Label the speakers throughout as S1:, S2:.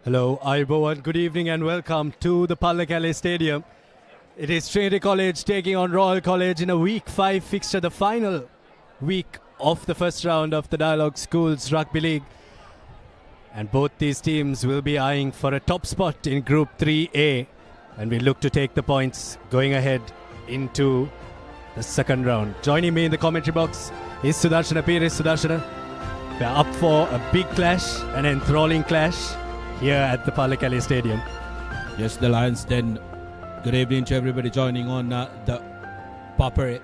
S1: Hello, Ayubowan. Good evening and welcome to the Pallekele Stadium. It is Trinity College taking on Royal College in a Week 5 fixture, the final week of the first round of the Dialog Schools Rugby League. And both these teams will be eyeing for a top spot in Group 3A. And we look to take the points going ahead into the second round. Joining me in the commentary box is Sudarshana Pires. Sudarshana, we're up for a big clash, an enthralling clash here at the Pallekele Stadium.
S2: Yes, the Lions Den. Good evening to everybody joining on the Papare,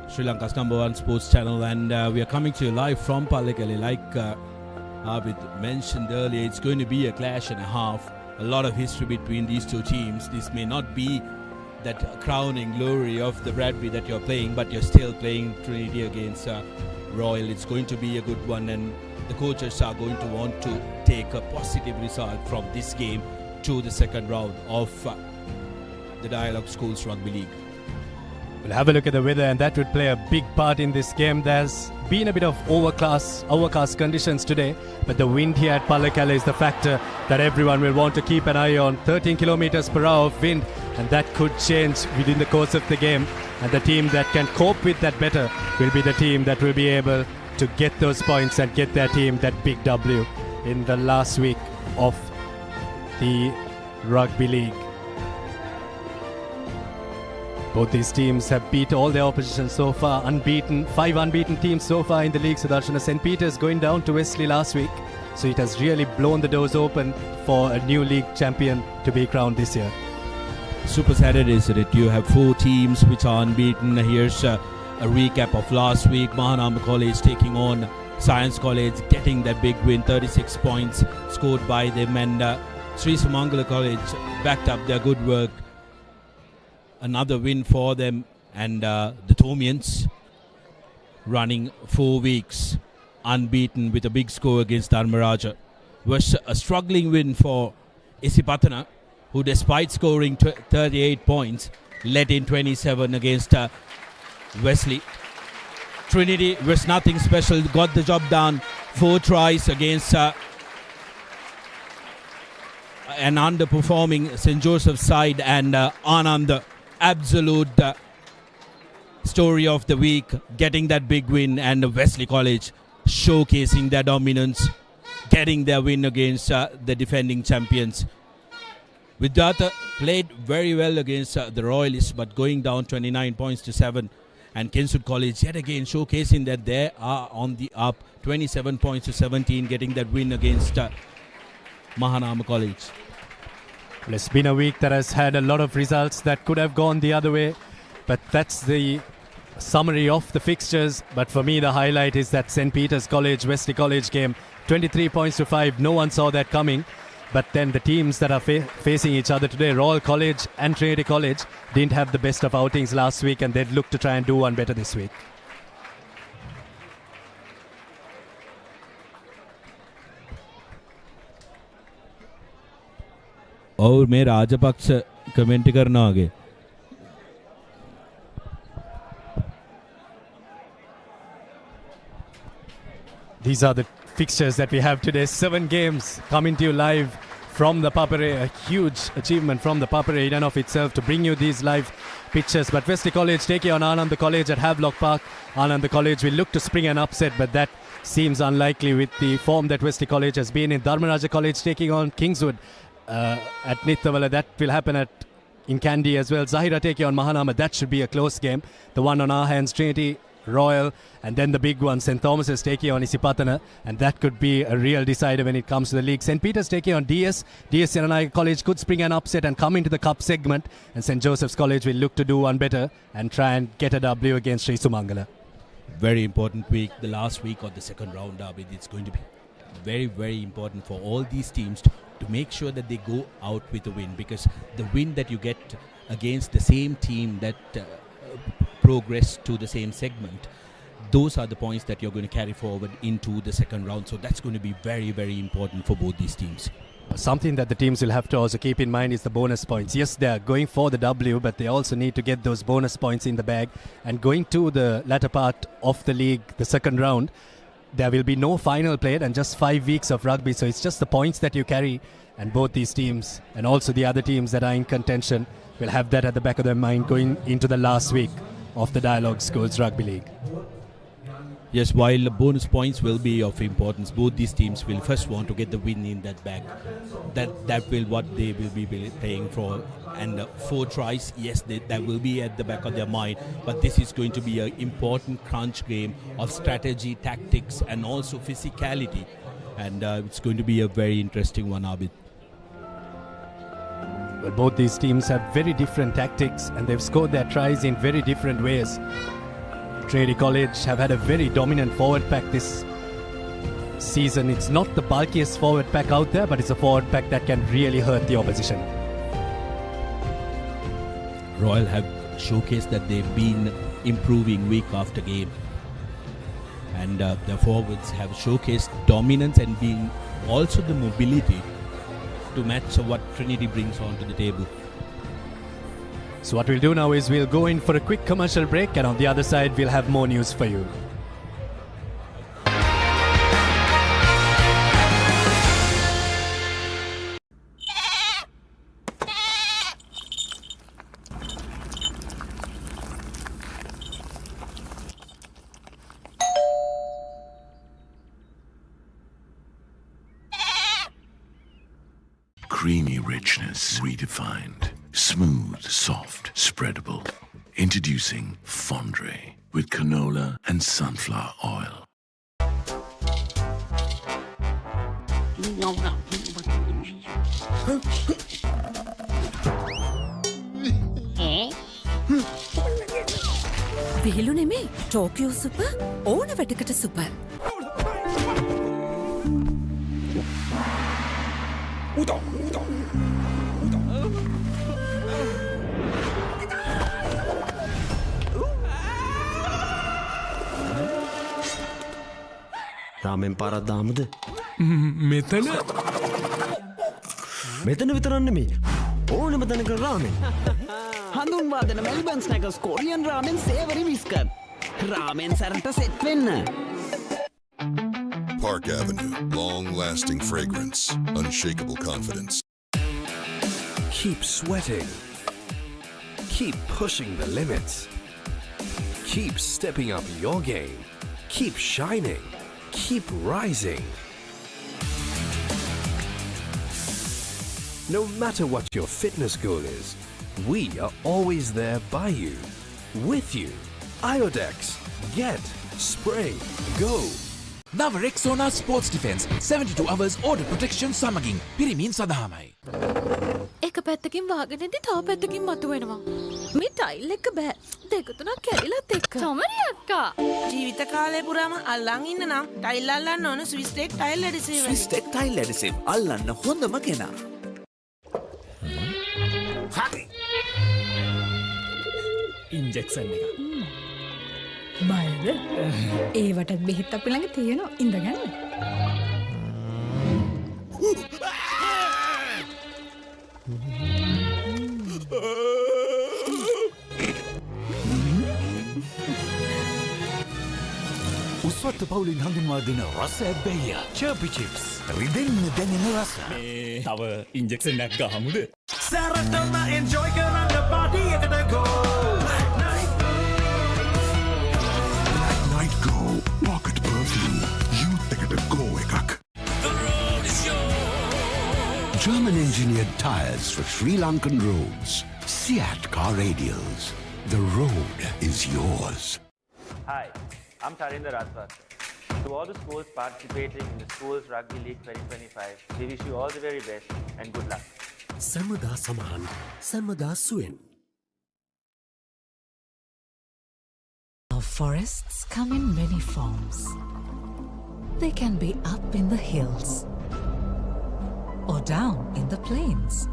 S2: Sri Lanka's #1 sports channel, and we are coming to you live from Pallekele. Like Abid mentioned earlier, it's going to be a clash and a half. A lot of history between these two teams. This may not be that crowning glory of the rugby that you're playing, but you're still playing Trinity against Royal. It's going to be a good one, and the coaches are going to want to take a positive result from this game to the second round of the Dialog Schools Rugby League.
S1: We'll have a look at the weather, and that would play a big part in this game. There's been a bit of overcast conditions today, but the wind here at Pallekele is the factor that everyone will want to keep an eye on. 13 kilometers per hour of wind, and that could change within the course of the game. And the team that can cope with that better will be the team that will be able to get those points and get their team that big W in the last week of the Rugby League. Both these teams have beat all their opposition so far, unbeaten. 5 unbeaten teams so far in the league. Sudarshana, St. Peter's going down to Wesley last week, so it has really blown the doors open for a new league champion to be crowned this year.
S2: Super Saturday, isn't it? You have 4 teams which are unbeaten. Here's a recap of last week. Mahanama College taking on Science College, getting that big win, 36 points scored by them, and Sri Sumangala College backed up their good work. Another win for them, and the Tomians running 4 weeks unbeaten with a big score against Dharmaraja. Was a struggling win for Isipatana, who despite scoring 38 points led in 27 against Wesley. Trinity was nothing special, got the job done. 4 tries against an underperforming St. Joseph's side, and Anand, absolute story of the week, getting that big win, and Wesley College showcasing their dominance, getting their win against the defending champions. Vidyartha played very well against the Royalists, but going down 29 points to 7. And Kenswood College yet again showcasing that they are on the up, 27 points to 17, getting that win against Mahanama College.
S1: Well, it's been a week that has had a lot of results that could have gone the other way, but that's the summary of the fixtures. But for me, the highlight is that St. Peter's College, Wesley College game, 23 points to 5. No one saw that coming. But then the teams that are facing each other today, Royal College and Trinity College, didn't have the best of outings last week, and they'd look to try and do one better this week.
S2: और मैं Rajapaksa comment करना आगे.
S1: These are the fixtures that we have today. 7 games coming to you live from the Papare. A huge achievement from the Papare in and of itself to bring you these live pictures. But Wesley College taking on Anand College at Havelock Park. Anand College will look to spring an upset, but that seems unlikely with the form that Wesley College has been in. Dharmaraja College taking on Kingswood at Nithavala. That will happen in Kandy as well. Zahira taking on Mahanama. That should be a close game. The one on our hands, Trinity Royal, and then the big one, St. Thomas's taking on Isipatana, and that could be a real decider when it comes to the league. St. Peter's taking on DS. DS Senanayake College could spring an upset and come into the cup segment, and St. Joseph's College will look to do one better and try and get a W against Sri Sumangala.
S2: Very important week, the last week of the second round derby. It's going to be very, very important for all these teams to make sure that they go out with a win, because the win that you get against the same team that progress to the same segment, those are the points that you're going to carry forward into the second round. So that's going to be very, very important for both these teams.
S1: Something that the teams will have to also keep in mind is the bonus points. Yes, they are going for the W, but they also need to get those bonus points in the bag. And going to the latter part of the league, the second round, there will be no final played and just 5 weeks of rugby. So it's just the points that you carry. And both these teams and also the other teams that are in contention will have that at the back of their mind going into the last week of the Dialog Schools Rugby League.
S2: Yes, while the bonus points will be of importance, both these teams will first want to get the win in that bag. That will what they will be playing for. And 4 tries, yes, that will be at the back of their mind. But this is going to be an important crunch game of strategy, tactics, and also physicality. And it's going to be a very interesting one, Abid.
S1: Well, both these teams have very different tactics, and they've scored their tries in very different ways. Trinity College have had a very dominant forward pack this season. It's not the bulkiest forward pack out there, but it's a forward pack that can really hurt the opposition.
S2: Royal have showcased that they've been improving week after game. And their forwards have showcased dominance and being also the mobility to match what Trinity brings onto the table.
S1: So what we'll do now is we'll go in for a quick commercial break, and on the other side we'll have more news for you.
S3: Creamy richness redefined. Smooth, soft, spreadable. Introducing Fondre with canola and sunflower oil.
S4: විහිළු නෙමේ Tokyo super ඕන වැටකට super.
S5: රාමෙන් පාරක් දාමුද?
S6: මෙතන
S5: විතරක් නෙමෙයි. ඕනෙම තැනක රාමෙන්.
S7: හඳුන්වා දෙන මෙල්බන් ස්නැකර්ස් කොරියන් රාමෙන් සේවරි විස්කට්. රාමෙන් සරට සෙට් වෙන්න.
S8: Park Avenue, long-lasting fragrance, unshakable confidence.
S6: Keep sweating. Keep pushing the limits. Keep stepping up your game. Keep shining. Keep rising. No matter what your fitness goal is, we are always there by you, with you. Iodex. Get. Spray. Go.
S9: Now Rexona Sports Defense 72 hours order protection සමගින් පිරිමින් සඳහාමයි.
S4: එක පැත්තකින් වාගෙනදී තව පැත්තකින් මතුවෙනවා. මේ tile එක බෑ. දෙක තුනක් කැඩිලත් එක්ක. තමරි අක්කා.
S7: ජීවිත කාලය පුරාම අල්ලන් ඉන්න නම් ටයිල් අල්ලන්න ඕන Swiss tech tile adhesive.
S9: Swiss tech tile adhesive අල්ලන්න හොඳම කෙනා. හරි.
S6: ඉන්ජෙක්ෂන් එක.
S10: බයද? ඒවටත් බෙහෙත් අපි ළඟ තියෙනවා. ඉඳගන්න.
S9: උස්වත්ත පවුලින් හඳුන්වා දෙන රස ඇබ්බැහිය. චර්පි චිප්ස්. රිදෙන්න දැනෙන රස.
S6: තව ඉන්ජෙක්ෂන් එකක් ගහමුද?
S9: සැරටම එන්ජොයි කරන්න පාටි එකට ගෝ.
S3: Night Go Pocket Perfume. Youth ekata go ekak.
S9: The road is yours.
S3: German engineered tires for Sri Lankan roads. Seat car radials. The road is yours.
S11: Hi, I'm Tarinda Rajwat. To all the schools participating in the Schools Rugby League 2025, we wish you all the very best and good luck.
S5: සැමදා සමහන් සැමදා සුවෙන්.
S12: Our forests come in many forms. They can be up in the hills or down in the plains,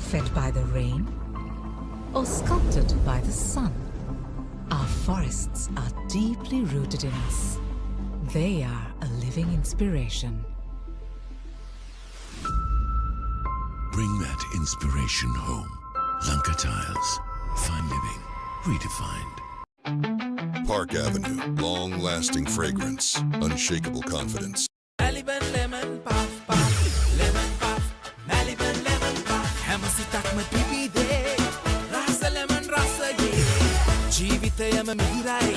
S12: fed by the rain or sculpted by the sun. Our forests are deeply rooted in us. They are a living inspiration.
S3: Bring that inspiration home. Lanka Tiles. Fine living. Redefined.
S8: Park Avenue. Long-lasting fragrance. Unshakable confidence.
S13: Maliban lemon puff puff. Lemon puff. Maliban lemon puff. Hamasitakma pipide. Rasa lemon rasa ye. Jeevithayama mihirai.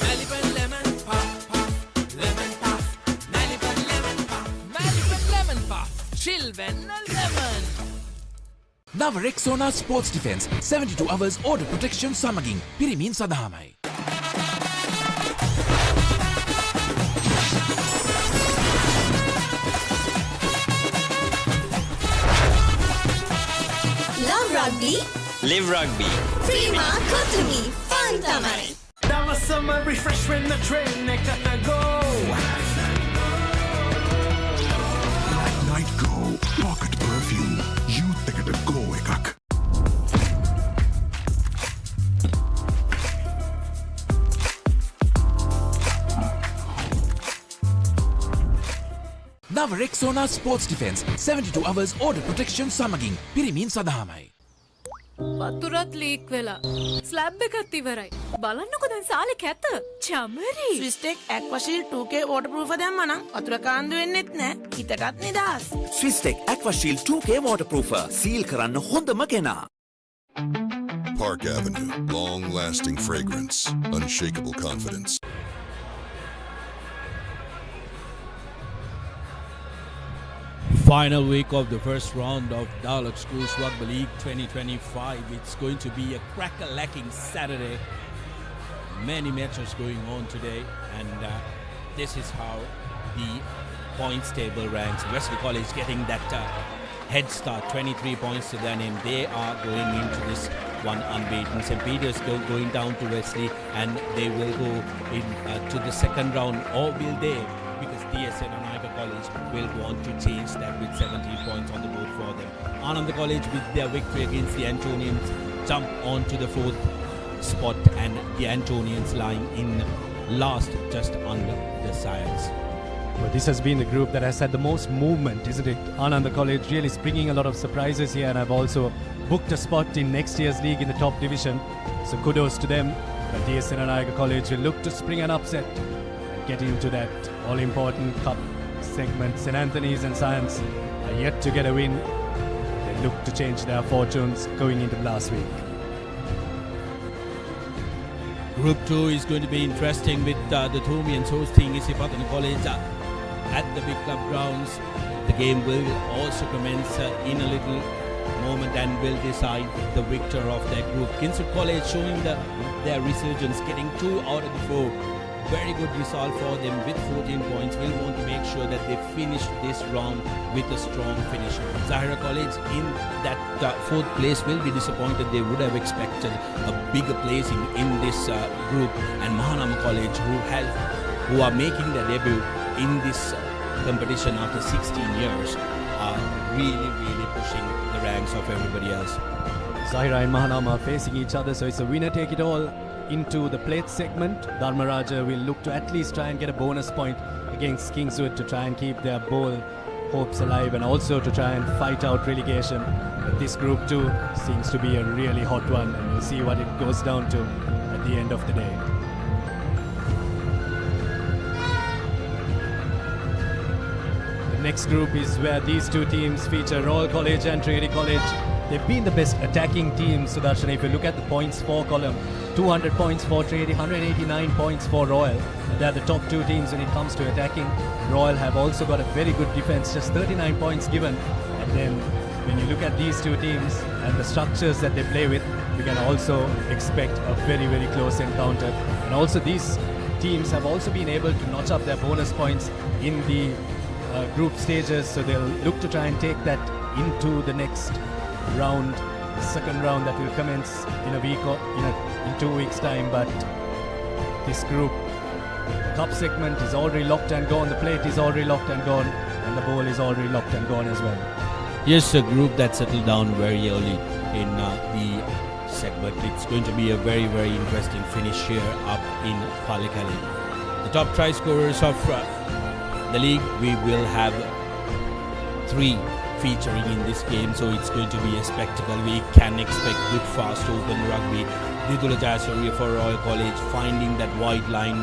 S13: Maliban lemon puff puff. Lemon puff. Maliban lemon puff. Maliban lemon puff. Chilven lemon.
S9: නව Rexona sports defence 72 hours order protection සමගින් පිරිමින් සඳහාමයි.
S14: Love rugby.
S15: Live rugby.
S14: Prima Kotumi. Fun tamai.
S13: That was summer refresh when the train ekata go.
S3: Night Go. Pocket perfume. Youth එකට go එකක්.
S9: නව Rexona sports defence 72 hours order protection සමගින් පිරිමින් සඳහාමයි.
S4: වතුරත් leak වෙලා slab එකත් ඉවරයි. බලන්නකො දැන් සාලේ කැත. චමරි.
S16: ස්විස්ටෙක් ඇක්වාෂීල්ඩ් 2K waterproof දැම්මා නම් වතුර කාන්දු වෙන්නෙත් නෑ. හිතටත් නිදහස්.
S17: ස්විස්ටෙක් ඇක්වාෂීල්ඩ් 2K waterproof සීල් කරන්න හොඳම කෙනා.
S8: Park Avenue. Long-lasting fragrance. Unshakable confidence.
S2: Final week of the first round of Dialog Schools Rugby League 2025. It's going to be a cracker-lacking Saturday. Many matches going on today, and this is how the points table ranks. Wesley College getting that head start, 23 points to their name. They are going into this one unbeaten. St. Peter's going down to Wesley, and they will go in to the second round, or will they? Because DSN College will want to change that with 17 points on the board for them. Ananda College, with their victory against the Antonians, jump on to the fourth spot, and the Antonians lying in last, just under the Science.
S1: Well, this has been the group that has had the most movement, isn't it? Ananda College really springing a lot of surprises here, and I've also booked a spot in next year's league in the top division. So kudos to them. But DSN College will look to spring an upset and get into that all-important cup segment. St. Anthony's and Science are yet to get a win. They look to change their fortunes going into last week.
S2: Group 2 is going to be interesting with the Thumians hosting Isipatana College at the Big Club grounds. The game will also commence in a little moment and will decide the victor of their group. Kingswood College showing their resurgence, getting 2 out of the 4. Very good result for them with 14 points. We'll want to make sure that they finish this round with a strong finish. Zahira College in that 4th place will be disappointed. They would have expected a bigger placing in this group. And Mahanama College, who are making their debut in this competition after 16 years, are really pushing the ranks of everybody else.
S1: Zahira and Mahanama are facing each other, so it's a winner take it all into the plate segment. Dharmaraja will look to at least try and get a bonus point against Kingswood to try and keep their bowl hopes alive, and also to try and fight out relegation. But this group 2 seems to be a really hot one, and we'll see what it goes down to at the end of the day. The next group is where these two teams feature, Royal College and Trinity College. They've been the best attacking team, Sudarshan. If you look at the points for column, 200 points for Trinity, 189 points for Royal. They're the top 2 teams when it comes to attacking. Royal have also got a very good defense, just 39 points given. And then when you look at these two teams and the structures that they play with, you can also expect a very close encounter. And And also these teams have also been able to notch up their bonus points in the group stages, so they'll look to try and take that into the next round, the second round that will commence in a week or in 2 weeks' time. But this group cup segment is already locked and gone, the plate is already locked and gone, and the bowl is already locked and gone as well.
S2: Yes, a group that settled down very early in the segment. It's going to be a very, very interesting finish here up in Pallekele. The top try scorers of the league, we will have 3 featuring in this game, so it's going to be a spectacle. We can expect good, fast, open rugby. Dialog for Royal College finding that wide line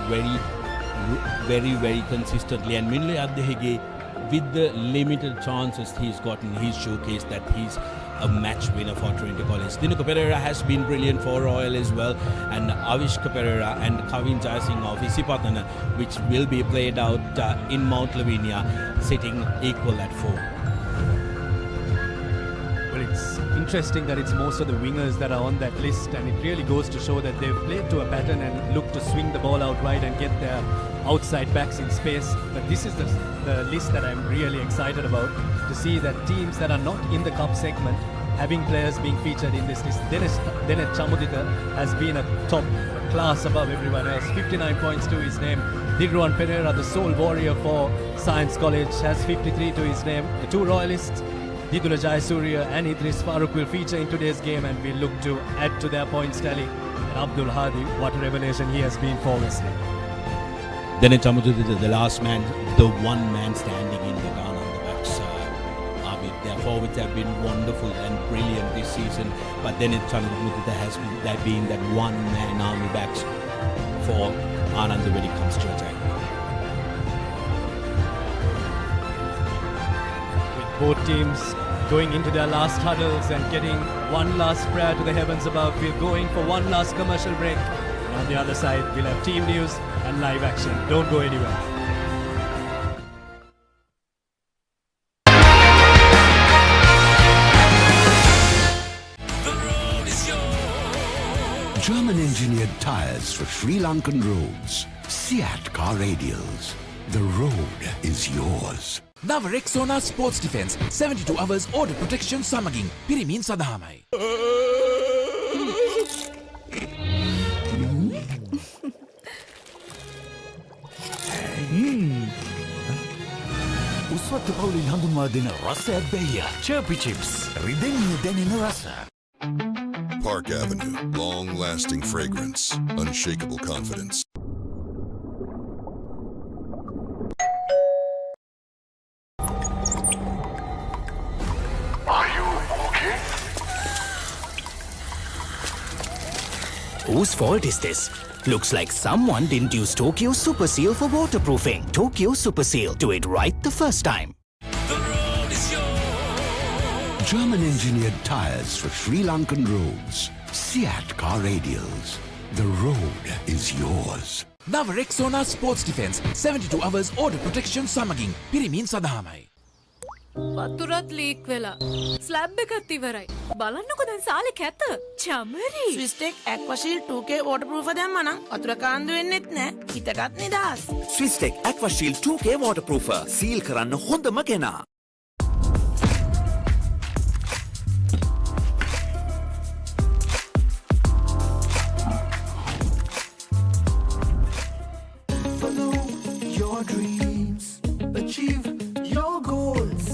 S2: very, very consistently, and Minle Adhege, with the limited chances he's gotten, he's showcased that he's a match winner for Trinity College. ThePapare has been brilliant for Royal as well, and Avish Papare and Kavin Jayasingh of Isipatana, which will be played out in Mount Lavinia, sitting equal at 4.
S1: Well, it's interesting that it's most of the wingers that are on that list, and it really goes to show that they've played to a pattern and look to swing the ball out wide and get their outside backs in space. But this is the list that I'm really excited about, to see that teams that are not in the cup segment having players being featured in this list. Dennis Chamudita has been a top class above everyone else. 59 points to his name. Dilruwan Pereira, the sole warrior for Science College, has 53 to his name. The 2 royalists, Didula Jayasuriya and Idris Farooq, will feature in today's game, and will look to add to their points tally. And Abdul Hadi, what a revelation he has been for Wesley.
S2: Then it's the last man, the one man standing in the gun on the backs. Their forwards have been wonderful and brilliant this season, but then it's has been that one man army backs for Anand when it comes to attack.
S1: With both teams going into their last huddles and getting one last prayer to the heavens above, we're going for one last commercial break. And on the other side, we'll have team news and live action. Don't go anywhere.
S3: German-engineered tyres for Sri Lankan roads. Seat car radials. The road is yours.
S9: Now Rexona Sports Defense 72 hours order protection samaging pirimin sadahamai.
S15: උස්වත්තු පවුලින් හඳුන්වා දෙන රසයක් බැහැය. Chirpy Chips. රිදෙන්නේ දැනෙන රස.
S8: Park Avenue, long-lasting fragrance, unshakable confidence.
S3: Are you okay?
S18: Whose fault is this? Looks like someone didn't use Tokyo Super Seal for waterproofing. Tokyo Super Seal. Do it right the first time.
S3: German-engineered tyres for Sri Lankan roads. Seat car radials. The road is yours.
S9: Now Rexona Sports Defense 72 hours order protection samaging pirimin sadahamai.
S4: වතුරත් leak වෙලා slab එකත් ඉවරයි. බලන්නකො දැන් සාලේ කැත. Chamari.
S16: ස්විස්ටෙක් ඇක්වාෂීල්ඩ් 2K waterproof දැම්මා නම් වතුර කාන්දු වෙන්නෙත් නැහැ. හිතටත් නිදහස්.
S17: Swistek Aquashield 2K waterproofer. සීල් කරන්න හොඳම කෙනා.
S13: Follow your dreams, achieve your goals.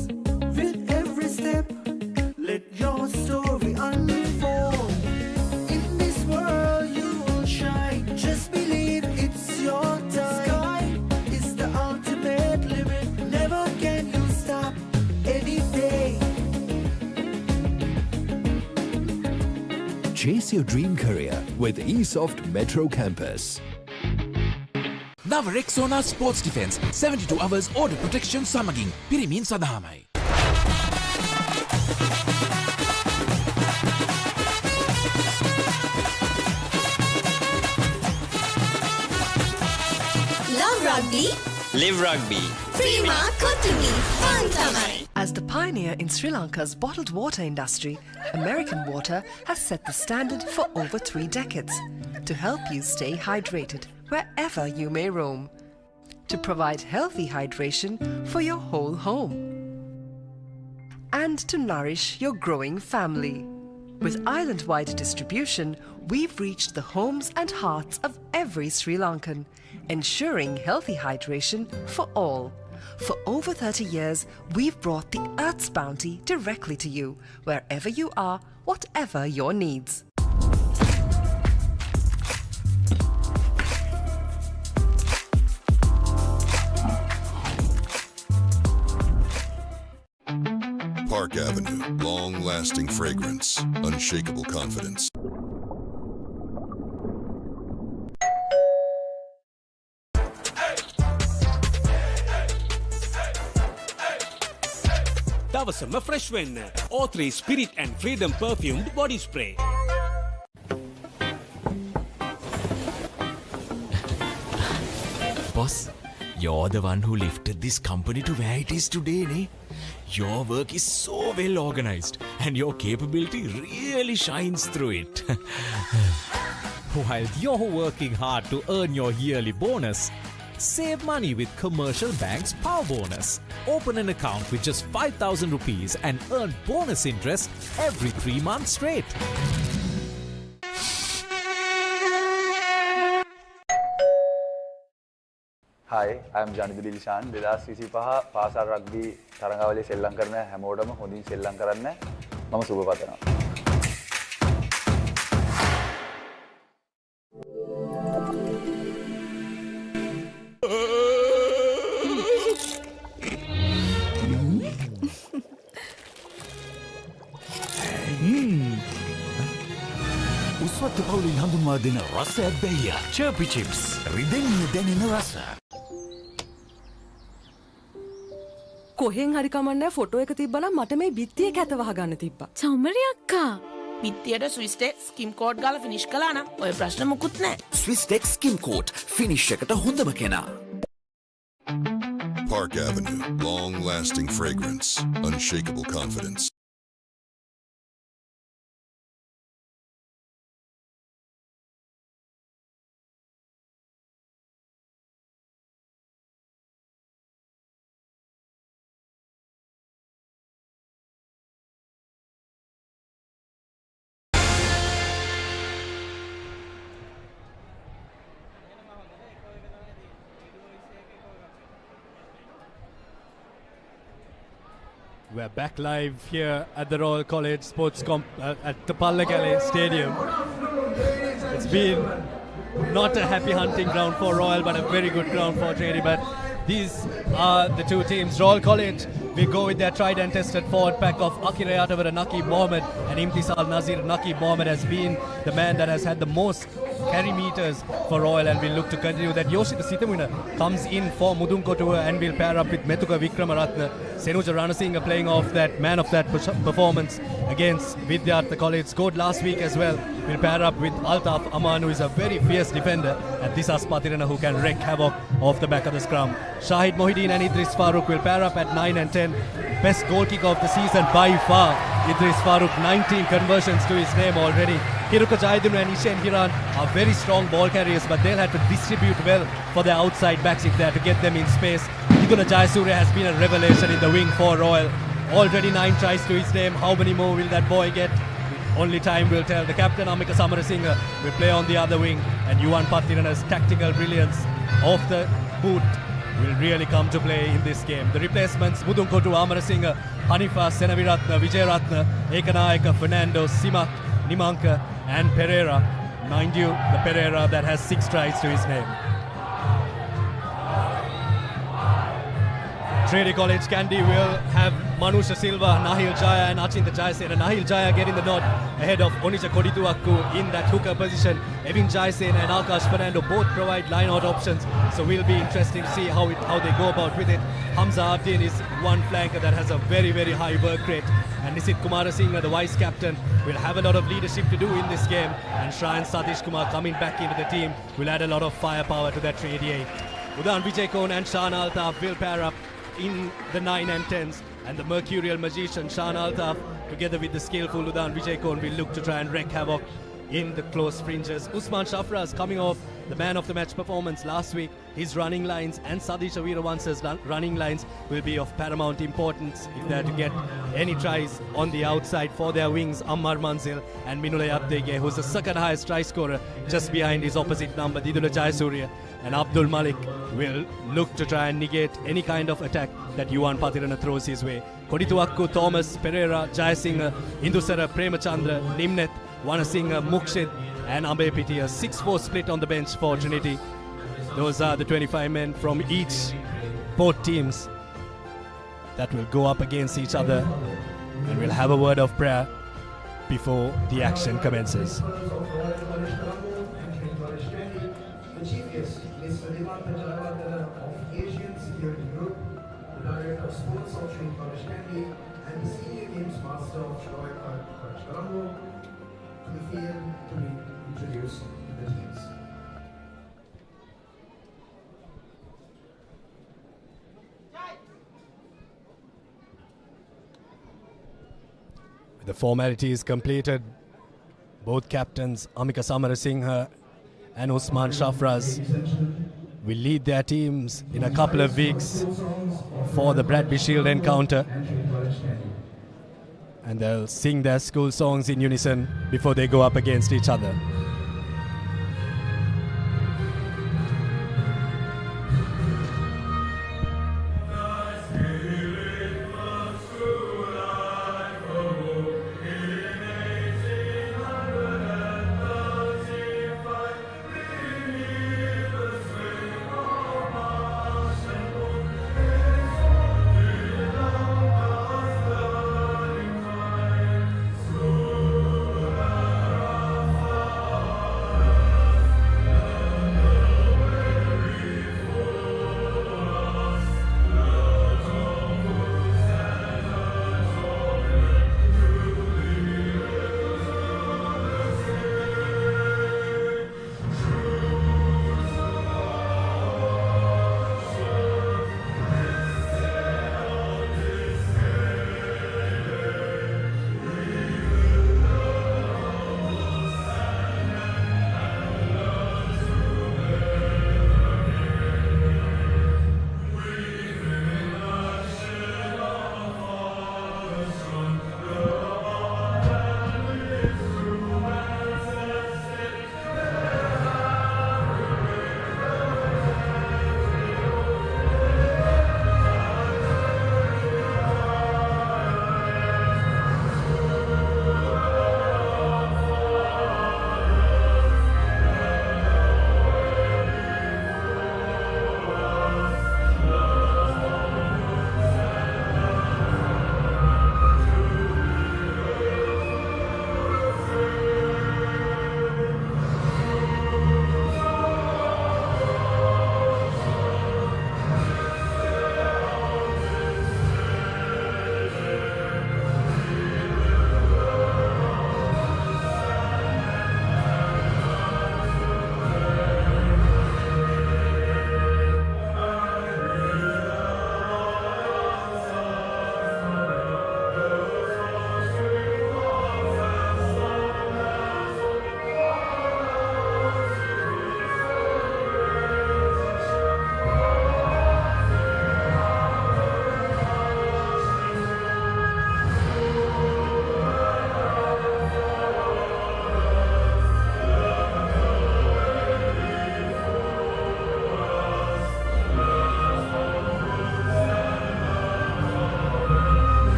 S13: With every step, let your story unfold. In this world you will shine. Just believe it's your time. Sky is the ultimate limit. Never can you stop any day.
S6: Chase your dream career with eSoft Metro Campus.
S9: Now Rexona Sports Defense 72 hours order protection samaging pirimin sadahamai.
S14: Love rugby.
S19: Live rugby.
S14: Prima Kotumi. Fun tamai.
S20: As the pioneer in Sri Lanka's bottled water industry, American Water has set the standard for over 3 decades to help you stay hydrated wherever you may roam, to provide healthy hydration for your whole home, and to nourish your growing family. With island-wide distribution, we've reached the homes and hearts of every Sri Lankan, ensuring healthy hydration for all. For over 30 years, we've brought the Earth's bounty directly to you, wherever you are, whatever your needs.
S8: Park Avenue, long-lasting fragrance, unshakable confidence.
S5: දවසම fresh වෙන්න. O3 Spirit and Freedom perfumed body spray.
S9: Boss, you're the one who lifted this company to where it is today, ne? Your work is so well organized and your capability really shines through it.
S21: While you're working hard to earn your yearly bonus, save money with Commercial Bank's Power Bonus. Open an account with just 5,000 rupees and earn bonus interest every 3 months straight.
S22: Hi, I'm Janidhi Dilishan. 2025 පාසල් rugby තරඟාවලියේ සෙල්ලම් කරන හැමෝටම හොඳින් සෙල්ලම් කරන්න මම සුබ පතනවා.
S15: උස්වත්තු පවුලින් හඳුන්වා දෙන රස ඇබ්බැහිය චර්පි චිප්ස් රිදෙන්නේ දැනෙන රස.
S23: කොහෙන් හරි කමන්නේ ෆොටෝ එක තිබ්බනම් මට මේ බිත්තියේ කැත වහගන්න තිබ්බා.
S16: චමරි අක්කා. බිත්තියට ස්විස් ටෙක් ස්කිම් කෝඩ් ගාලා ෆිනිෂ් කළා නම් ඔය ප්‍රශ්න මොකුත් නැහැ.
S17: Swiss Tech Skim Coat finish එකට හොඳම කෙනා.
S8: Park Avenue, long-lasting fragrance, unshakable confidence.
S1: We're back live here at the Royal College at the Pallekele Stadium. It's been not a happy hunting ground for Royal, but a very good ground for Trinity. But these are the two teams. Royal College will go with their tried and tested forward pack of Akira Yatawara Naqib Mohammed, and Imtisal Nazir. Naqib Mohammed has been the man that has had the most carry meters for Royal, and will look to continue that. Yoshita Sitamuna comes in for Mudunkotua and will pair up with Metuka Vikramaratne. Senuja Ranasinghe playing off that man of that performance against Vidyartha College. Scored last week as well. Will pair up with Altaf Aman, who is a very fierce defender, and Disas Patirana, who can wreak havoc off the back of the scrum. Shahid Mohideen and Idris Farooq will pair up at 9 and 10. Best goal kicker of the season by far, Idris Farooq, 19 conversions to his name already. Hiruka Jayadunu and Ishen Hiran are very strong ball carriers, but they'll have to distribute well for their outside backs if they are to get them in space. Hiduna Jayasuriya has been a revelation in the wing for Royal. Already 9 tries to his name. How many more will that boy get? Only time will tell. The captain Amika Samarasinghe will play on the other wing, and Yuvan Patirana's tactical brilliance off the boot will really come to play in this game. The replacements: Mudunkotu Amarasinghe, Hanifa Senaviratne, Vijayaratne, Ekanayaka, Fernando, Simak, Nimanka and Pereira. Mind you, the Pereira that has 6 tries to his name. Trinity College Kandy will have Manusha Silva, Nahil Jaya and Achinta Jayasena. Nahil Jaya getting the nod ahead of Onija Kodituakku in that hooker position. Evin Jayasena and Akash Fernando both provide line-out options, so will be interesting to see how they go about with it. Hamza Abdin is one flanker that has a very, very high work rate. And Nisit Kumarasinghe, the vice captain, will have a lot of leadership to do in this game. And Shrayan Satish Kumar coming back into the team will add a lot of firepower to that Trinity 8. Udan Vijayakon and Shan Altaf will pair up in the 9 and 10s. And the mercurial magician Shan Altaf, together with the skillful Udan Vijayakon, will look to try and wreak havoc in the close fringes. Usman Shafraz coming off the man of the match performance last week. His running lines and Sadisha Veeravansa's running lines will be of paramount importance if they are to get any tries on the outside for their wings. Ammar Manzil and Minula Yaptege, who's the second highest try scorer, just behind his opposite number, Didula Jayasuriya. And Abdul Malik will look to try and negate any kind of attack that Yuan Patirana throws his way. Kodituakku, Thomas, Pereira, Jayasinghe, Indusara, Premachandra, Nimnet, Wanasinghe, Mukshid and Ambe Piti. A 6-4 split on the bench for Trinity. Those are the 25 men from both teams that will go up against each other, and we'll have a word of prayer before the action commences.
S7: Director of Sports of Trinity College Kandy and the Senior Games Master of College Colombo to the field to be introduced to the teams.
S1: The formalities completed. Both captains Amika Samarasinghe and Usman Shafraz will lead their teams in a couple of weeks for the Bradby Shield encounter. And they'll sing their school songs in unison before they go up against each other.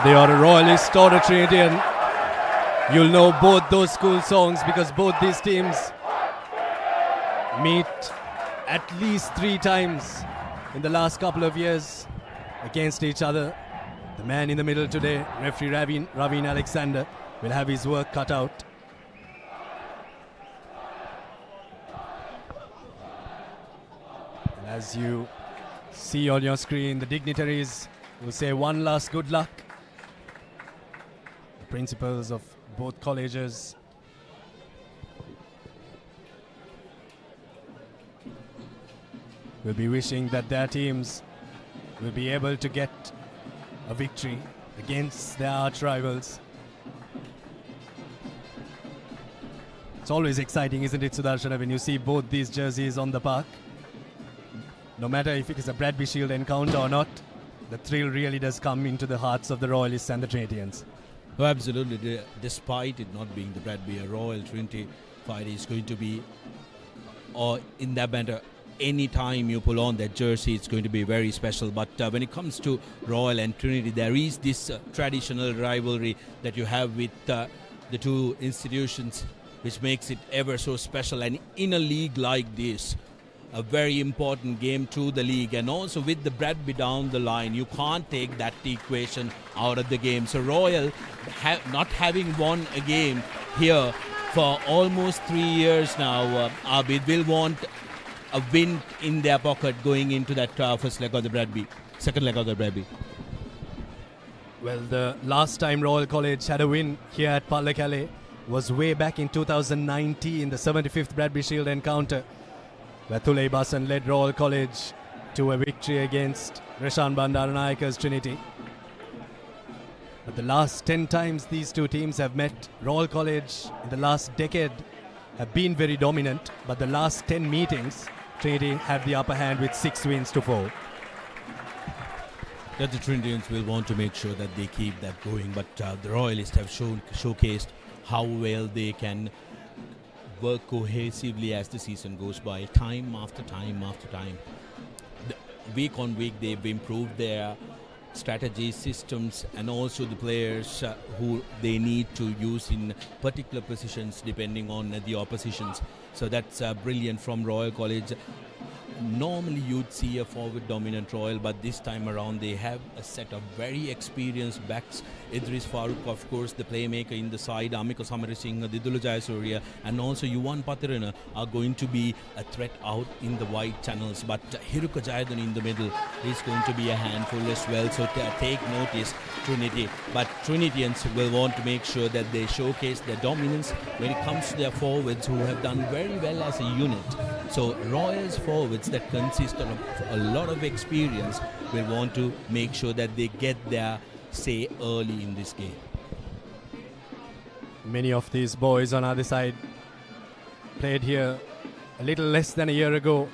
S1: Whether you're a Royalist or a Trinityan, you'll know both those school songs because both these teams meet at least 3 times in the last couple of years against each other. The man in the middle today, referee Ravin Alexander, will have his work cut out. And as you see on your screen, the dignitaries will say one last good luck. The principals of both colleges will be wishing that their teams will be able to get a victory against their arch rivals. It's always exciting, isn't it, Sudarshana, when you see both these jerseys on the park? No matter if it is a Bradby Shield encounter or not, the thrill really does come into the hearts of the Royalists and the Trinitians.
S2: Oh, absolutely. Despite it not being the Bradby, a Royal Trinity fight is going to be, or in that matter, any time you pull on that jersey, it's going to be very special. But when it comes to Royal and Trinity, there is this traditional rivalry that you have with the two institutions, which makes it ever so special. And in a league like this, a very important game to the league, and also with the Bradby down the line, you can't take that equation out of the game. So Royal, not having won a game here for almost 3 years now, Abid will want a win in their pocket going into that first leg of the Bradby, second leg of the Bradby.
S1: Well, the last time Royal College had a win here at Pallekele was way back in 2019, the 75th Bradby Shield encounter, where Thulei Basan led Royal College to a victory against Reshan Bandaranayaka's Trinity. But the last 10 times these two teams have met, Royal College in the last decade have been very dominant, but the last 10 meetings, Trinity had the upper hand with 6 wins to 4.
S2: That the Trinitians will want to make sure that they keep that going, but the Royalists have showcased how well they can work cohesively as the season goes by, time after time after time. Week on week, they've improved their strategies, systems, and also the players who they need to use in particular positions depending on the oppositions. So that's brilliant from Royal College. Normally you'd see a forward dominant Royal, but this time around they have a set of very experienced backs. Idris Farooq, of course, the playmaker in the side, Amiko Samarisinghe, Didula Jayasuriya, and also Yuvan Patirana are going to be a threat out in the wide channels. But Hiruka Jayadan in the middle is going to be a handful as well. So take notice, Trinity. But Trinitians will want to make sure that they showcase their dominance when it comes to their forwards, who have done very well as a unit. So Royals forwards that consist of a lot of experience will want to make sure that they get their say early in this game.
S1: Many of these boys on either side played here a little less than a year ago.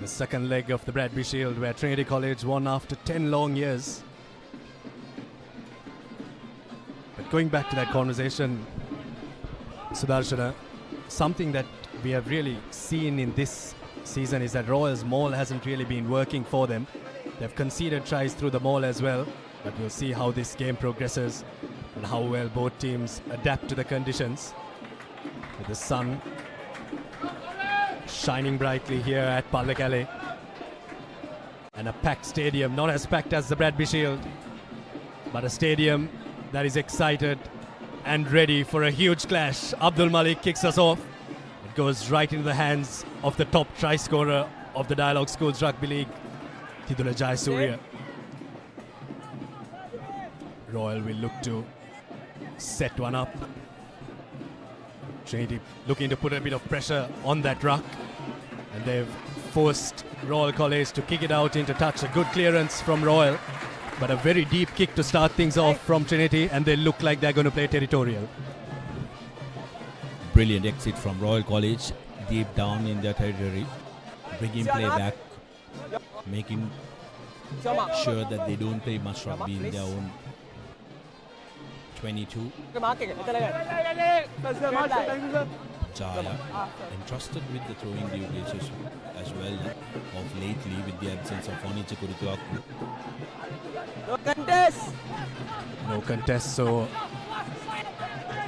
S1: The second leg of the Bradby Shield, where Trinity College won after 10 long years. But going back to that conversation, Sudarshana, something that we have really seen in this season is that Royals' maul hasn't really been working for them. They've conceded tries through the maul as well, but we'll see how this game progresses and how well both teams adapt to the conditions. With the sun shining brightly here at Pallekele, and a packed stadium, not as packed as the Bradby Shield, but a stadium that is excited and ready for a huge clash. Abdul Malik kicks us off. It goes right into the hands of the top try scorer of the Dialog Schools Rugby League, Tidula Jayasuriya. Royal will look to set one up. Trinity looking to put a bit of pressure on that ruck, and they've forced Royal College to kick it out into touch. A good clearance from Royal, but a very deep kick to start things off from Trinity, and they look like they're going to play territorial.
S2: Brilliant exit from Royal College, deep down in their territory, bringing play back, making sure that they don't play much rugby in their own 22. Jaya entrusted with the throwing duties as well of lately with the absence of Oniche Kurituaku.
S10: No contest!
S1: No contest, so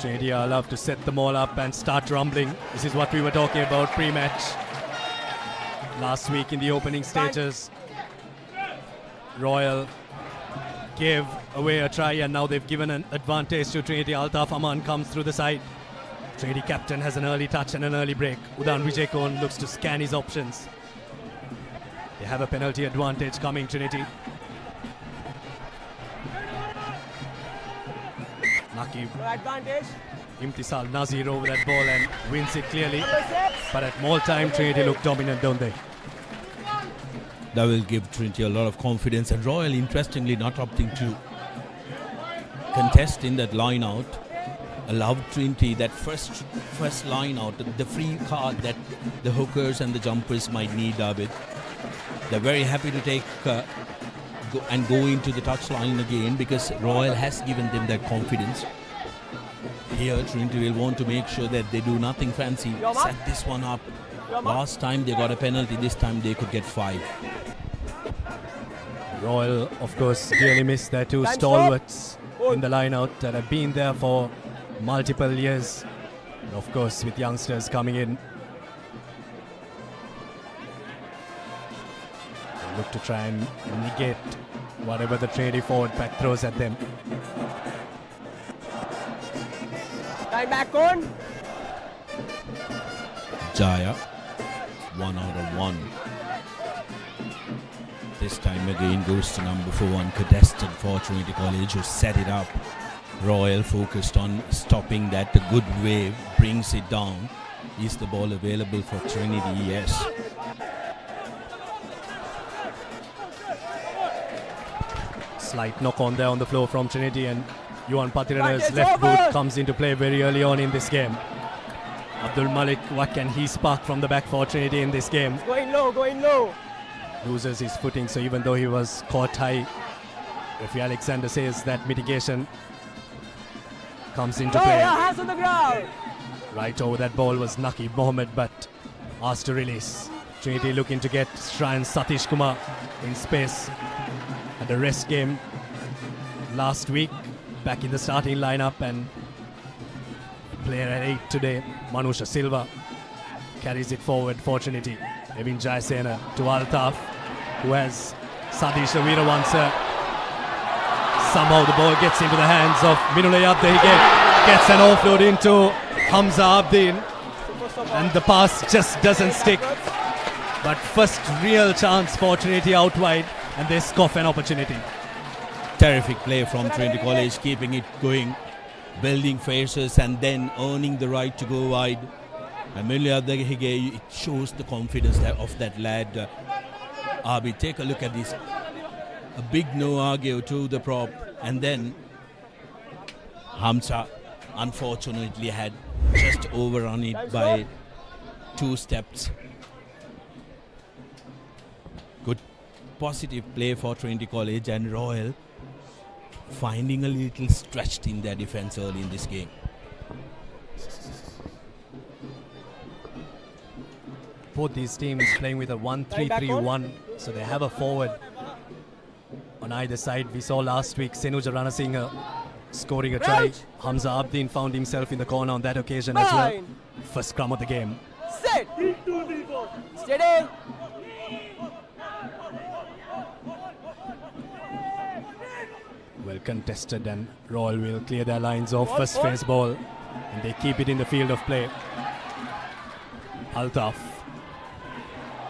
S1: Trinity are allowed to set them all up and start rumbling. This is what we were talking about pre-match. Last week in the opening stages, Royal gave away a try and now they've given an advantage to Trinity. Altaf Aman comes through the side. Trinity captain has an early touch and an early break. Udan Vijayakon looks to scan his options. They have a penalty advantage coming, Trinity. Naki
S10: advantage.
S1: Imtisal Nazir over that ball and wins it clearly. But at more time, Trinity look dominant, don't they?
S2: That will give Trinity a lot of confidence, and Royal, interestingly, not opting to contest in that line out, allowed Trinity that first line out, the free card that the hookers and the jumpers might need, David. They're very happy to take go into the touch line again because Royal has given them that confidence. Here, Trinity will want to make sure that they do nothing fancy, set this one up. Last time they got a penalty, this time they could get 5.
S1: Royal, of course, really missed their 2 stalwarts in the line-out that have been there for multiple years. And of course, with youngsters coming in, they look to try and negate whatever the Trinity forward pack throws at them.
S10: Time back on.
S2: Jaya, 1 out of 1. This time again goes to number 4, contested for Trinity College, who set it up. Royal focused on stopping that a good way, brings it down. Is the ball available for Trinity? Yes.
S1: Slight knock on there on the floor from Trinity, and Yuan Patirana's left boot comes into play very early on in this game. Abdul Malik, what can he spark from the back for Trinity in this game?
S10: Going low, going low.
S1: Loses his footing, so even though he was caught high, referee Alexander says that mitigation comes into play.
S10: Hands on the ground.
S1: Right over that ball was Naqib Mohammed, but asked to release. Trinity looking to get Shrine Satish Kumar in space. At the rest game last week, back in the starting lineup, and player at 8 today, Manusha Silva, carries it forward for Trinity. Evin Jayasena to Altaf, who has Sadisha Weerawansa. Somehow the ball gets into the hands of Minulay Abdi. He gets an offload into Hamza Abdin, and the pass just doesn't stick. But first real chance for Trinity out wide, and they scoff an opportunity.
S2: Terrific play from Trinity College, keeping it going, building faces and then earning the right to go wide. And it shows the confidence of that lad. Abi, take a look at this. A big no argue to the prop, and then Hamza unfortunately had just overrun it by 2 steps. Good positive play for Trinity College, and Royal finding a little stretched in their defense early in this game.
S1: Both these teams playing with a 1-3-3-1, so they have a forward on either side. We saw last week Senuja Ranasinghe scoring a try. Hamza Abdin found himself in the corner on that occasion as well. First scrum of the game.
S10: Set. Steady.
S1: Well contested, and Royal will clear their lines off. First phase ball, and they keep it in the field of play. Altaf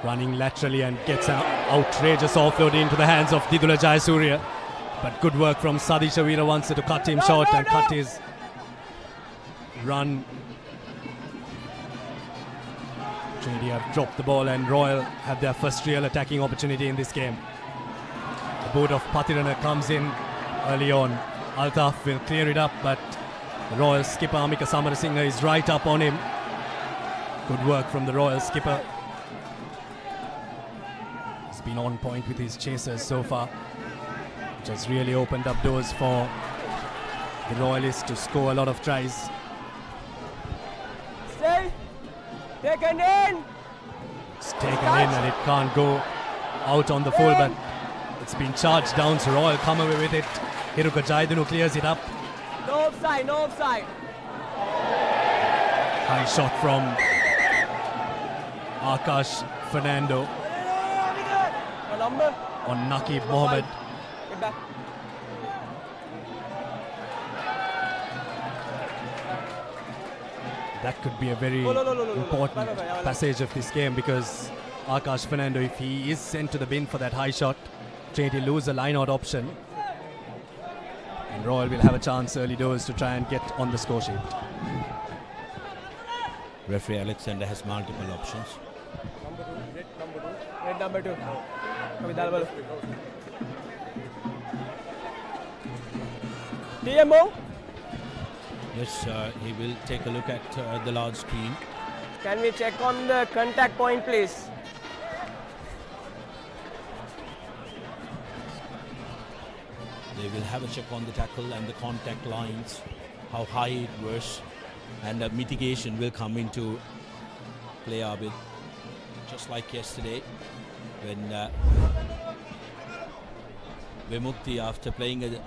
S1: running laterally and gets an outrageous offload into the hands of Didula Jayasuriya. But good work from Sadisha Weerawansa to cut him short and cut his run. Trinity have dropped the ball, and Royal have their first real attacking opportunity in this game. The boot of Patirana comes in early on. Altaf will clear it up, but the Royal skipper Amika Samarasinghe is right up on him. Good work from the Royal skipper. He's been on point with his chasers so far, which has really opened up doors for the Royalists to score a lot of tries.
S10: Stay. Second in.
S1: It's taken in and it can't go out on the full, but it's been charged down, so Royal come away with it. Hiruka Jaidunu clears it up.
S10: No offside, no offside.
S1: High shot from Akash Fernando on Naqib Mohammed.
S10: Get back.
S1: That could be a very important passage of this game, because Akash Fernando, if he is sent to the bin for that high shot, Trinity lose a line-out option. And Royal will have a chance early doors to try and get on the score sheet.
S2: Referee Alexander has multiple options.
S10: Red number 2. TMO.
S2: Yes, he will take a look at the large screen.
S10: Can we check on the contact point, please?
S2: They will have a check on the tackle and the contact lines, how high it was, and mitigation will come into play, Abid. Just like yesterday, when Vimukti, after playing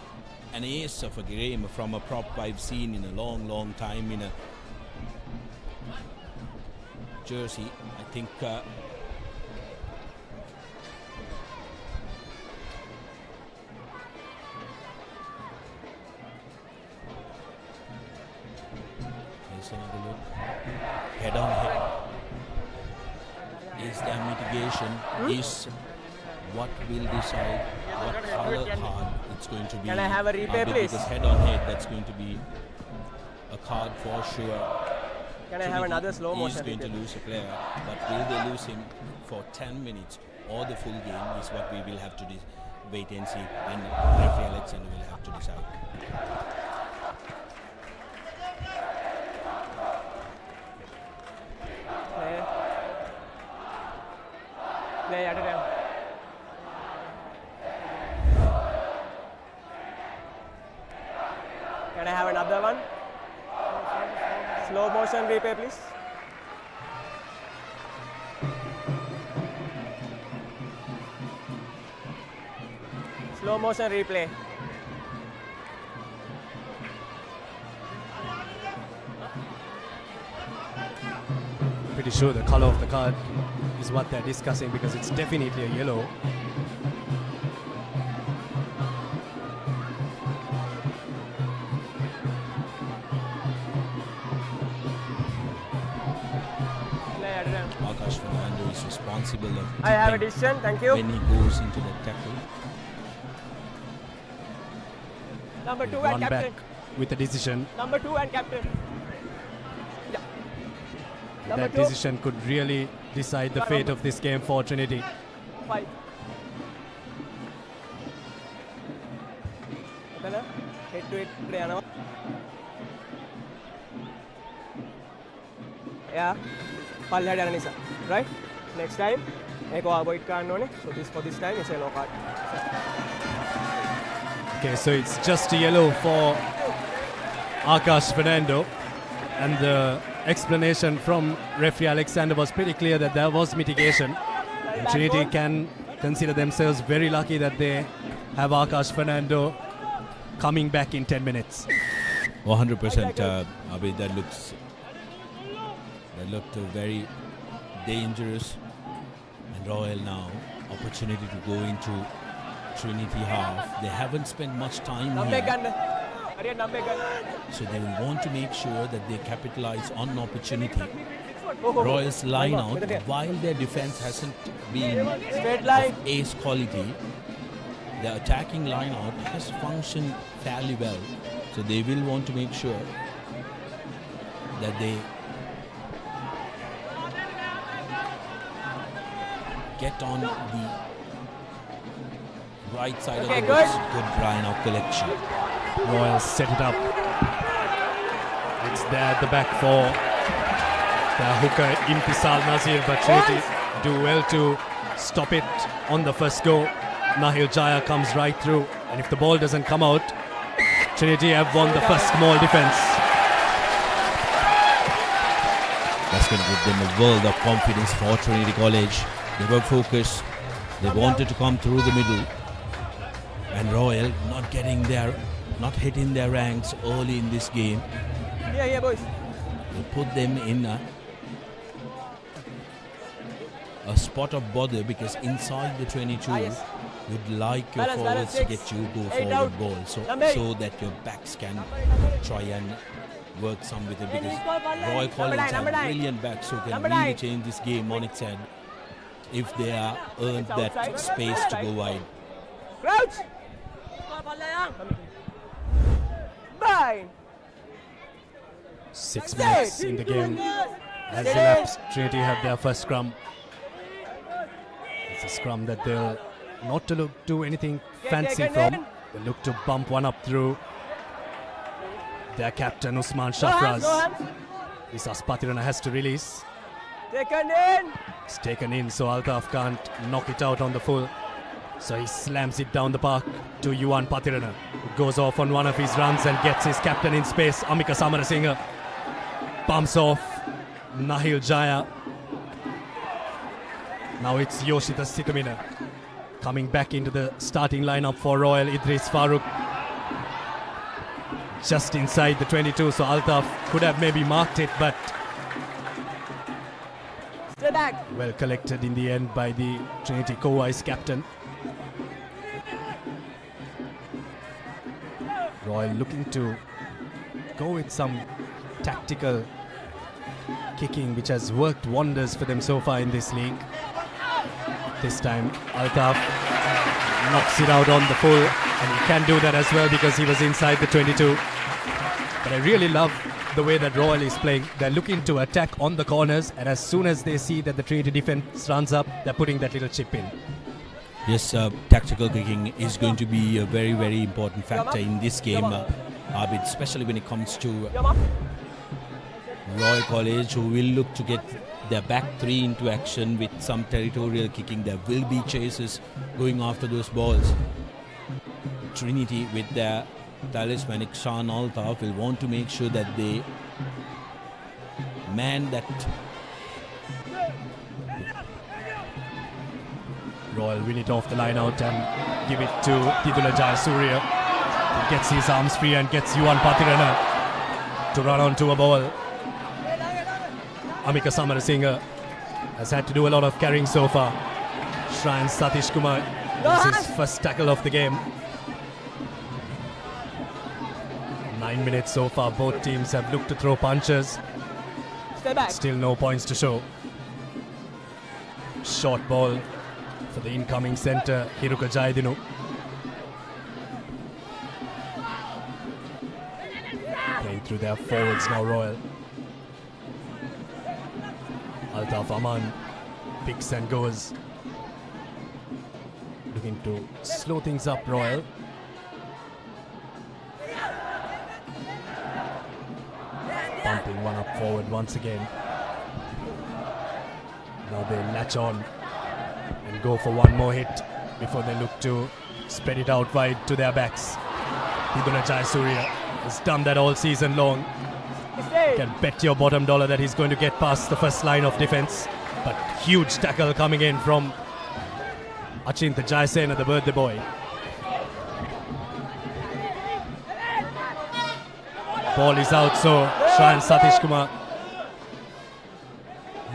S2: an ace of a game from a prop I've seen in a long time in a jersey, I think here's another look. Head on head. Is there mitigation? Is what will decide what color card it's going to be?
S10: Can I have a replay, please?
S2: Because head on head, that's going to be a card for sure.
S10: Can I have another slow motion?
S2: He's going to lose a player, but will they lose him for 10 minutes or the full game is what we will have to wait and see, and referee Alexander will have to decide.
S10: Play at a time. Can I have another one? Slow motion replay, please. Slow motion replay.
S1: Pretty sure the color of the card is what they're discussing, because it's definitely a yellow.
S2: Akash Fernando is responsible of
S10: I have a decision, thank you.
S2: when he goes into the tackle.
S10: Number 2
S1: Run
S10: and captain.
S1: back with a decision.
S10: Number 2 and captain. Yeah. Number
S1: That
S10: 2.
S1: decision could really decide the fate of this game for Trinity.
S10: 5. Head to it, play. Yeah. Pallekele යන නිසා. Right? Next time, මේක avoid කරන්න ඕනේ. So this for this time is a yellow card.
S1: Okay, so it's just a yellow for Akash Fernando, and the explanation from referee Alexander was pretty clear that there was mitigation. And Trinity can consider themselves very lucky that they have Akash Fernando coming back in 10 minutes.
S2: 100%, Abid, that looked very dangerous. And Royal now, opportunity to go into Trinity half. They haven't spent much time here. So they will want to make sure that they capitalize on an opportunity. Royals line out, while their defense hasn't been of ace quality, the attacking line out has functioned fairly well. So they will want to make sure that they get on the right side of the box. Good line out collection.
S1: Royals set it up. It's there at the back for the hooker Imtisal Nazir, but Trinity do well to stop it on the first go. Nahil Jaya comes right through, and if the ball doesn't come out, Trinity have won the first small defense.
S2: That's That's going to give them a world of confidence for Trinity College. They were focused. They wanted to come through the middle. And Royal not hitting their ranks early in this game.
S10: Yeah, boys.
S2: They put them in a spot of bother because inside the 22, you'd like your forwards to get you go forward ball so that your backs can try and work some with it, because Royal College have brilliant backs who can really change this game on its head if they are earned that space to go wide.
S10: Crouch! Bye!
S1: 6 minutes in the game. As elapsed, Trinity have their first scrum. It's a scrum that they'll not to do anything fancy from. They look to bump one up through their captain Usman Shafraz. This Patirana has to release.
S10: Taken in!
S1: It's taken in, so Altaf can't knock it out on the full. So he slams it down the park to Yuan Patirana, who goes off on one of his runs and gets his captain in space. Amika Samarasinghe bumps off Nahil Jaya. Now it's Yoshita Sikamina coming back into the starting lineup for Royal. Idris Farooq just inside the 22, so Altaf could have maybe marked it, but
S10: stay back.
S1: Well collected in the end by the Trinity co-vice captain. Royal looking to go with some tactical kicking, which has worked wonders for them so far in this league. This time Altaf knocks it out on the full, and he can do that as well because he was inside the 22. But I really love the way that Royal is playing. They're looking to attack on the corners, and as soon as they see that the Trinity defense runs up, they're putting that little chip in.
S2: Yes, tactical kicking is going to be a very, very important factor in this game, Abid, especially when it comes to Royal College, who will look to get their back three into action with some territorial kicking. There will be chases going after those balls. Trinity, with their talismanic Shan Altaf, will want to make sure that they man that.
S1: Royal win it off the line out and give it to Tidula Jayasuriya. He gets his arms free and gets Yuan Patirana to run onto a ball. Amika Samarasinghe has had to do a lot of carrying so far. Shrayan Satish Kumar is his first tackle of the game. 9 minutes so far. Both teams have looked to throw punches.
S10: Stay back.
S1: Still no points to show. Short ball for the incoming centre, Hiruka Jayadinu. Playing through their forwards now, Royal. Altaf Aman picks and goes. Looking to slow things up, Royal. Pumping one up forward once again. Now they latch on and go for one more hit before they look to spread it out wide to their backs. Tidula Jayasuriya has done that all season long. You can bet your bottom dollar that he's going to get past the first line of defense. But huge tackle coming in from Achinta Jayasena, the birthday boy. Ball is out, so Shrayan Satish Kumar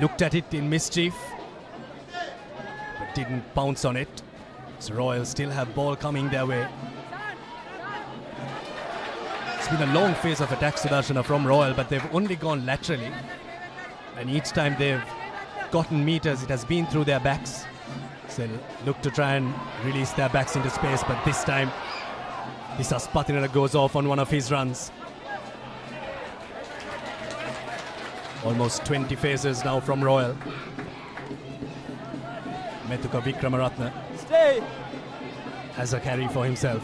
S1: looked at it in mischief, but didn't pounce on it. So Royal still have ball coming their way. It's been a long phase of attack, Sudarshana, from Royal, but they've only gone laterally. And each time they've gotten meters, it has been through their backs. So they'll look to try and release their backs into space, but this time Disas Patirana goes off on one of his runs. Almost 20 phases now from Royal. Metuka Vikramaratne has a carry for himself.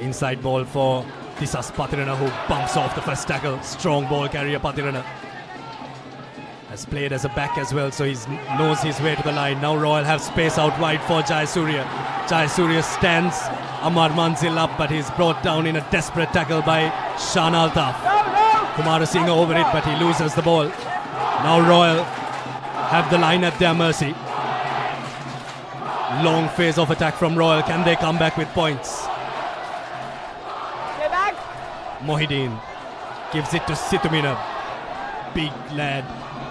S1: Inside ball for Disas Patirana, who bumps off the first tackle. Strong ball carrier Patirana. Has played as a back as well, so he knows his way to the line. Now Royal have space out wide for Jayasuriya. Jayasuriya stands Amar Manzil up, but he's brought down in a desperate tackle by Shan Altaf. Kumarasinghe over it, but he loses the ball. Now Royal have the line at their mercy. Long phase of attack from Royal. Can they come back with points?
S10: Stay back.
S1: Mohideen gives it to Situmina. Big lad.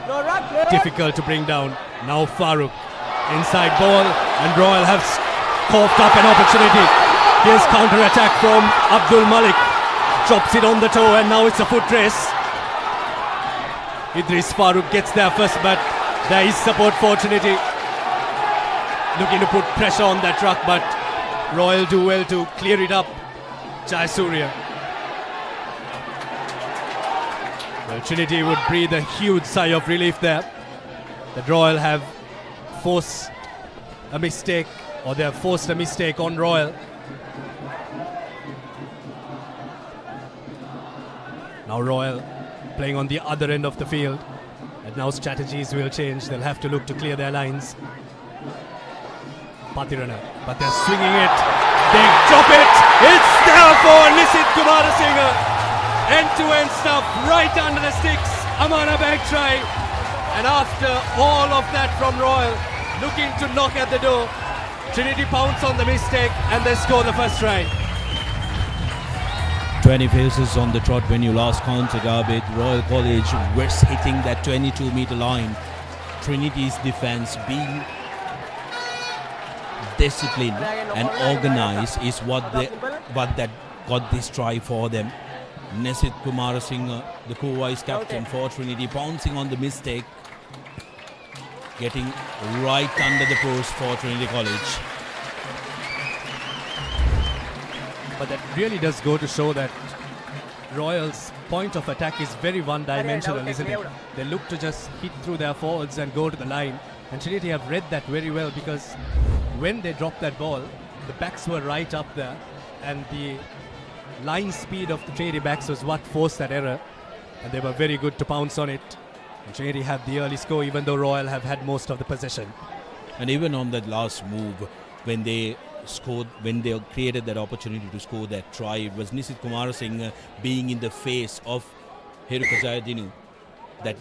S10: No ruck, play.
S1: Difficult to bring down. Now Farooq. Inside ball, and Royal have coughed up an opportunity. Here's counter-attack from Abdul Malik. Drops it on the toe, and now it's a foot race. Idris Farooq gets there first, but there is support for Trinity. Looking to put pressure on that truck, but Royal do well to clear it up. Jayasuriya. Well, Trinity would breathe a huge sigh of relief there. That Royal have forced a mistake, or they have forced a mistake on Royal. Now Royal playing on the other end of the field, and now strategies will change. They'll have to look to clear their lines. Patirana, but they're swinging it. They drop it. It's there for Nisit Kumarasinghe. End-to-end stuff right under the sticks. Amana bag try, and after all of that from Royal, looking to knock at the door, Trinity pounce on the mistake and they score the first try.
S2: 20 paces on the trot when you last counted, Abid. Royal College was hitting that 22-meter line. Trinity's defense being disciplined and organized is what that got this try for them. Nisit Kumarasinghe, the co-vice captain for Trinity, pouncing on the mistake, getting right under the post for Trinity College.
S1: But that really does go to show that Royals' point of attack is very one-dimensional, isn't it? They look to just hit through their forwards and go to the line. And Trinity have read that very well, because when they dropped that ball, the backs were right up there, and the line speed of the Trinity backs was what forced that error. And they were very good to pounce on it. And Trinity had the early score, even though Royal have had most of the possession.
S2: And even on that last move, when they scored, when they created that opportunity to score that try, it was Nisit Kumarasinghe being in the face of Hiruka Jayadinu that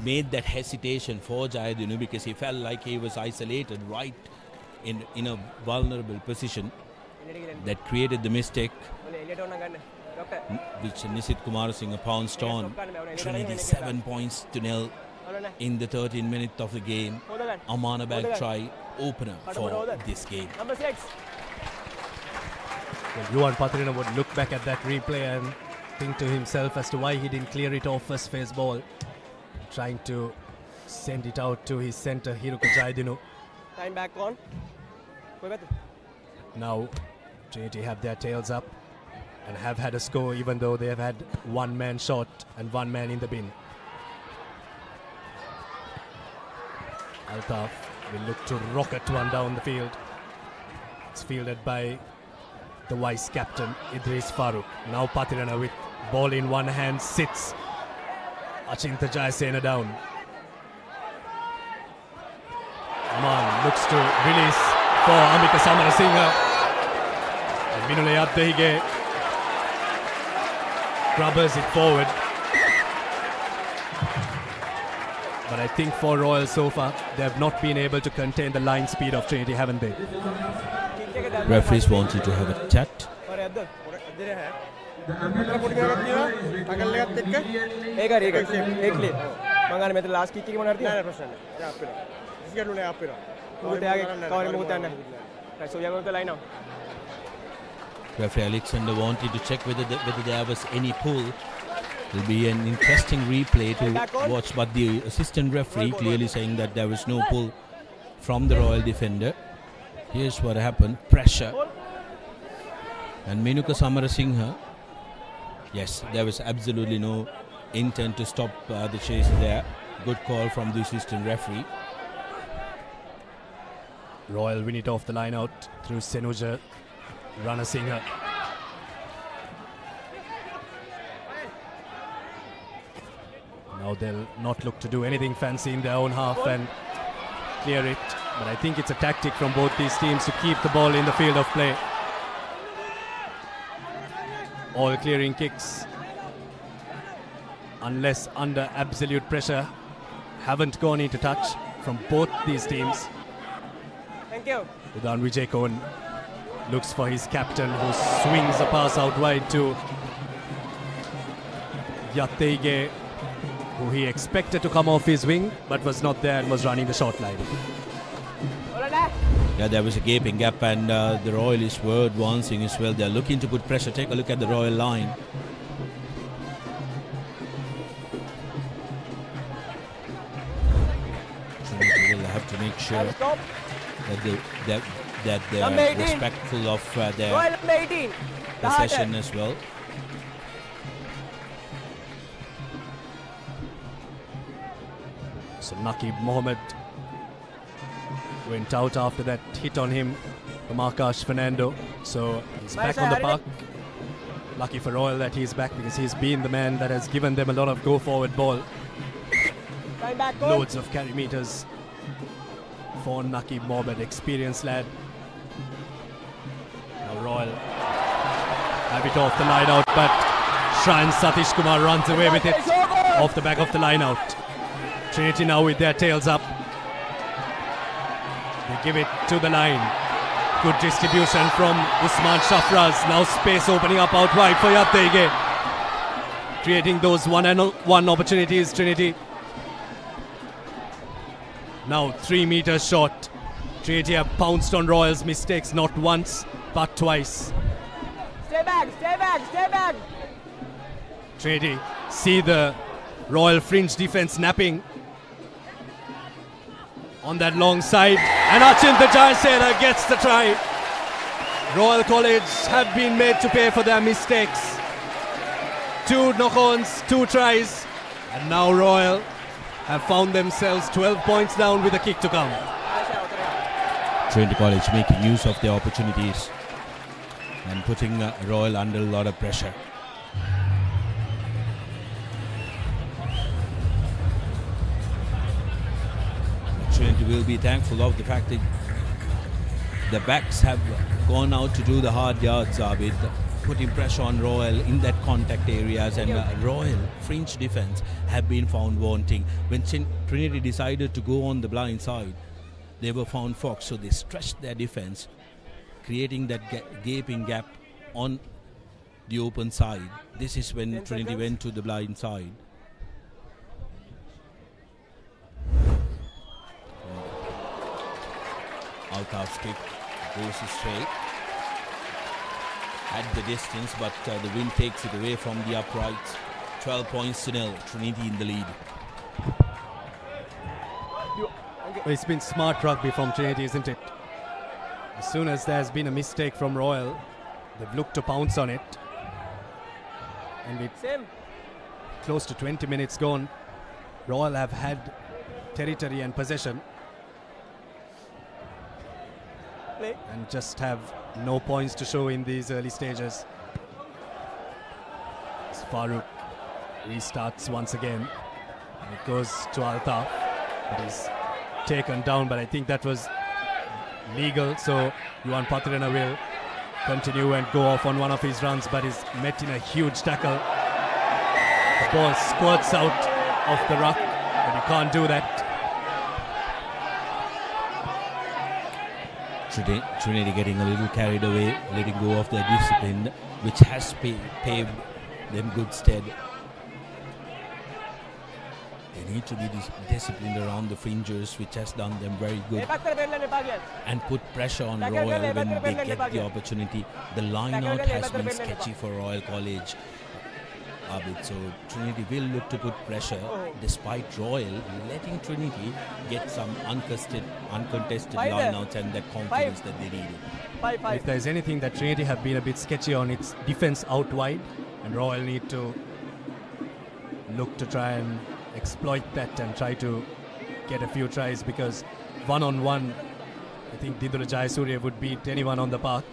S2: made that hesitation for Jayadinu, because he felt like he was isolated right in a vulnerable position. That created the mistake which Nisit Kumarasinghe pounced on. Trinity 7 points to nil in the 13th minute of the game. Amana bag try, opener for this game.
S10: Number 6.
S1: Well, Yuan Patirana would look back at that replay and think to himself as to why he didn't clear it off first phase ball, trying to send it out to his centre Hiruka Jayadinu.
S10: Time back on.
S1: Now Trinity have their tails up and have had a score, even though they have had one man short and one man in the bin. Altaf will look to rocket one down the field. It's fielded by the vice captain Idris Farooq. Now Patirana with ball in one hand sits Achinta Jayasena down. Aman looks to release for Amika Samarasinghe. And Vinule Abdehige grubbers it forward. But I think for Royal so far, they have not been able to contain the line speed of Trinity, haven't they?
S2: Referees wanted to have a chat.
S10: So we are going to line now.
S2: Referee Alexander wanted to check whether there was any pull. It will be an interesting replay to watch, but the assistant referee clearly saying that there was no pull from the Royal defender. Here's what happened. Pressure. And Menuka Samarasinghe, yes, there was absolutely no intent to stop the chase there. Good call from the assistant referee.
S1: Royal win it off the line out through Senuja Ranasinghe. Now they'll not look to do anything fancy in their own half and clear it. But I think it's a tactic from both these teams to keep the ball in the field of play. All clearing kicks, unless under absolute pressure, haven't gone into touch from both these teams.
S10: Thank you.
S1: Udan Vijay Kohn looks for his captain, who swings a pass out wide to Yateige, who he expected to come off his wing but was not there and was running the short line.
S2: Yeah, there was a gaping gap, and the Royalists were advancing as well. They're looking to put pressure. Take a look at the Royal line. Trinity will have to make sure that they're respectful of their possession as well.
S1: So Naqib Mohammed went out after that hit on him from Akash Fernando. So he's back on the park. Lucky for Royal that he's back, because he's been the man that has given them a lot of go-forward ball. Loads of carry meters for Naqib Mohammed, experienced lad. Now Royal have it off the line out, but Shrine Satish Kumar runs away with it off the back of the line out. Trinity now with their tails up. They give it to the line. Good distribution from Usman Shafraz. Now space opening up out wide for Yateige. Creating those one-on-one opportunities, Trinity. Now 3 meters short. Trinity have pounced on Royal's mistakes not once but twice.
S10: Stay back, stay back, stay back.
S1: Trinity see the Royal fringe defense napping on that long side, and Achin the Jayasena gets the try. Royal College have been made to pay for their mistakes. 2 knock-ons, 2 tries, and now Royal have found themselves 12 points down with a kick to come.
S2: Trinity College making use of their opportunities and putting Royal under a lot of pressure. Trinity will be thankful of the fact that the backs have gone out to do the hard yards, Abid, putting pressure on Royal in that contact areas, and Royal fringe defense have been found wanting. When Trinity decided to go on the blind side, they were found fox, so they stretched their defense, creating that gaping gap on the open side. This is when Trinity went to the blind side. Altaf's kick goes straight at the distance, but the wind takes it away from the uprights. 12 points to 0, Trinity in the lead.
S1: It's been smart rugby from Trinity, isn't it? As soon as there's been a mistake from Royal, they've looked to pounce on it. And with close to 20 minutes gone, Royal have had territory and possession, and just have no points to show in these early stages. As Farooq restarts once again, and it goes to Altaf, but he's taken down, but I think that was legal, so Yuan Patrana will continue and go off on one of his runs, but is met in a huge tackle. The ball squirts out of the ruck, but you can't do that.
S2: Trinity getting a little carried away, letting go of their discipline, which has paved them good stead. They need to be disciplined around the fringes, which has done them very good, and put pressure on Royal when they get the opportunity. The line out has been sketchy for Royal College, Abid, so Trinity will look to put pressure, despite Royal letting Trinity get some uncontested line-outs and that confidence that they needed.
S1: If there's anything that Trinity have been a bit sketchy on, it's defense out wide, and Royal need to look to try and exploit that and try to get a few tries, because one-on-one, I think Didura Jayasuriya would beat anyone on the park.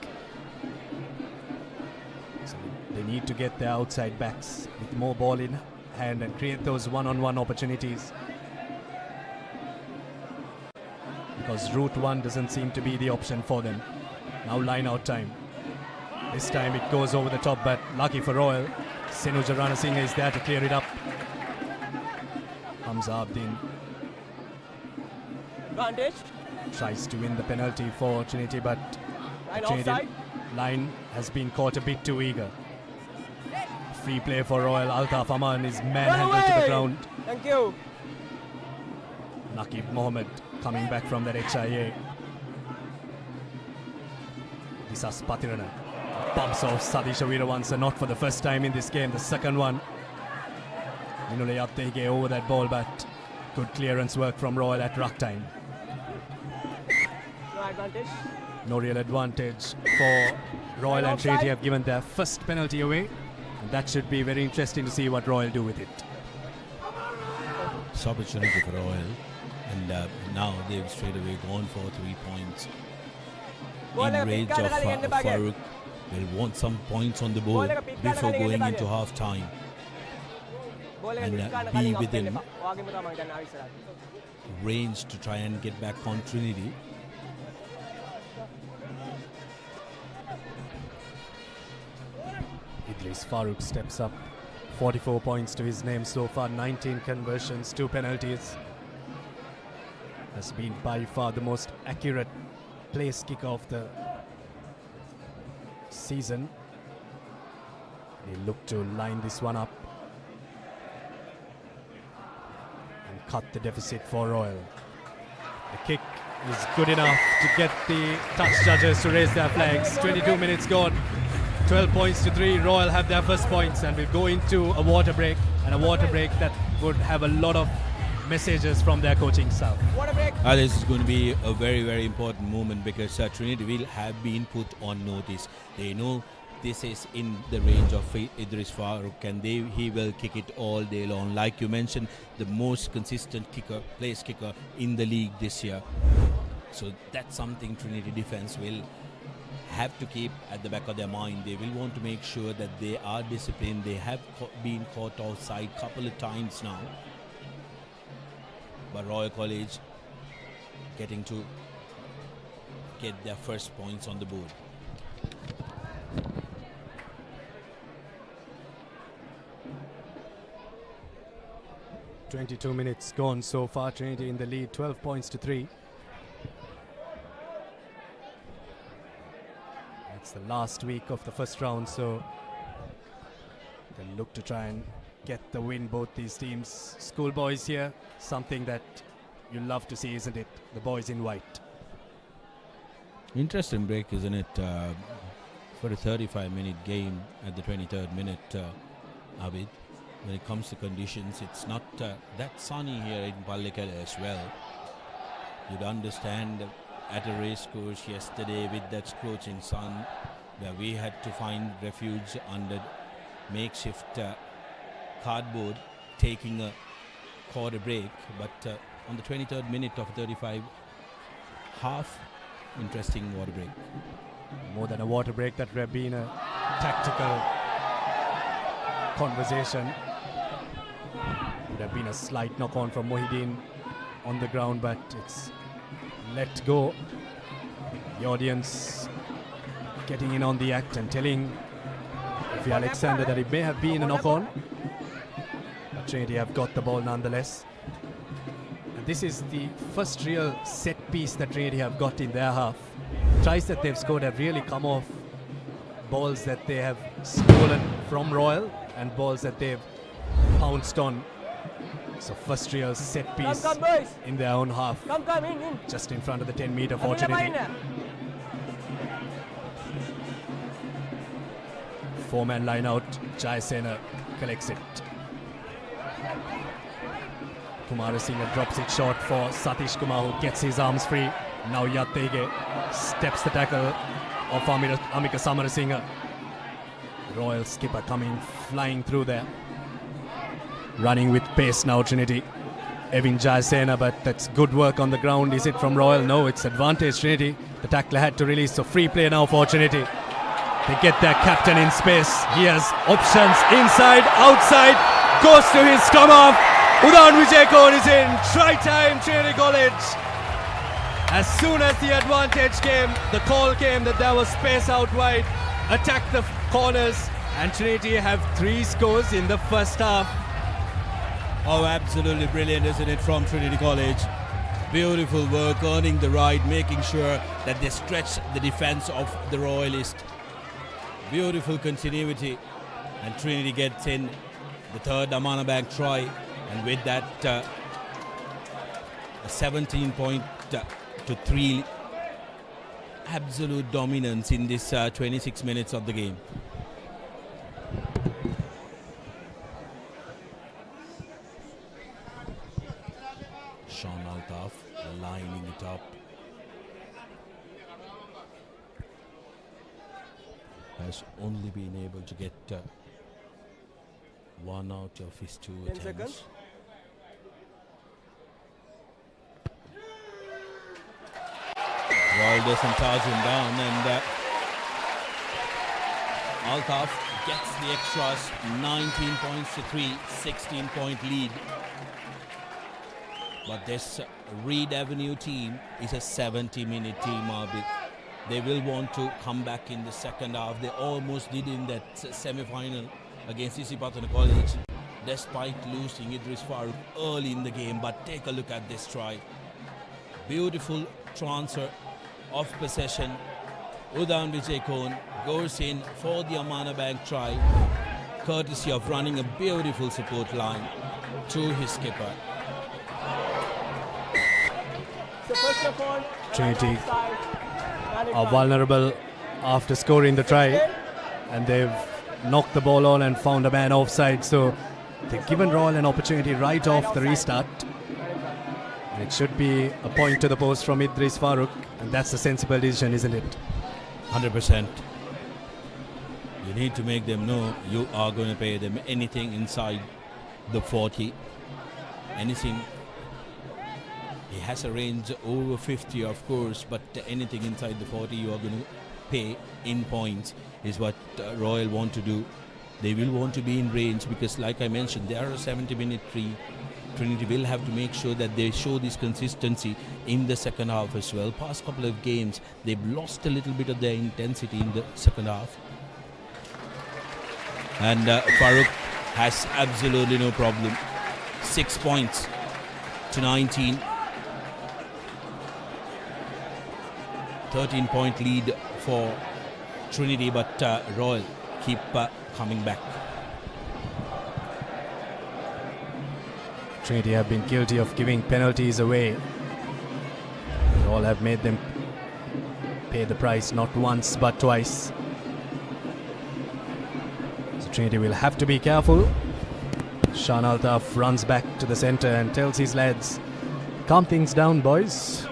S1: So they need to get their outside backs with more ball in hand and create those one-on-one opportunities, because route one doesn't seem to be the option for them. Now line out time. This time it goes over the top, but lucky for Royal, Senuja Ranasinghe is there to clear it up. Hamza Abdin
S10: Advantage.
S1: Tries to win the penalty for Trinity, but the Trinity
S10: offside.
S1: line has been caught a bit too eager. Free play for Royal. Altaf Aman is manhandled to the ground.
S10: Thank you.
S1: Naqib Mohammed coming back from that HIA. Disas Patirana bumps off Sadish Weerawansa, not for the first time in this game, the second one. Minule Yattege over that ball, but good clearance work from Royal at ruck time.
S10: No advantage.
S1: No real advantage for Royal, and Trinity have given their first penalty away. And that should be very interesting to see what Royal do with it.
S2: It's opportunity for Royal, and now they've straight away gone for 3 points. In range of Farouk. They'll want some points on the board before going into half time. And be within range to try and get back on Trinity.
S1: Idris Farouk steps up, 44 points to his name so far, 19 conversions, 2 penalties. Has been by far the most accurate place kicker of the season. They look to line this one up and cut the deficit for Royal. The kick is good enough to get the touch judges to raise their flags. 22 minutes gone. 12 points to 3. Royal have their first points and will go into a water break, and a water break that would have a lot of messages from their coaching staff.
S2: This is going to be a very, very important moment, because Trinity will have been put on notice. They know this is in the range of Idris Farouk, and he will kick it all day long. Like you mentioned, the most consistent place kicker in the league this year. So that's something Trinity defense will have to keep at the back of their mind. They will want to make sure that they are disciplined. They have been caught offside a couple of times now. But Royal College getting to get their first points on the board.
S1: "22 minutes gone so far. Trinity in the lead, 12 points to 3. It's the last week of the first round, so they'll look to try and get the win, both these teams. Schoolboys here, something that you love to see, isn't it? The boys in white.
S2: Interesting break, isn't it? For a 35-minute game at the 23rd minute, Abid. When it comes to conditions, it's not that sunny here in Pallekele as well. You'd understand at a race course yesterday with that scorching sun, where we had to find refuge under makeshift cardboard, taking a quarter break. But on the 23rd minute of 35, half interesting water break.
S1: More than a water break, that would have been a tactical conversation. Would have been a slight knock-on from Mohideen on the ground, but it's let go. The audience getting in on the act and telling Ife Alexander that it may have been a knock-on, but Trinity have got the ball nonetheless. And this is the first real set piece that Trinity have got in their half. Tries that they've scored have really come off balls that they have stolen from Royal and balls that they've pounced on. So first real set piece in their own half, just in front of the 10-meter for Trinity. 4-man line out. Jayasena collects it. Kumarasinghe drops it short for Satish Kumar, who gets his arms free. Now Yattege steps the tackle of Amika Samarasinghe. Royal skipper coming flying through there. Running with pace now, Trinity. Evin Jayasena, but that's good work on the ground. Is it from Royal? No, it's advantage Trinity. The tackler had to release, so free play now for Trinity. They get their captain in space. He has options inside, outside. Goes to his come off. Udan Vijayakon is in. Try time, Trinity College. As soon as the advantage came, the call came that there was space out wide. Attack the corners, and Trinity have 3 scores in the first half.
S2: Oh, absolutely brilliant, isn't it, from Trinity College? Beautiful work, earning the right, making sure that they stretch the defense of the Royalists. Beautiful continuity, and Trinity gets in the third Amana Bank try, and with that a 17 point to 3 absolute dominance in this 26 minutes of the game. Sean Altaf lining it up. Has only been able to get one out of his 2 attempts.
S10: Seconds.
S2: Royal doesn't charge him down, and Altaf gets the extras. 19 points to 3, 16 point lead. But this Reed Avenue team is a 70-minute team, Arbit. They will want to come back in the second half. They almost did in that semi-final against Isipatana College, despite losing Idris Farooq early in the game. But take a look at this try. Beautiful transfer of possession. Udan Vijay goes in for the Amana Bank try, courtesy of running a beautiful support line to his skipper.
S1: Trinity are vulnerable after scoring the try, and they've knocked the ball on and found a man offside, so they've given Royal an opportunity right off the restart. And it should be a point to the post from Idris Farooq, and that's a sensible decision, isn't it?
S2: 100%. You need to make them know you are going to pay them anything inside the 40. Anything. He has a range over 50, of course, but anything inside the 40 you are going to pay in points is what Royal want to do. They will want to be in range because, like I mentioned, they are a 70-minute team. Trinity will have to make sure that they show this consistency in the second half as well. Past couple of games, they've lost a little bit of their intensity in the second half. And Farooq has absolutely no problem. 6 points to 19. 13-point lead for Trinity, but Royal keep coming back.
S1: Trinity have been guilty of giving penalties away. Royal have made them pay the price not once but twice. So Trinity will have to be careful. Sean Altaf runs back to the centre and tells his lads, calm things down, boys.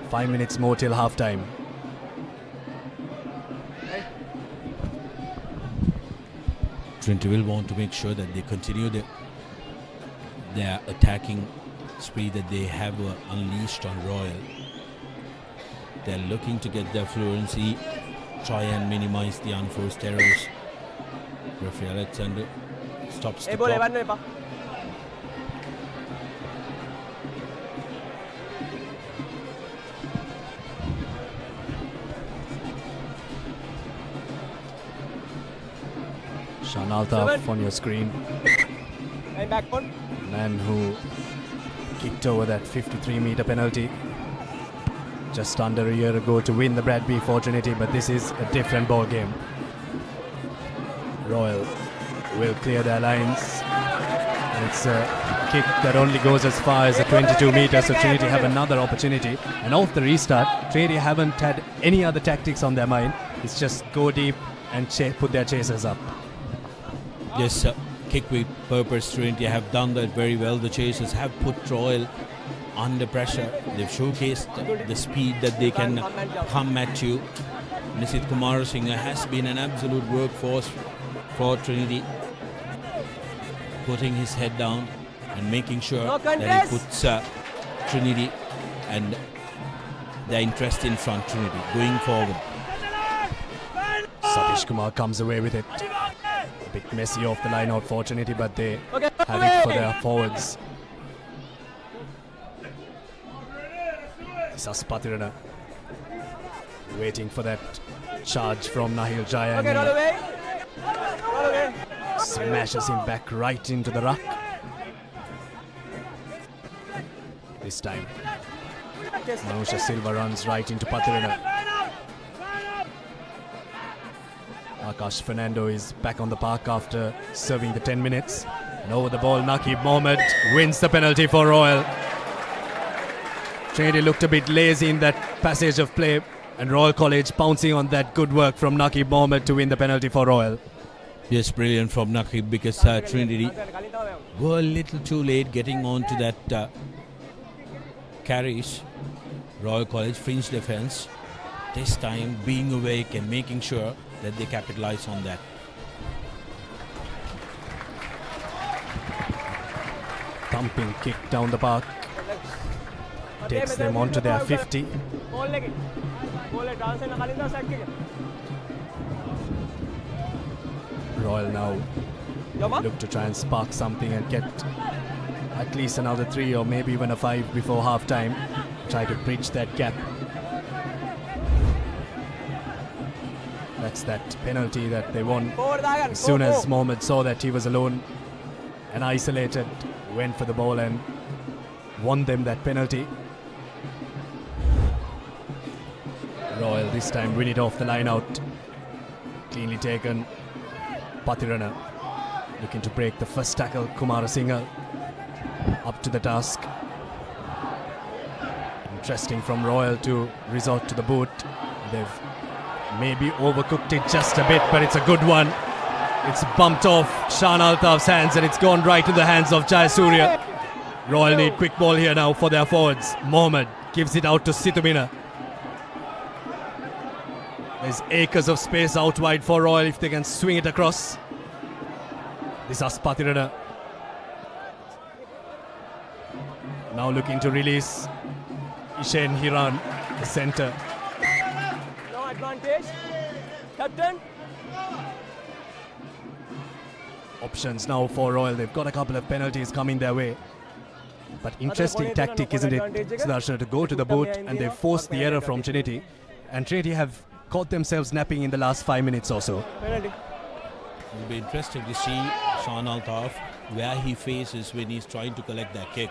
S1: 5 minutes more till half-time.
S2: Trinity will want to make sure that they continue their attacking spree that they have unleashed on Royal. They're looking to get their fluency, try and minimize the unforced errors. Referee Alexander stops the clock.
S1: Sean Altaf on your screen. Man who kicked over that 53-meter penalty just under a year ago to win the Bradby for Trinity, but this is a different ball game. Royal will clear their lines. And it's a kick that only goes as far as the 22 meters, so Trinity have another opportunity. And off the restart, Trinity haven't had any other tactics on their mind. It's just go deep and put their chasers up.
S2: Yes, kick with purpose. Trinity have done that very well. The chasers have put Royal under pressure. They've showcased the speed that they can come at you. Nisit Kumar Singh has been an absolute workforce for Trinity, putting his head down and making sure that he puts Trinity and their interest in front. Trinity going forward.
S1: Satish Kumar comes away with it. A bit messy off the line out for Trinity, but they have it for their forwards. Saspatirana waiting for that charge from Nahil Jaya, and smashes him back right into the ruck. this time. Manusha Silva runs right into Patirana. Akash Fernando is back on the park after serving the 10 minutes. And over the ball, Naqib Mohammed wins the penalty for Royal. Trinity looked a bit lazy in that passage of play, and Royal College pouncing on that good work from Naqib Mohammed to win the penalty for Royal.
S2: Yes, brilliant from Naqib, because Trinity were a little too late getting on to that carries. Royal College fringe defense, this time being awake and making sure that they capitalize on that.
S1: Thumping kick down the park. Takes them onto their 50. Royal now look to try and spark something and get at least another 3 or maybe even a 5 before half time. Try to bridge that gap. That's that penalty that they won. As soon as Mohammed saw that he was alone and isolated, went for the ball and won them that penalty. Royal this time win it off the line out. Cleanly taken. Patirana looking to break the first tackle. Kumara Singhal up to the task. Interesting from Royal to resort to the boot. They've maybe overcooked it just a bit, but it's a good one. It's bumped off Shan Altaf's hands and it's gone right to the hands of Jayasuriya. Royal need quick ball here now for their forwards. Mohammed gives it out to Situmina. There's acres of space out wide for Royal if they can swing it across. This is Patirana. Now looking to release Ishen Hiran, the centre.
S10: No advantage. Captain.
S1: Options now for Royal. They've got a couple of penalties coming their way. But interesting tactic, isn't it, Sudarshan, to go to the boot, and they've forced the error from Trinity. And Trinity have caught themselves napping in the last 5 minutes or so.
S2: It'll be interesting to see Shan Altaf where he faces when he's trying to collect that kick,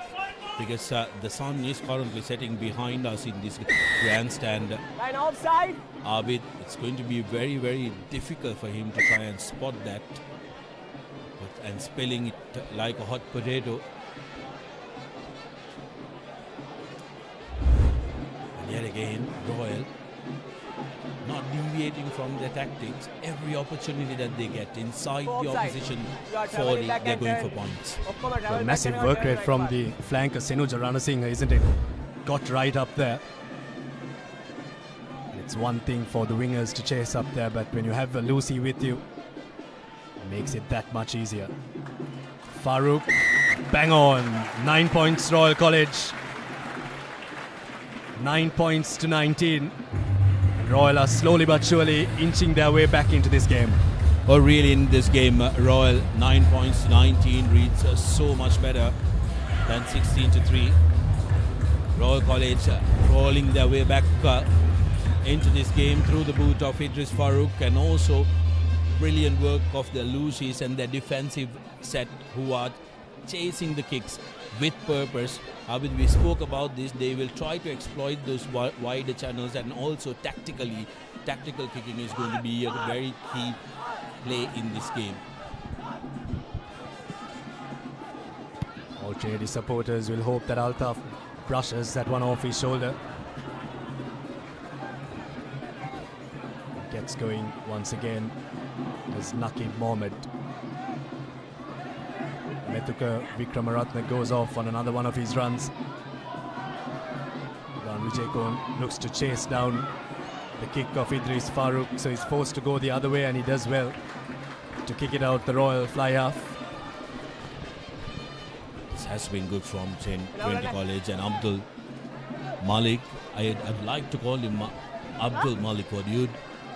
S2: because the sun is currently setting behind us in this grandstand.
S10: Line offside.
S2: Abid, it's going to be very, very difficult for him to try and spot that, and spilling it like a hot potato. And yet again, Royal not deviating from their tactics. Every opportunity that they get inside the opposition 40, they're going for points.
S1: A massive work rate from the flanker Senuja Ranasinghe, isn't it? Got right up there. It's one thing for the wingers to chase up there, but when you have a Lucy with you, it makes it that much easier. Farooq, bang on. 9 points Royal College. 9 points to 19. Royal are slowly but surely inching their way back into this game.
S2: Oh, really, in this game, Royal 9 points to 19 reads so much better than 16 to 3. Royal College crawling their way back into this game through the boot of Idris Farooq, and also brilliant work of the Lucies and their defensive set, who are chasing the kicks with purpose. Abid, we spoke about this. They will try to exploit those wider channels, and also tactical kicking is going to be a very key play in this game.
S1: All Trinity supporters will hope that Altaf brushes that one off his shoulder. Gets going once again as Naqib Mohammed. Methuka Vikramaratne goes off on another one of his runs. Vijay Kohn looks to chase down the kick of Idris Farooq, so he's forced to go the other way, and he does well to kick it out the Royal fly half.
S2: This has been good from Trinity College, and Abdul Malik, I'd like to call him Abdul Malik Wadud,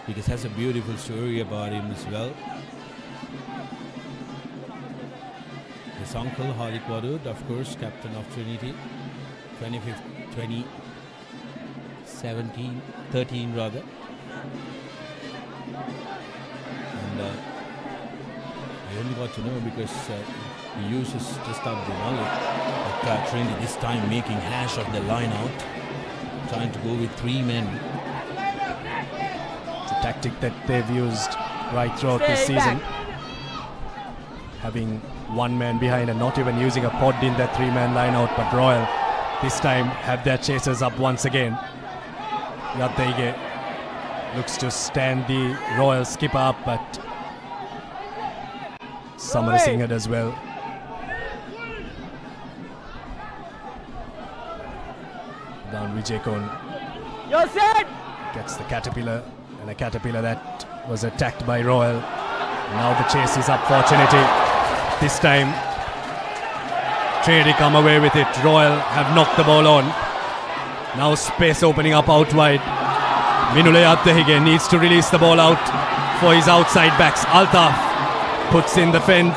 S2: because has a beautiful story about him as well. His uncle Harik Wadud, of course, captain of Trinity, 2013 rather. And I only got to know because He uses to stop the volley. But Trinity this time making hash of the line out. Trying to go with 3 men.
S1: It's a tactic that they've used right throughout this season. Having 1 man behind and not even using a pod in that 3-man line out, but Royal this time have their chasers up once again. Yattaige looks to stand the Royal skipper up, but Samarasinghe as well. Down Vijay
S10: You're set!
S1: Gets the caterpillar, and a caterpillar that was attacked by Royal. Now the chase is up for Trinity. This time Trinity come away with it. Royal have knocked the ball on. Now space opening up out wide. Minule Yattaige needs to release the ball out for his outside backs. Altaf puts in the fend.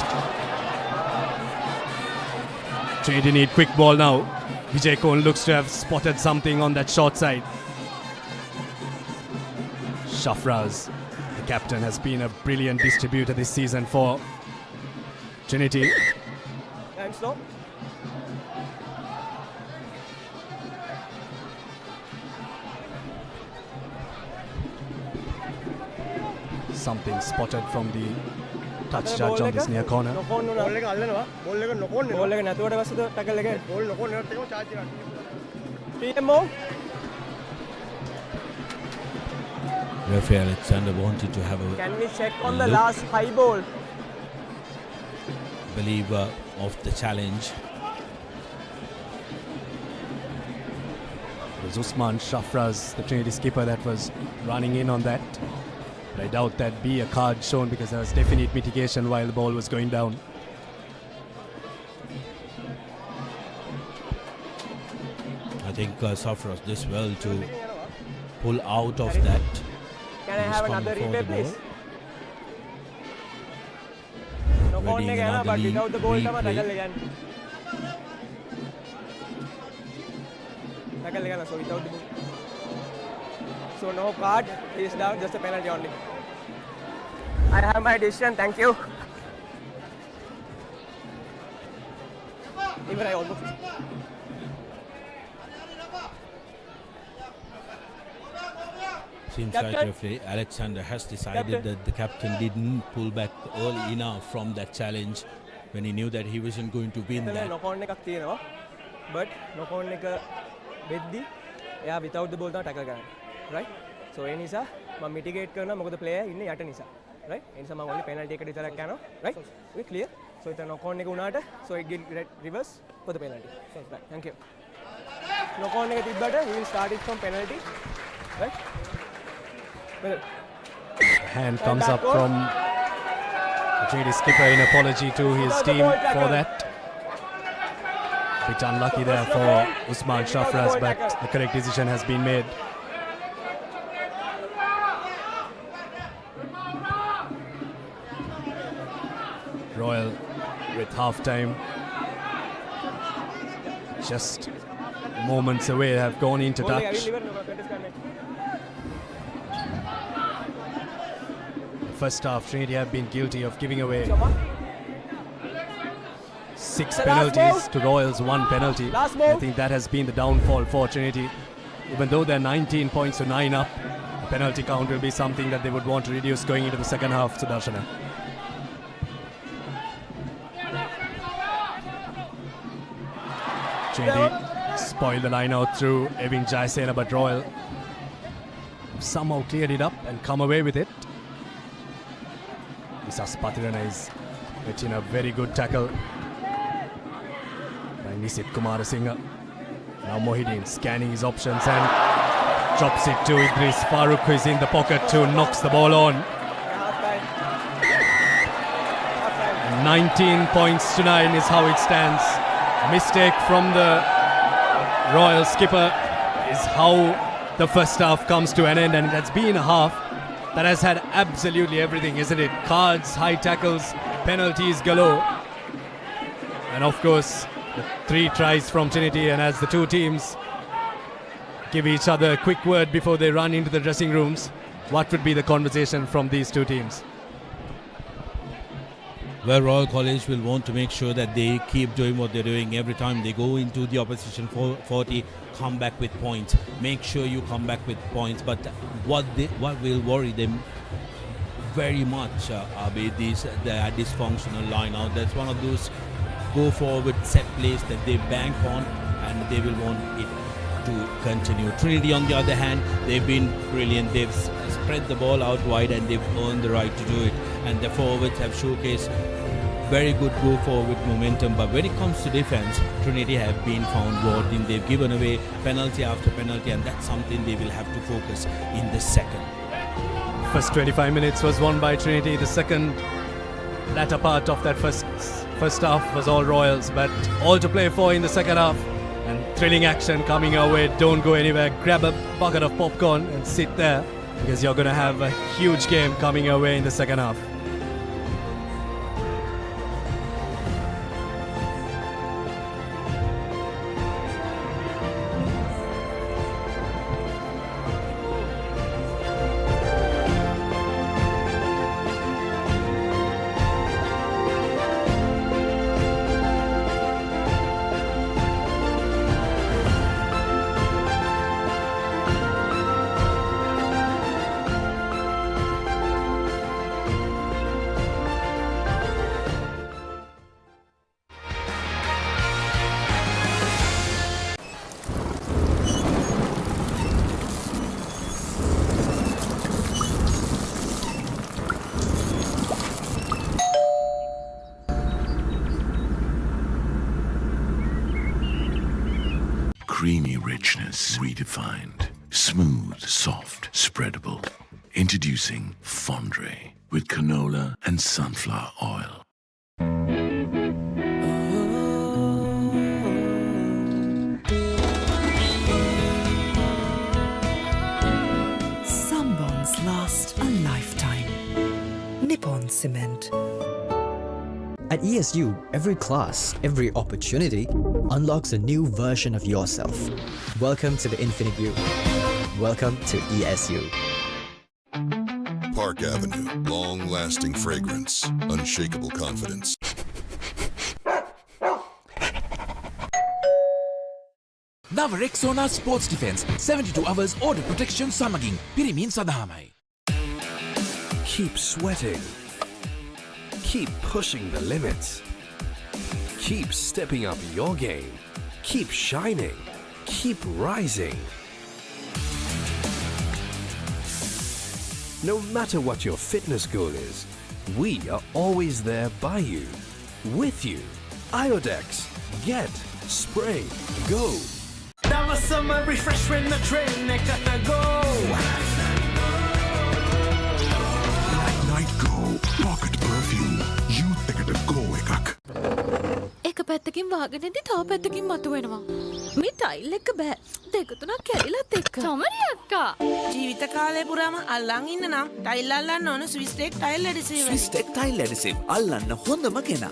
S1: Trinity need quick ball now. Vijay Kohn looks to have spotted something on that short side. Shafraz, the captain, has been a brilliant distributor this season for Trinity.
S10: And stop.
S1: Something spotted from the touch judge on this near corner.
S2: Referee Alexander wanted to have a
S10: Can we check on the last high ball?
S2: Believer of the challenge.
S1: It was Usman Shafraz, the Trinity skipper, that was running in on that. But I doubt that'd be a card shown because there was definite mitigation while the ball was going down.
S2: I think Shafraz does well to pull out of that.
S10: Can I have another replay, please? No
S2: Reading
S10: corner, but
S2: another
S10: without the ball,
S2: replay.
S10: tackle again. Tackle again, so without the ball. So no card, he is down, just a penalty only. I have my decision, thank you. Even I almost.
S2: Seems like referee Alexander has decided that the captain didn't pull back early enough from that challenge when he knew that he wasn't going to win that.
S10: No corner එකක් තියෙනවා. But no corner එක වෙද්දි එයා without the ball තමයි tackle කරන්නේ. Right? So ඒ නිසා මම mitigate කරනවා මොකද player ඉන්නේ යට නිසා. Right? ඒ නිසා මම only penalty එකට විතරක් යනවා. Right? Okay, clear? So it's a no corner එක උනාට so it get reverse for the penalty. Right. Thank you. No corner එක තිබ්බට we will start it from penalty. Right?
S1: Hand comes up from the Trinity skipper in apology to his team for that. Bit unlucky there for Usman Shafraz, but the correct decision has been made. Royal with half-time just moments away, have gone into touch. First half, Trinity have been guilty of giving away 6 penalties to Royals, 1 penalty. I think that has been the downfall for Trinity. Even though they're 19 points to 9 up, the penalty count will be something that they would want to reduce going into the second half, Sudarshana. Trinity spoiled the line out through Evin Jayasena, but Royal somehow cleared it up and come away with it. Isas Patirana is getting a very good tackle by Nisit Kumarasinghe. Now Mohideen scanning his options and drops it to Idris Farooq, who is in the pocket too, knocks the ball on. 19 points to 9 is how it stands. A mistake from the Royal skipper is how the first half comes to an end, and it has been a half that has had absolutely everything, isn't it? Cards, high tackles, penalties galore. And of course, the 3 tries from Trinity, and as the two teams give each other a quick word before they run into the dressing rooms, what would be the conversation from these two teams?
S2: where Royal College will want to make sure that they keep doing what they're doing every time they go into the opposition 40, come back with points. Make sure you come back with points. But what will worry them very much be their dysfunctional line out. That's one of those go forward set plays that they bank on, and they will want it to continue. Trinity, on the other hand, they've been brilliant. They've spread the ball out wide and they've earned the right to do it. And the forwards have showcased very good go forward momentum. But when it comes to defense, Trinity have been found wanting. They've given away penalty after penalty, and that's something they will have to focus in the second.
S1: First 25 minutes was won by Trinity. The second latter part of that first half was all Royals, but all to play for in the second half. And thrilling action coming our way. Don't go anywhere. Grab a bucket of popcorn and sit there, because you're going to have a huge game coming your way in the second half.
S3: Creamy richness redefined. Smooth, soft, spreadable. Introducing Fondre with canola and sunflower oil.
S11: Some bonds last a lifetime. Nippon Cement.
S12: At ESU, every class, every opportunity unlocks a new version of yourself. Welcome to the Infinite You. Welcome to ESU.
S8: Park Avenue, long-lasting fragrance, unshakable confidence.
S13: Now Rexona Sports Defense 72 hours order protection samagin pirimin sadahamai.
S6: Keep sweating. Keep pushing the limits. Keep stepping up your game. Keep shining. Keep rising. No matter what your fitness goal is, we are always there by you, with you. Iodex. Get, spray, go.
S19: That was summer refreshment, the train, they gotta go.
S3: Night Go Pocket Perfume. You take it to go ekak.
S4: එක පැත්තකින් වාගෙනදී තව පැත්තකින් මතුවෙනවා. මේ tile එක බෑ. දෙක තුනක් කැඩිලත් එක්ක.
S16: චොමරි අක්කා. ජීවිත කාලය පුරාම අල්ලන් ඉන්න නම් ටයිල් අල්ලන්න ඕන Swiss tech tile adhesive.
S17: Swiss tech tile adhesive අල්ලන්න හොඳම කෙනා.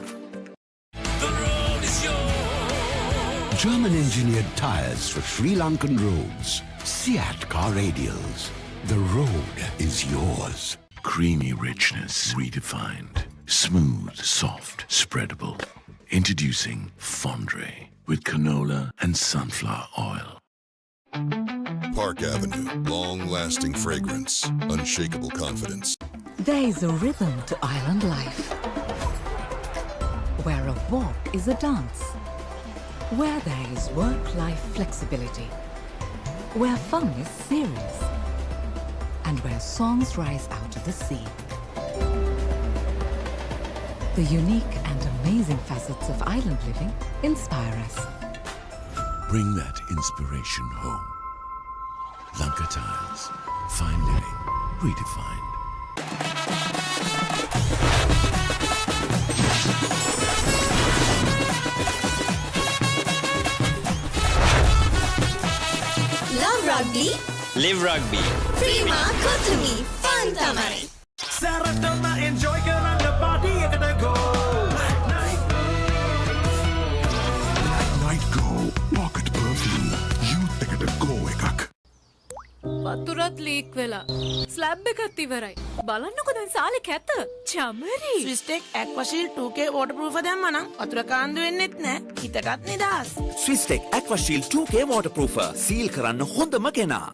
S3: German-engineered tires for Sri Lankan roads. Seat car radials. The road is yours. Creamy richness redefined. Smooth, soft, spreadable. Introducing Fondre with canola and sunflower oil.
S8: Park Avenue, long-lasting fragrance, unshakable confidence.
S24: There is a rhythm to island life, where a walk is a dance, where there is work-life flexibility, where fun is serious, and where songs rise out of the sea. The unique and amazing facets of island living inspire us.
S3: Bring that inspiration home. Lanka Tiles. Fine living. Redefined.
S14: Love rugby.
S25: Live rugby.
S14: Prima Kotumi. Fun tamai.
S19: Saratama enjoy karanga party ekata go.
S3: Night Go Pocket Perfume. You take it to go ekak.
S4: වතුරත් leak වෙලා. Slab එකත් ඉවරයි. බලන්නකො දැන් සාලේ කැත. Chamari.
S16: ස්විස්ටෙක් ඇක්වාශීල් 2K waterproof දැම්මනම් වතුර කාන්දු වෙන්නෙත් නෑ. හිතටත් නිදහස්.
S17: Swistek Aquashield 2K waterproofer. සීල් කරන්න හොඳම කෙනා.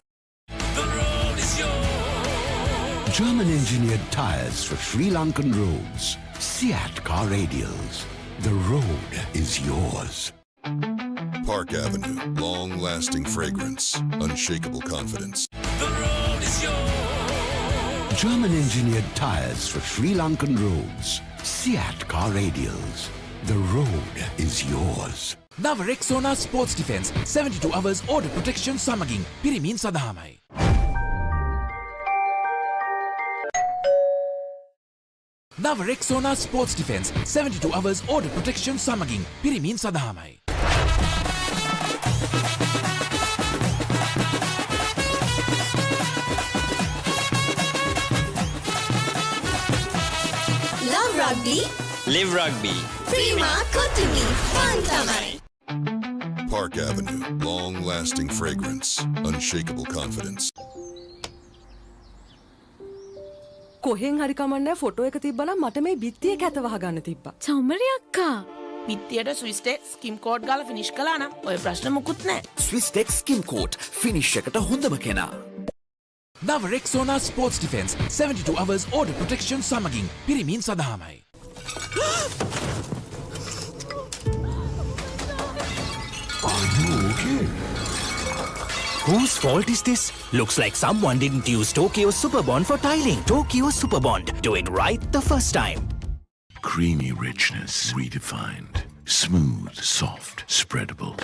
S3: German engineered tires for Sri Lankan roads. Seat car radials. The road is yours.
S8: Park Avenue, long-lasting fragrance, unshakable confidence.
S3: German engineered tires for Sri Lankan roads. Seat car radials. The road is yours.
S13: නව Rexona sports defence 72 hours order protection සමගින් පිරිමින් සඳහාමයි. නව Rexona sports defence 72 hours order protection සමගින් පිරිමින් සඳහාමයි.
S14: Love Rugby.
S5: Live Rugby.
S14: Prima Kotumi. Fun tamari.
S8: Park Avenue, long-lasting fragrance, unshakable confidence.
S23: කොහෙන් හරි කමන්නේ ෆොටෝ එක තිබ්බනම් මට මේ බිත්තිය කැත වහගන්න තිබ්බා.
S4: චමරි අක්කා.
S16: පිත්තියට ස්විස්ටෙක් ස්කිම් කෝඩ් ගාලා ෆිනිෂ් කළා නම් ඔය ප්‍රශ්න මුකුත් නෑ.
S17: Swistek Skim Coat. Finish එකට හොඳම කෙනා.
S13: නව Rexona sports defence 72 hours order protection සමගින් පිරිමින් සඳහාමයි.
S15: Are you okay?
S5: Whose fault is this? Looks like someone didn't use Tokyo Superbond for tiling. Tokyo Superbond. Do it right the first time.
S3: Creamy richness redefined. Smooth, soft, spreadable.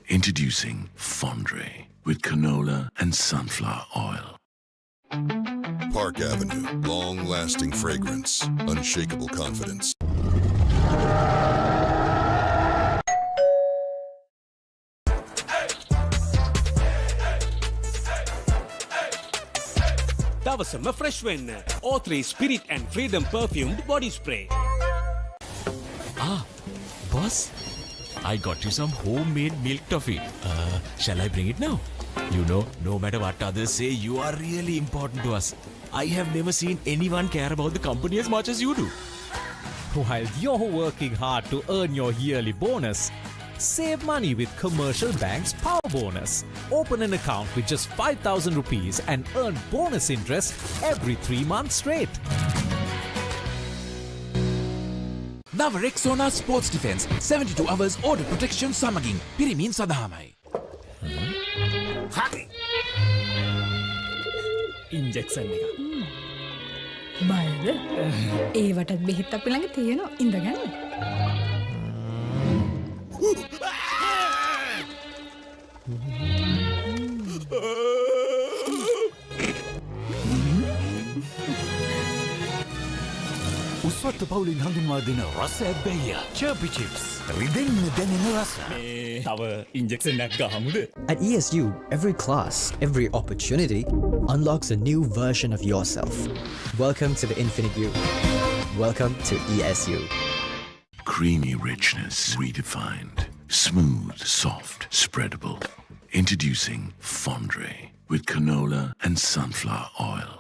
S3: Introducing Fondre with canola and sunflower oil.
S8: Park Avenue, long-lasting fragrance, unshakable confidence.
S9: දවසම fresh වෙන්න. O3 Spirit and Freedom perfumed body spray.
S18: Boss, I got you some homemade milk toffee. Shall I bring it now? You know, no matter what others say, you are really important to us. I have never seen anyone care about the company as much as you do.
S21: While you're working hard to earn your yearly bonus, save money with Commercial Bank's Power Bonus. Open an account with just 5,000 rupees and earn bonus interest every 3 months straight.
S13: නව Rexona sports defence 72 hours order protection සමගින් පිරිමින් සඳහාමයි.
S9: Injection එක.
S20: බයද? ඒවටත් බෙහෙත් අපි ළඟ තියෙනවා. ඉඳගන්න.
S15: උස්වත්ත පවුලින් හඳුන්වා දෙන රසයක් බැයිය. Chirpy chips. රිදෙන්න දැනෙන රස.
S9: තව ඉන්ජෙක්ෂන් එකක් ගහමුද?
S12: At ESU, every class, every opportunity unlocks a new version of yourself. Welcome to the Infinite You. Welcome to ESU.
S3: Creamy richness redefined. Smooth, soft, spreadable. Introducing Fondre with canola and sunflower oil.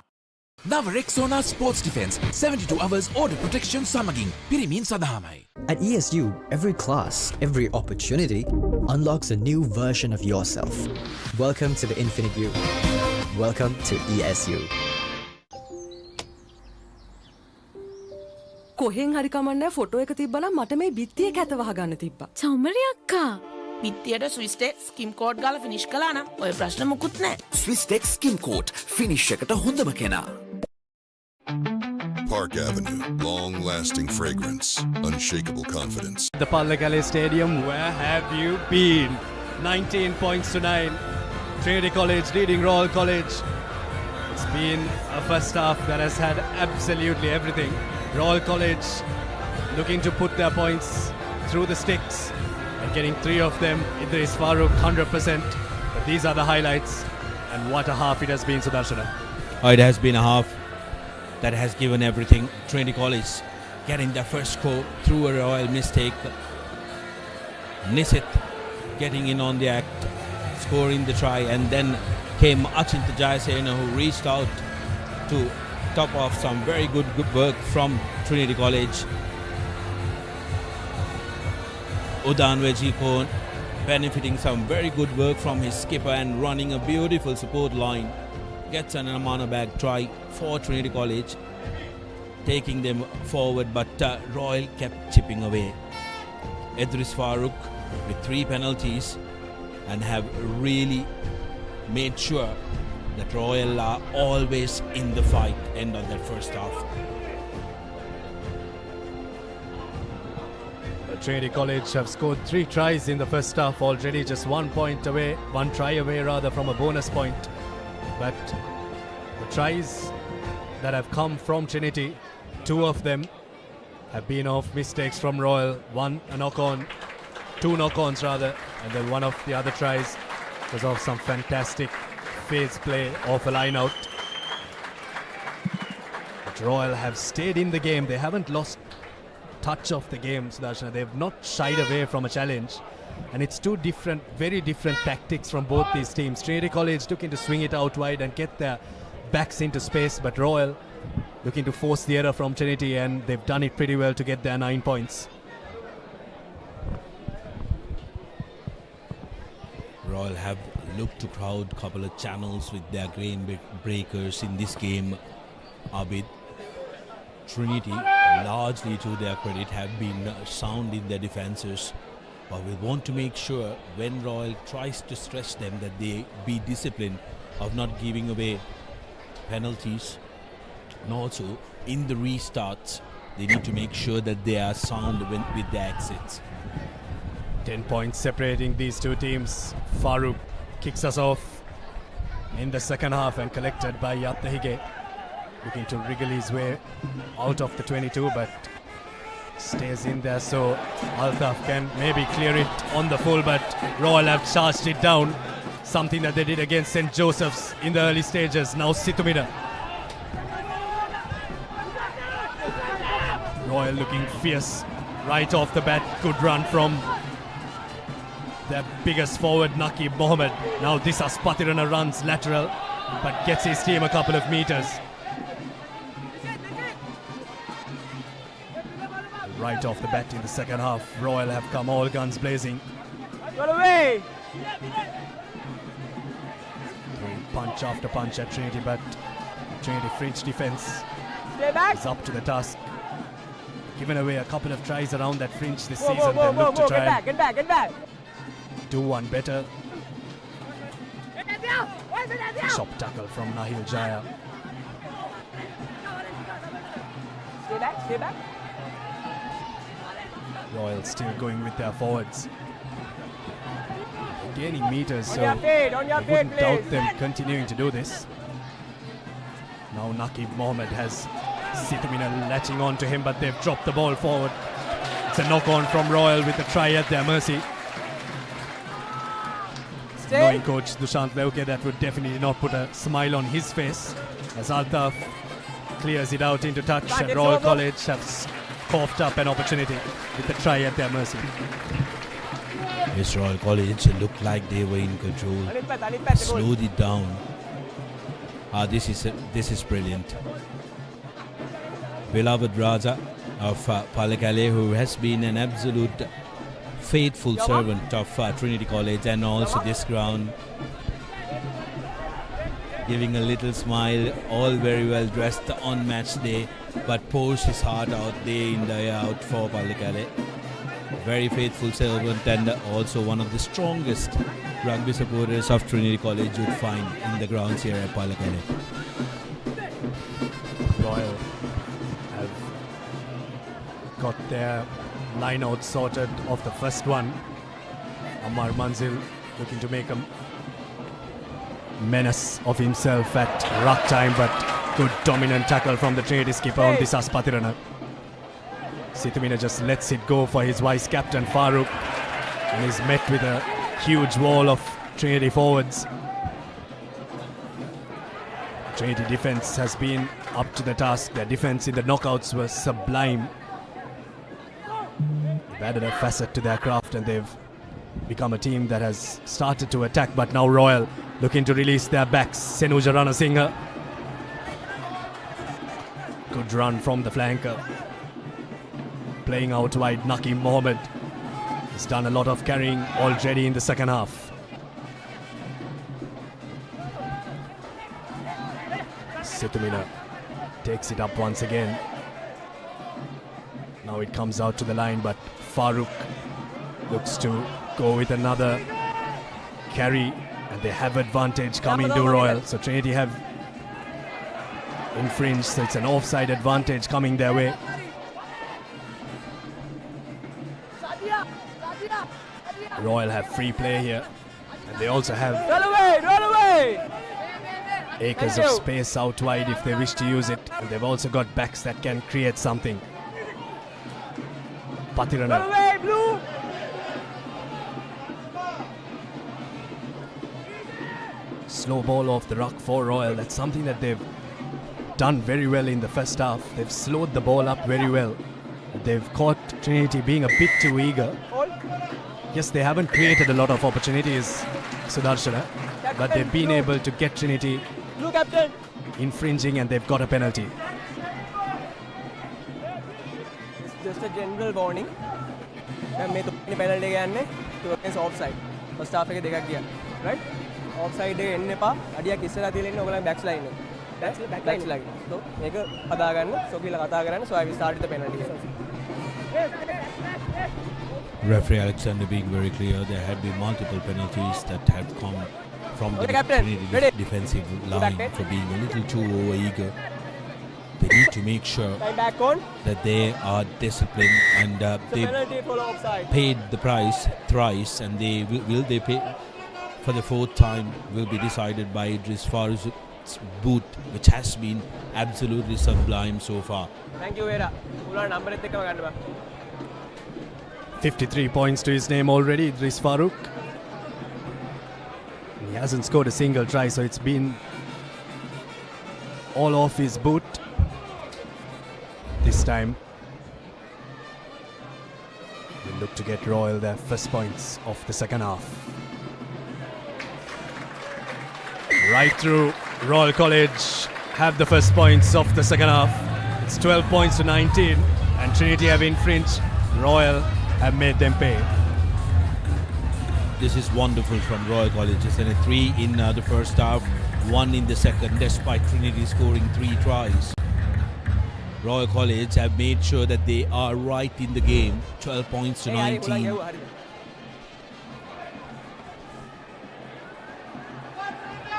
S13: නව Rexona sports defence 72 hours order protection සමගින් පිරිමින් සඳහාමයි.
S12: At ESU, every class, every opportunity unlocks a new version of yourself. Welcome to the Infinite You. Welcome to ESU.
S23: කොහෙන් හරි කමන්නේ photo එක තිබ්බනම් මට මේ බිත්තිය කැත වහගන්න තිබ්බා.
S4: චමරි අක්කා.
S16: පිත්තියට ස්විස්ටෙක් ස්කිම් කෝඩ් ගාලා ෆිනිෂ් කළා නම් ඔය ප්‍රශ්න මුකුත් නෑ.
S17: Swistek Skim Coat. Finish එකට හොඳම කෙනා.
S8: Park Avenue, long-lasting fragrance, unshakable confidence.
S1: The Pallekele Stadium, where have you been? 19 points to 9. Trinity College leading Royal College. It's been a first half that has had absolutely everything. Royal College looking to put their points through the sticks and getting 3 of them. Idris Farooq 100%. But these are the highlights. And what a half it has been, Sudarshana.
S2: It has been a half that has given everything. Trinity College getting their first score through a royal mistake. Nisit getting in on the act, scoring the try, and then came Achinta Jayasena, who reached out to top off some very good work from Trinity College. Udan Vejikon benefiting some very good work from his skipper and running a beautiful support line. Gets an Amana bag try for Trinity College, taking them forward, but Royal kept chipping away. Idris Farooq with 3 penalties and have really made sure that Royal are always in the fight end of that first half.
S1: Trinity College have scored 3 tries in the first half already, just 1 try away rather from a bonus point. But the tries that have come from Trinity, 2 of them have been off mistakes from Royal. 1 a knock-on, 2 knock-ons rather, and then one of the other tries was of some fantastic phase play off a line out. But Royal have stayed in the game. They haven't lost touch of the game, Sudarshana. They've not shied away from a challenge, and it's 2 different, very different tactics from both these teams. Trinity College looking to swing it out wide and get their backs into space, but Royal looking to force the error from Trinity, and they've done it pretty well to get their 9 points.
S2: Royal have looked to crowd couple of channels with their grain breakers in this game. Abid, Trinity, largely to their credit, have been sound in their defences, but we want to make sure when Royal tries to stretch them that they be disciplined of not giving away penalties, and also in the restarts they need to make sure that they are sound with their exits.
S1: 10 points separating these 2 teams. Farooq kicks us off in the second half and collected by Yattahige, looking to wriggle his way out of the 22, but stays in there, so Altaf can maybe clear it on the full, but Royal have charged it down, something that they did against St. Joseph's in the early stages. Now Situmina. Royal looking fierce right off the bat. Good run from their biggest forward, Naqib Mohammed. Now Disas Patirana runs lateral, but gets his team a couple of meters. Right off the bat in the second half, Royal have come all guns blazing. Throwing punch after punch at Trinity, but Trinity fringe defense is up to the task. Given away a couple of tries around that fringe this season. They look to try and do one better. Chop tackle from Nahil Jaya.
S7: Stay back.
S1: Royal still going with their forwards, gaining meters, so
S7: on your feet,
S1: wouldn't doubt them continuing to do this. Now Naqib Mohammed has Situmina latching on to him, but they've dropped the ball forward. It's a knock-on from Royal with a try at their mercy. Knowing coach Dushant Leuke, that would definitely not put a smile on his face, as Altaf clears it out into touch, and Royal College have coughed up an opportunity with the try at their mercy.
S2: Yes, Royal College looked like they were in control, slowed it down. This is brilliant. Beloved Raja of Pallekele, who has been an absolute faithful servant of Trinity College and also this ground, giving a little smile, all very well dressed on match day, but pours his heart out day in day out for Pallekele. Very faithful servant, and also one of the strongest rugby supporters of Trinity College you'd find in the grounds here at Pallekele.
S1: Royal have got their line out sorted off the first one. Ammar Manzil looking to make a menace of himself at ruck time, but good dominant tackle from the Trinity skipper on Disas Patirana. Situmina just lets it go for his vice captain Farooq, and is met with a huge wall of Trinity forwards. Trinity defense has been up to the task. Their defense in the knockouts was sublime. They've added a facet to their craft, and they've become a team that has started to attack, but now Royal looking to release their backs. Senuja Ranasinghe. Good run from the flanker. Playing out wide, Nakeem Mohammed. He's done a lot of carrying already in the second half. Situmina takes it up once again. Now it comes out to the line, but Farooq looks to go with another carry, and they have advantage coming to Royal. So Trinity have infringed, so it's an offside advantage coming their way. Royal have free play here, and they also have acres of space out wide if they wish to use it, and they've also got backs that can create something. Patirana. Slow ball off the ruck for Royal. That's something that they've done very well in the first half. They've slowed the ball up very well. They've caught Trinity being a bit too eager. Yes, they haven't created a lot of opportunities, Sudarshana, but they've been able to get Trinity infringing, and they've got a penalty.
S7: It's just a general warning. मैं तो penalty गया to against offside. First half के देखा किया, right? Offside के इन्ने पा अड़िया किससे लाती लेने ओगला backline है. Backline. तो एक अदा करना, so कि लगाता करना, so I will start with the penalty.
S2: Referee Alexander being very clear, there had been multiple penalties that had come from the Trinity defensive line for being a little too over-eager. They need to make sure that they are disciplined, and they paid the price thrice, and they will they pay for the fourth time will be decided by Idris Farouk's boot, which has been absolutely sublime so far.
S7: Thank you, Vera.
S1: 53 points to his name already, Idris Farouk. He hasn't scored a single try, so it's been all off his boot this time. They look to get Royal their first points of the second half. Right through, Royal College have the first points of the second half. It's 12 points to 19, and Trinity have infringed. Royal have made them pay.
S2: This is wonderful from Royal College. It's a 3 in the first half, 1 in the second, despite Trinity scoring 3 tries. Royal College have made sure that they are right in the game. 12 points to 19.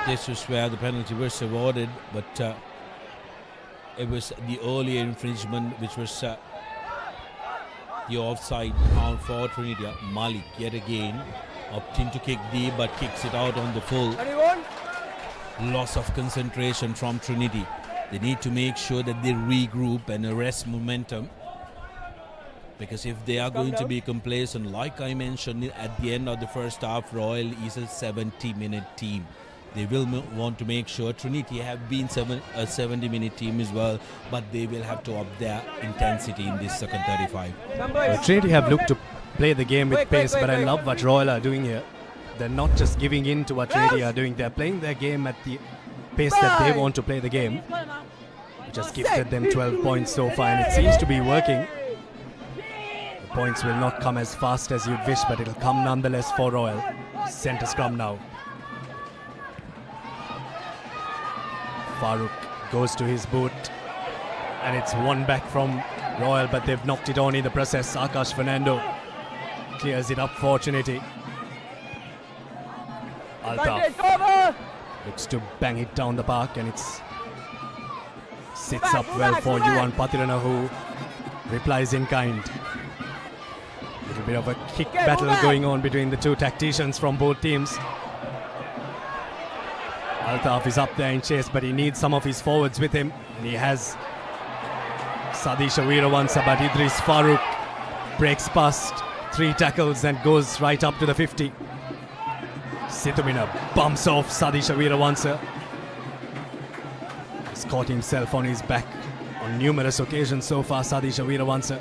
S2: This was where the penalty was awarded, but it was the earlier infringement, which was the offside count for Trinity. Malik yet again opting to kick deep, but kicks it out on the full. Loss of concentration from Trinity. They need to make sure that they regroup and arrest momentum, because if they are going to be complacent, like I mentioned at the end of the first half, Royal is a 70-minute team. They will want to make sure. Trinity have been a 70-minute team as well, but they will have to up their intensity in this second 35.
S1: Well, Trinity have looked to play the game with pace, but I love what Royal are doing here. They're not just giving in to what Trinity are doing. They're playing their game at the pace that they want to play the game, which has gifted them 12 points so far, and it seems to be working. The points will not come as fast as you'd wish, but it'll come nonetheless for Royal. Centre scrum now. Farouk goes to his boot, and it's one back from Royal, but they've knocked it on in the process. Akash Fernando clears it up for Trinity. Altaf looks to bang it down the park, and it's sits up well for Yuan Patirana, who replies in kind. A little bit of a kick battle going on between the two tacticians from both teams. Altaf is up there in chase, but he needs some of his forwards with him, and he has Sadisha Weerawansa, but Idris Farouk breaks past 3 tackles and goes right up to the 50. Situmina bumps off Sadisha Weerawansa. He's caught himself on his back on numerous occasions so far, Sadisha Weerawansa.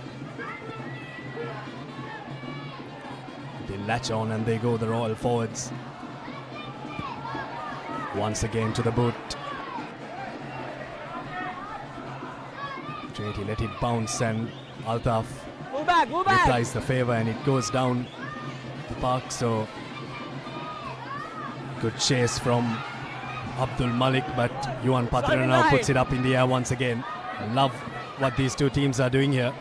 S1: They latch on and they go, the Royal forwards. Once again to the boot. Trinity let it bounce and Altaf replies the favour and it goes down the park. So good chase from Abdul Malik, but Yuan Patrana now puts it up in the air once again. I love what these two teams are doing here.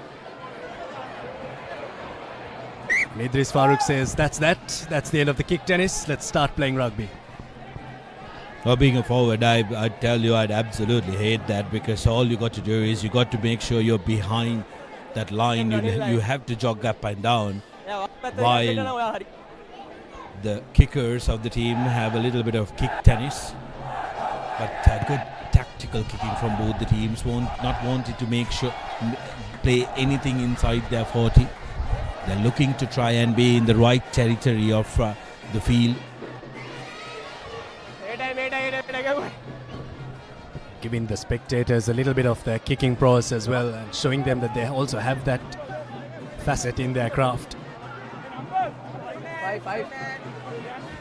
S1: Idris Farooq says that's the end of the kick tennis. Let's start playing rugby.
S2: Well, being a forward, I tell you, I'd absolutely hate that, because all you got to do is you got to make sure you're behind that line. You have to jog up and down, while the kickers of the team have a little bit of kick tennis. But good tactical kicking from both the teams, not wanting to make sure play anything inside their 40. They're looking to try and be in the right territory of the field.
S1: Giving the spectators a little bit of their kicking prowess as well, and showing them that they also have that facet in their craft.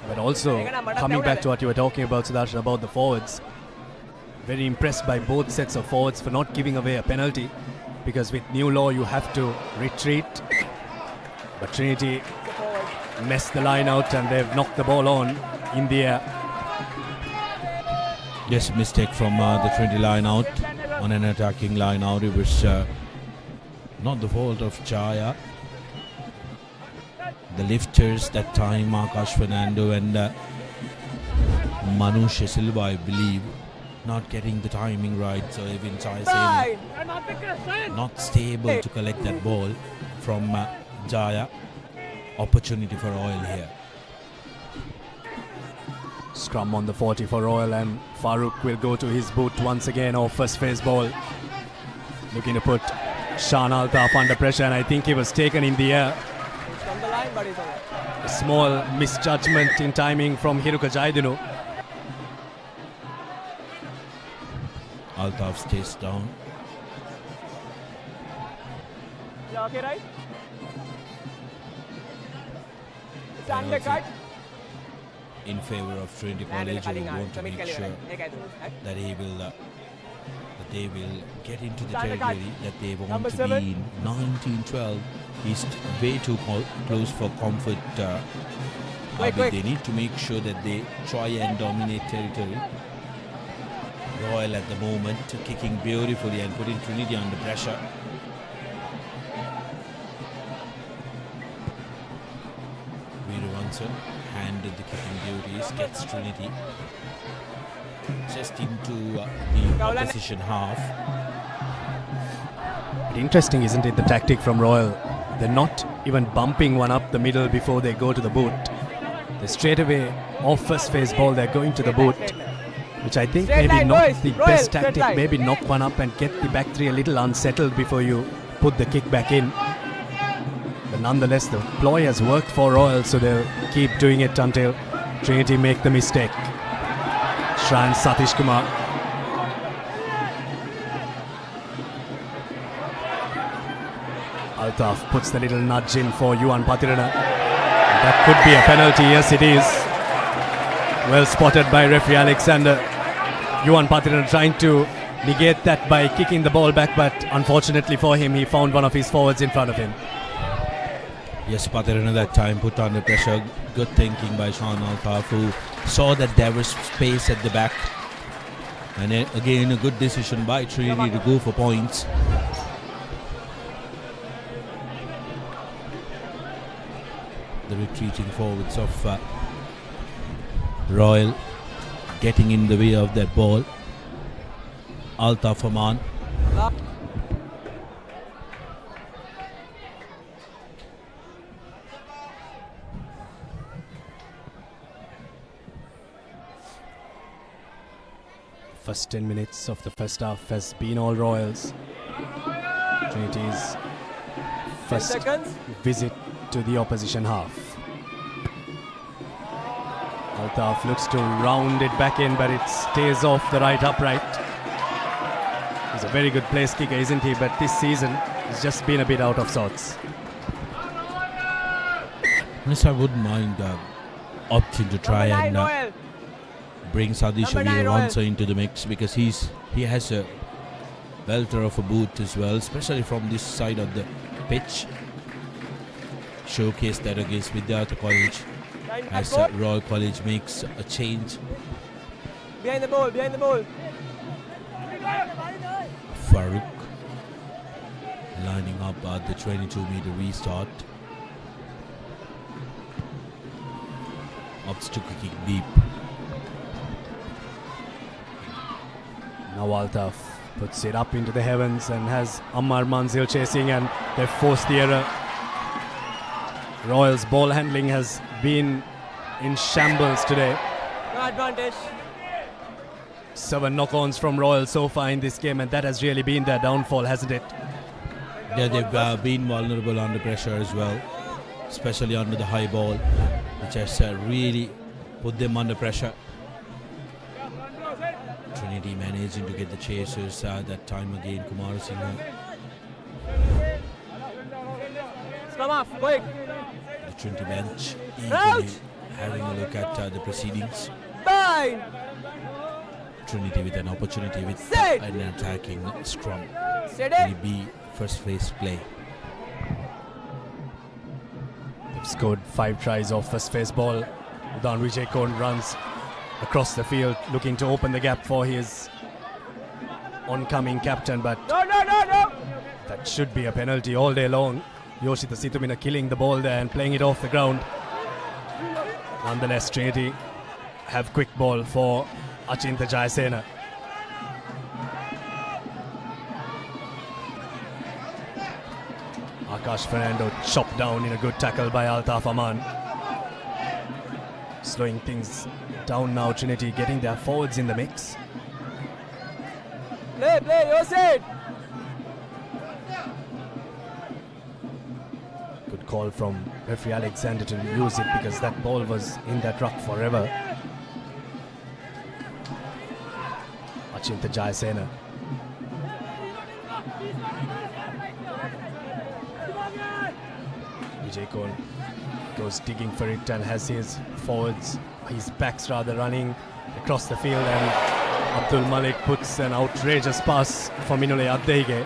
S1: But also, coming back to what you were talking about, Sudarshan, about the forwards, very impressed by both sets of forwards for not giving away a penalty, because with new law you have to retreat. But Trinity messed the line out and they've knocked the ball on in the air.
S2: Yes, mistake from the Trinity line out, on an attacking line out. It was not the fault of Chaya. The lifters that time, Marcos Fernando and Manusha Silva, I believe, not getting the timing right. So even Chaya not stable to collect that ball from Jaya. Opportunity for Royal here.
S1: Scrum on the 40 for Royal, and Farooq will go to his boot once again, or first phase ball. Looking to put Shan Altaf under pressure, and I think he was taken in the air. A small misjudgment in timing from Hiruka Jaidinu.
S2: Altaf stays down.
S7: Yeah, okay, right? Undercut.
S2: In favor of Trinity College, who want to make sure that they will get into the territory that they want to be in. 19-12 is way too close for comfort. They need to make sure that they try and dominate territory. Royal at the moment kicking beautifully and putting Trinity under pressure. Handed the kicking duties, gets Trinity just into the opposition half.
S1: But interesting, isn't it, the tactic from Royal? They're not even bumping one up the middle before they go to the boot. They straight away, off first phase ball, they're going to the boot, which I think maybe not the best tactic. Maybe knock one up and get the back three a little unsettled before you put the kick back in. But nonetheless, the ploy has worked for Royal, so they'll keep doing it until Trinity make the mistake. Shran Satish Kumar. Altaf puts the little nudge in for Yuan Patirana. That could be a penalty. Yes, it is. Well spotted by referee Alexander. Yuan Patirana trying to negate that by kicking the ball back, but unfortunately for him, he found one of his forwards in front of him.
S2: Yes, Patirana that time put under pressure. Good thinking by Shan Altaf, who saw that there was space at the back. And again, a good decision by Trinity to go for points. The retreating forwards of Royal getting in the way of that ball. Altaf Aman.
S1: First 10 minutes of the first half has been all Royals. Trinity's first visit to the opposition half. Altaf looks to round it back in, but it stays off the right upright. He's a very good place kicker, isn't he? But this season, he's just been a bit out of sorts.
S2: Yes, I wouldn't mind opting to try and brings Adisha Veeravansa into the mix because he has a belter of a boot as well, especially from this side of the pitch. Showcase that against Vidyartha College as Royal College makes a change.
S7: Behind the ball, behind the ball.
S2: Farouk lining up at the 22-meter restart. Opts to kick deep.
S1: Now Altaf puts it up into the heavens and has Ammar Manzil chasing, and they've forced the error. Royals' ball handling has been in shambles today.
S7: No advantage.
S1: 7 knock-ons from Royal so far in this game, and that has really been their downfall, hasn't it?
S2: Yeah, they've been vulnerable under pressure as well, especially under the high ball, which has really put them under pressure. Trinity managing to get the chasers that time again. Kumar Singh.
S7: Scrum off, quick.
S2: The Trinity bench eagerly having a look at the proceedings.
S7: Fine.
S2: Trinity with an opportunity with an attacking scrum. Will be first phase play.
S1: They've scored 5 tries off first phase ball. Udan Vijay Kohn runs across the field looking to open the gap for his oncoming captain, but that should be a penalty all day long. Yoshita Situmina killing the ball there and playing it off the ground. Nonetheless, Trinity have quick ball for Achinta Jayasena. Akash Fernando chopped down in a good tackle by Altaf Aman. Slowing things down now, Trinity getting their forwards in the mix.
S7: Play, your side.
S1: Good call from referee Alexander to use it because that ball was in that ruck forever. Achinta Jayasena. Vijay Kohn goes digging for it and has his forwards, his backs rather, running across the field, and Abdul Malik puts an outrageous pass for Minule Addeige.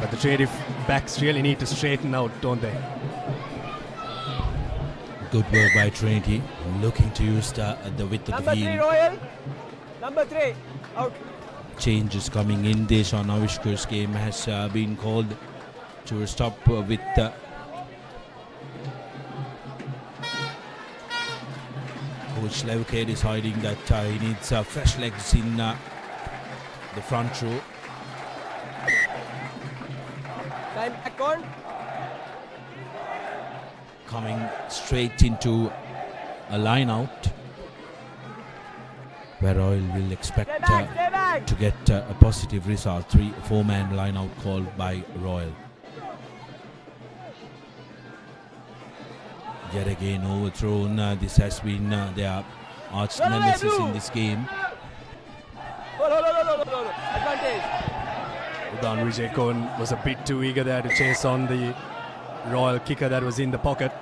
S1: But the Trinity backs really need to straighten out, don't they?
S2: Good work by Trinity, looking to use the width of the field.
S7: Number 3, Royal. Number 3, out.
S2: Changes coming in. Deshaun Avishkar's game has been called to stop with Coach Levkade deciding that he needs fresh legs in the front row.
S7: Time back on.
S2: Coming straight into a line out where Royal will expect to get a positive result. 3-4-man line out called by Royal. Yet again overthrown. This has been their arch nemesis in this game.
S7: Advantage.
S1: Udan Vijay Kohn was a bit too eager there to chase on the Royal kicker that was in the pocket.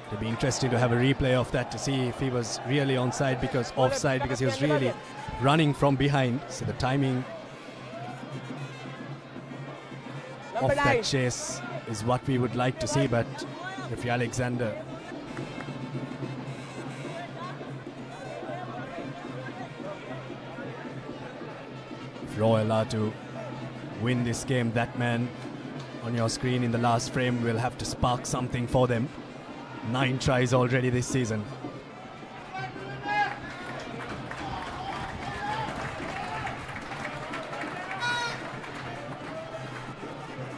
S1: It'd be interesting to have a replay of that to see if he was really offside because he was really running from behind. So the timing of that chase is what we would like to see, but referee Alexander Royal are to win this game, that man on your screen in the last frame will have to spark something for them. 9 tries already this season.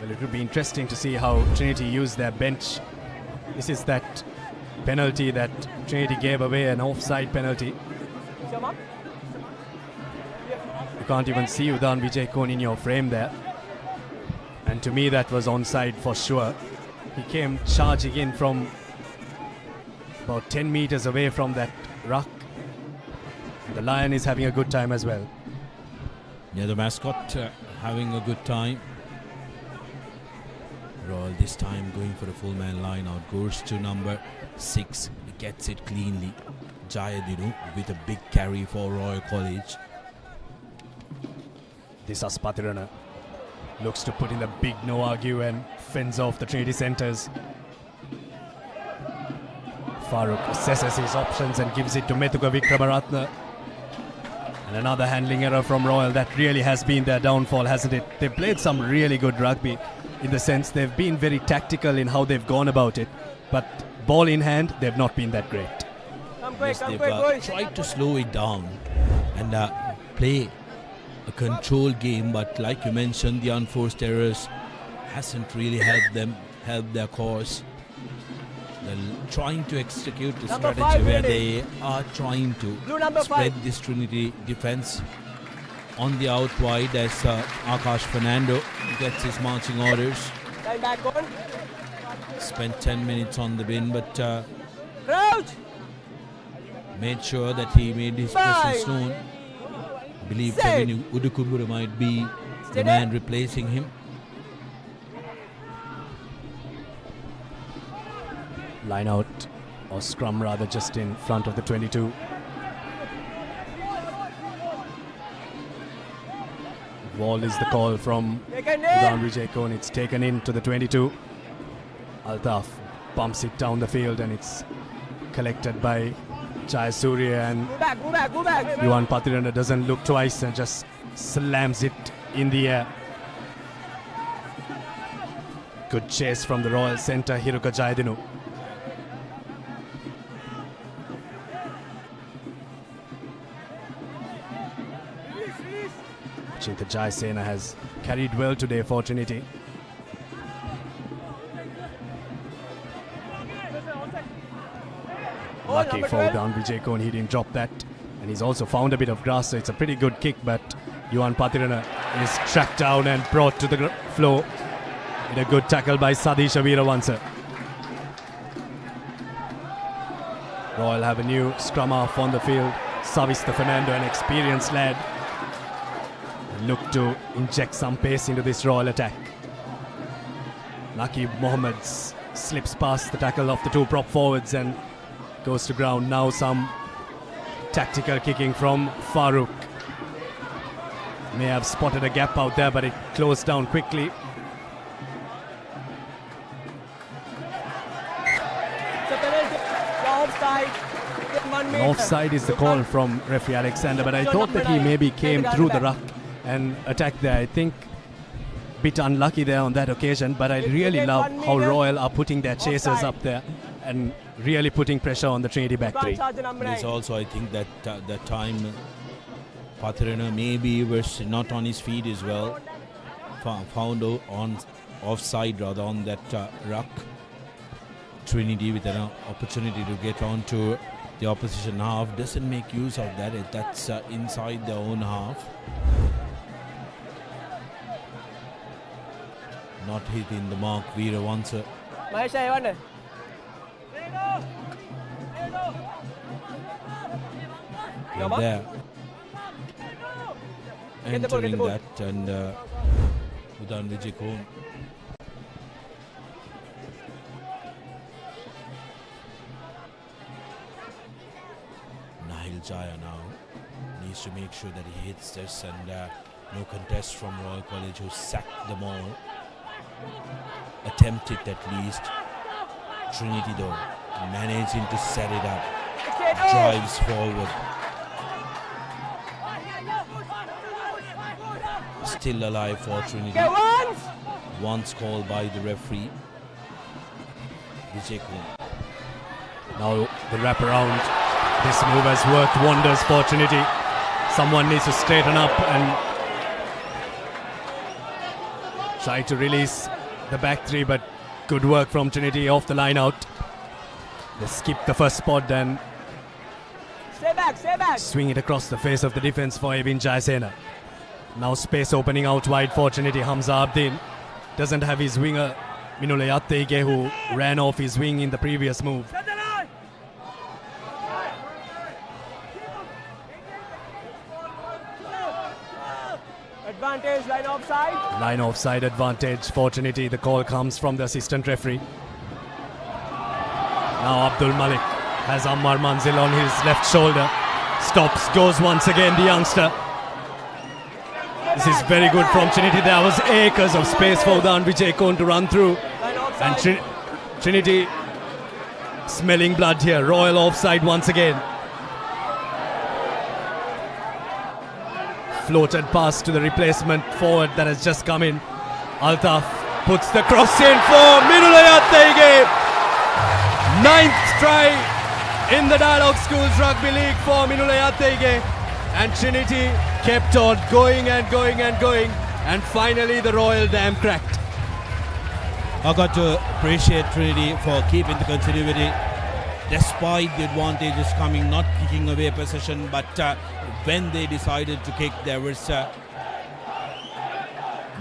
S1: Well, it would be interesting to see how Trinity use their bench. This is that penalty that Trinity gave away, an offside penalty. You can't even see Udan Vijay Kohn in your frame there. And to me that was onside for sure. He came charging in from about 10 meters away from that ruck. The Lion is having a good time as well.
S2: Yeah, the mascot having a good time. Royal this time going for a full man line out. Goes to number 6. Gets it cleanly. Jayadinu with a big carry for Royal College.
S1: Disas Patirana looks to put in the big no argue and fends off the Trinity centres. Farooq assesses his options and gives it to Methuka Vikramaratne. And another handling error from Royal. That really has been their downfall, hasn't it? They've played some really good rugby in the sense they've been very tactical in how they've gone about it. But ball in hand, they've not been that great.
S2: Yes, they've tried to slow it down and play a controlled game, but like you mentioned, the unforced errors hasn't really helped their cause. They're trying to execute the strategy where they are trying to spread this Trinity defense on the out wide as Akash Fernando gets his marching orders. Spent 10 minutes on the bin, but made sure that he made his presence known. I believe Kevin Udukumbura might be the man replacing him.
S1: Line out, or scrum rather, just in front of the 22. Wall is the call from Rivalry, and it's taken into the 22. Altaf bumps it down the field and it's collected by Jayasuriya, and
S7: Go back.
S1: Yuan Patirana doesn't look twice and just slams it in the air. Good chase from the Royal centre, Hiruka Jayadinu. Chintha Jayasena has carried well today for Trinity. Lucky for down Vijay Kohn, he didn't drop that, and he's also found a bit of grass, so it's a pretty good kick, but Yuan Patirana is tracked down and brought to the floor with a good tackle by Sadisha Veeravansa. Royal have a new scrum half on the field, Savista Fernando, an experienced lad. Look to inject some pace into this Royal attack. Lucky Mohammed slips past the tackle of the two prop forwards and goes to ground. Now some tactical kicking from Farooq. May have spotted a gap out there, but it closed down quickly. An offside is the call from referee Alexander, but I thought that he maybe came through the ruck and attacked there. I think a bit unlucky there on that occasion, but I really love how Royal are putting their chasers up there and really putting pressure on the Trinity back three.
S2: There's also, I think, that that time Patirana maybe was not on his feet as well. Found on offside rather on that ruck. Trinity with an opportunity to get onto the opposition half doesn't make use of that. That's inside their own half. Not hitting the mark, Veeravansa. There. Entering that and Udan Vijay Kohn. Nahil Jaya now needs to make sure that he hits this, and no contest from Royal College, who sacked them all. Attempt it at least. Trinity though managing to set it up. Drives forward. Still alive for Trinity. Once called by the referee. Vijay Kohn.
S1: Now the wraparound. This move has worked wonders for Trinity. Someone needs to straighten up and try to release the back three, but good work from Trinity off the line out. They skip the first spot and
S7: Stay back.
S1: swing it across the face of the defense for Evin Jayasena. Now space opening out wide for Trinity. Hamza Abdin doesn't have his winger Minule Atteige, who ran off his wing in the previous move.
S7: Advantage, line offside.
S1: Line offside advantage for Trinity. The call comes from the assistant referee. Now Abdul Malik Has Ammar Manzil on his left shoulder. Stops, goes once again, the youngster. This is very good from Trinity. There was acres of space for Udan Vijay Kon to run through. And Trinity smelling blood here. Royal offside once again. Floated pass to the replacement forward that has just come in. Altaf puts the cross in for Minulayatege. 9th try in the Dialog Schools Rugby League for Minulayatege. And Trinity kept on going and going and going. And finally the Royal dam cracked.
S2: I got to appreciate Trinity for keeping the continuity despite the advantages coming, not kicking away possession, but when they decided to kick, there was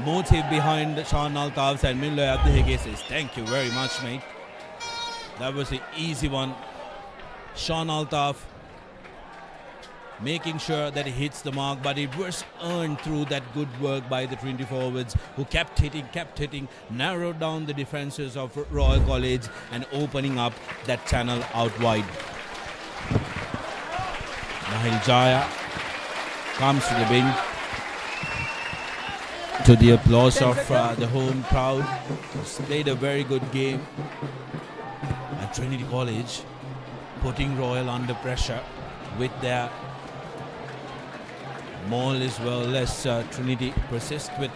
S2: motive behind Sean Altaf's, and Minulayat Dehege says, thank you very much, mate. That was an easy one. Sean Altaf making sure that he hits the mark, but it was earned through that good work by the Trinity forwards, who kept hitting, narrowed down the defenses of Royal College and opening up that channel out wide. Nahil Jaya comes to the bin to the applause of the home crowd. He's played a very good game. And Trinity College putting Royal under pressure with their maul as well as Trinity persist with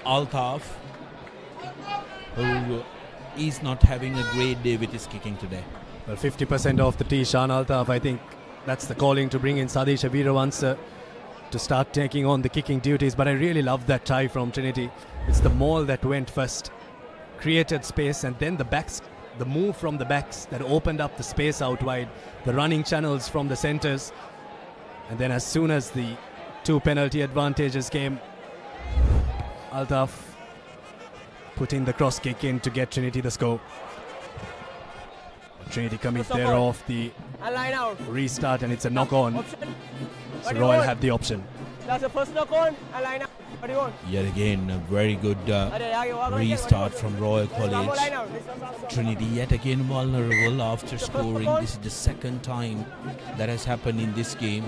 S2: Altaf, who is not having a great day with his kicking today.
S1: Well, 50% off the tee, Sean Altaf. I think that's the calling to bring in Sadish Aviravansa to start taking on the kicking duties. But I really love that try from Trinity. It's the maul that went first, created space, and then the backs, the move from the backs that opened up the space out wide, the running channels from the centres. And then as soon as the 2 penalty advantages came, Altaf putting the cross kick in to get Trinity the score. Trinity commit there off the restart, and it's a knock on. So Royal have the option.
S7: That's the first knock on and line out. What do you want?
S2: Yet again, a very good restart from Royal College. Trinity yet again vulnerable after scoring. This is the second time that has happened in this game.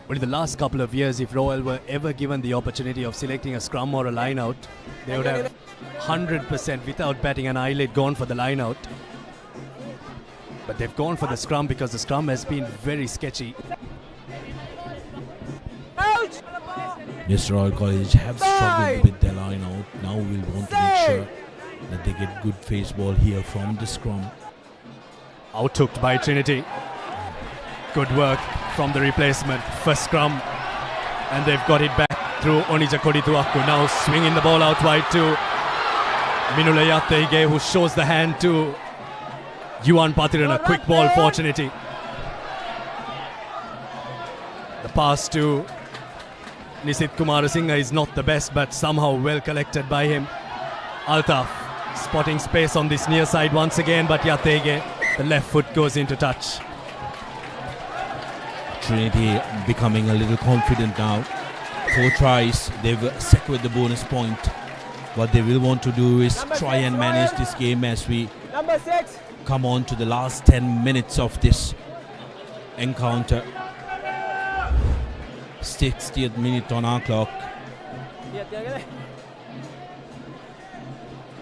S1: But in the last couple of years, if Royal were ever given the opportunity of selecting a scrum or a line out, they would have 100% without batting an eyelid gone for the line out. But they've gone for the scrum because the scrum has been very sketchy.
S2: Yes, Royal College have struggled with their line out. Now we'll want to make sure that they get good face ball here from the scrum.
S1: Out-hooked by Trinity. Good work from the replacement. First scrum. And they've got it back through Onija Kodituaku. Now swinging the ball out wide to Minulayatege, who shows the hand to Yuan Patiran. A quick ball for Trinity. The pass to Nisit Kumarasinghe is not the best, but somehow well collected by him. Altaf spotting space on this near side once again, but Yatege, the left foot goes into touch.
S2: Trinity becoming a little confident now. 4 tries, they've secured the bonus point. What they will want to do is try and manage this game as we come on to the last 10 minutes of this encounter. 60th minute on our clock.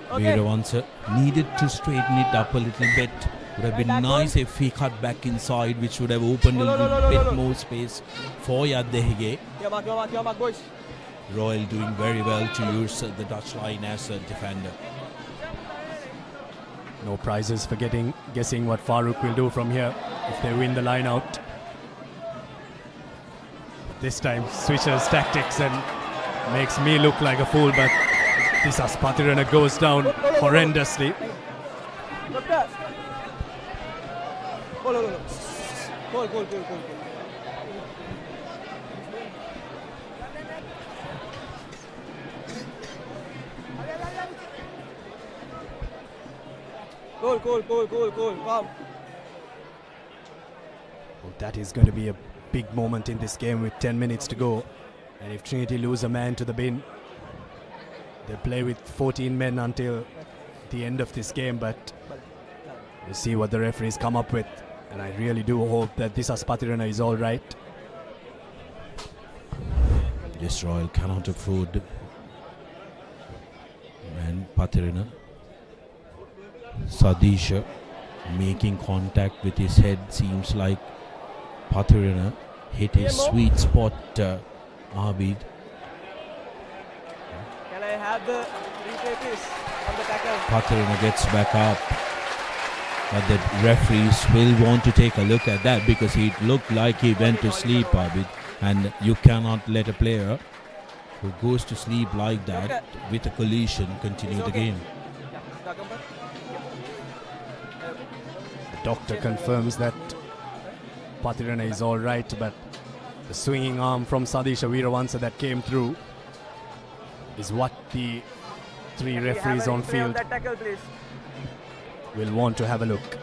S2: Veeravansa needed to straighten it up a little bit. Would have been nice if he cut back inside, which would have opened a little bit more space for Yadehige. Royal doing very well to use the Dutch line as a defender.
S1: No prizes for guessing what Farooq will do from here if they win the line out. This time switches tactics and makes me look like a fool, but Tisas Patirana goes down horrendously.
S7: Cool. Come.
S1: Well, that is going to be a big moment in this game with 10 minutes to go. And if Trinity lose a man to the bin, they play with 14 men until the end of this game. But We'll see what the referees come up with. And I really do hope that this Patirana is all right.
S2: This Royal cannot afford. And Patirana. Sadisha making contact with his head. Seems like Patirana hit his sweet spot, Abid.
S7: Can I have the replay please on the tackle?
S2: Patirana gets back up. But the referees will want to take a look at that because it looked like he went to sleep, Abid. And you cannot let a player who goes to sleep like that with a collision continue the game.
S1: The doctor confirms that Patirana is all right, but the swinging arm from Sadisha Veeravansa that came through is what the three referees on field will want to have a look.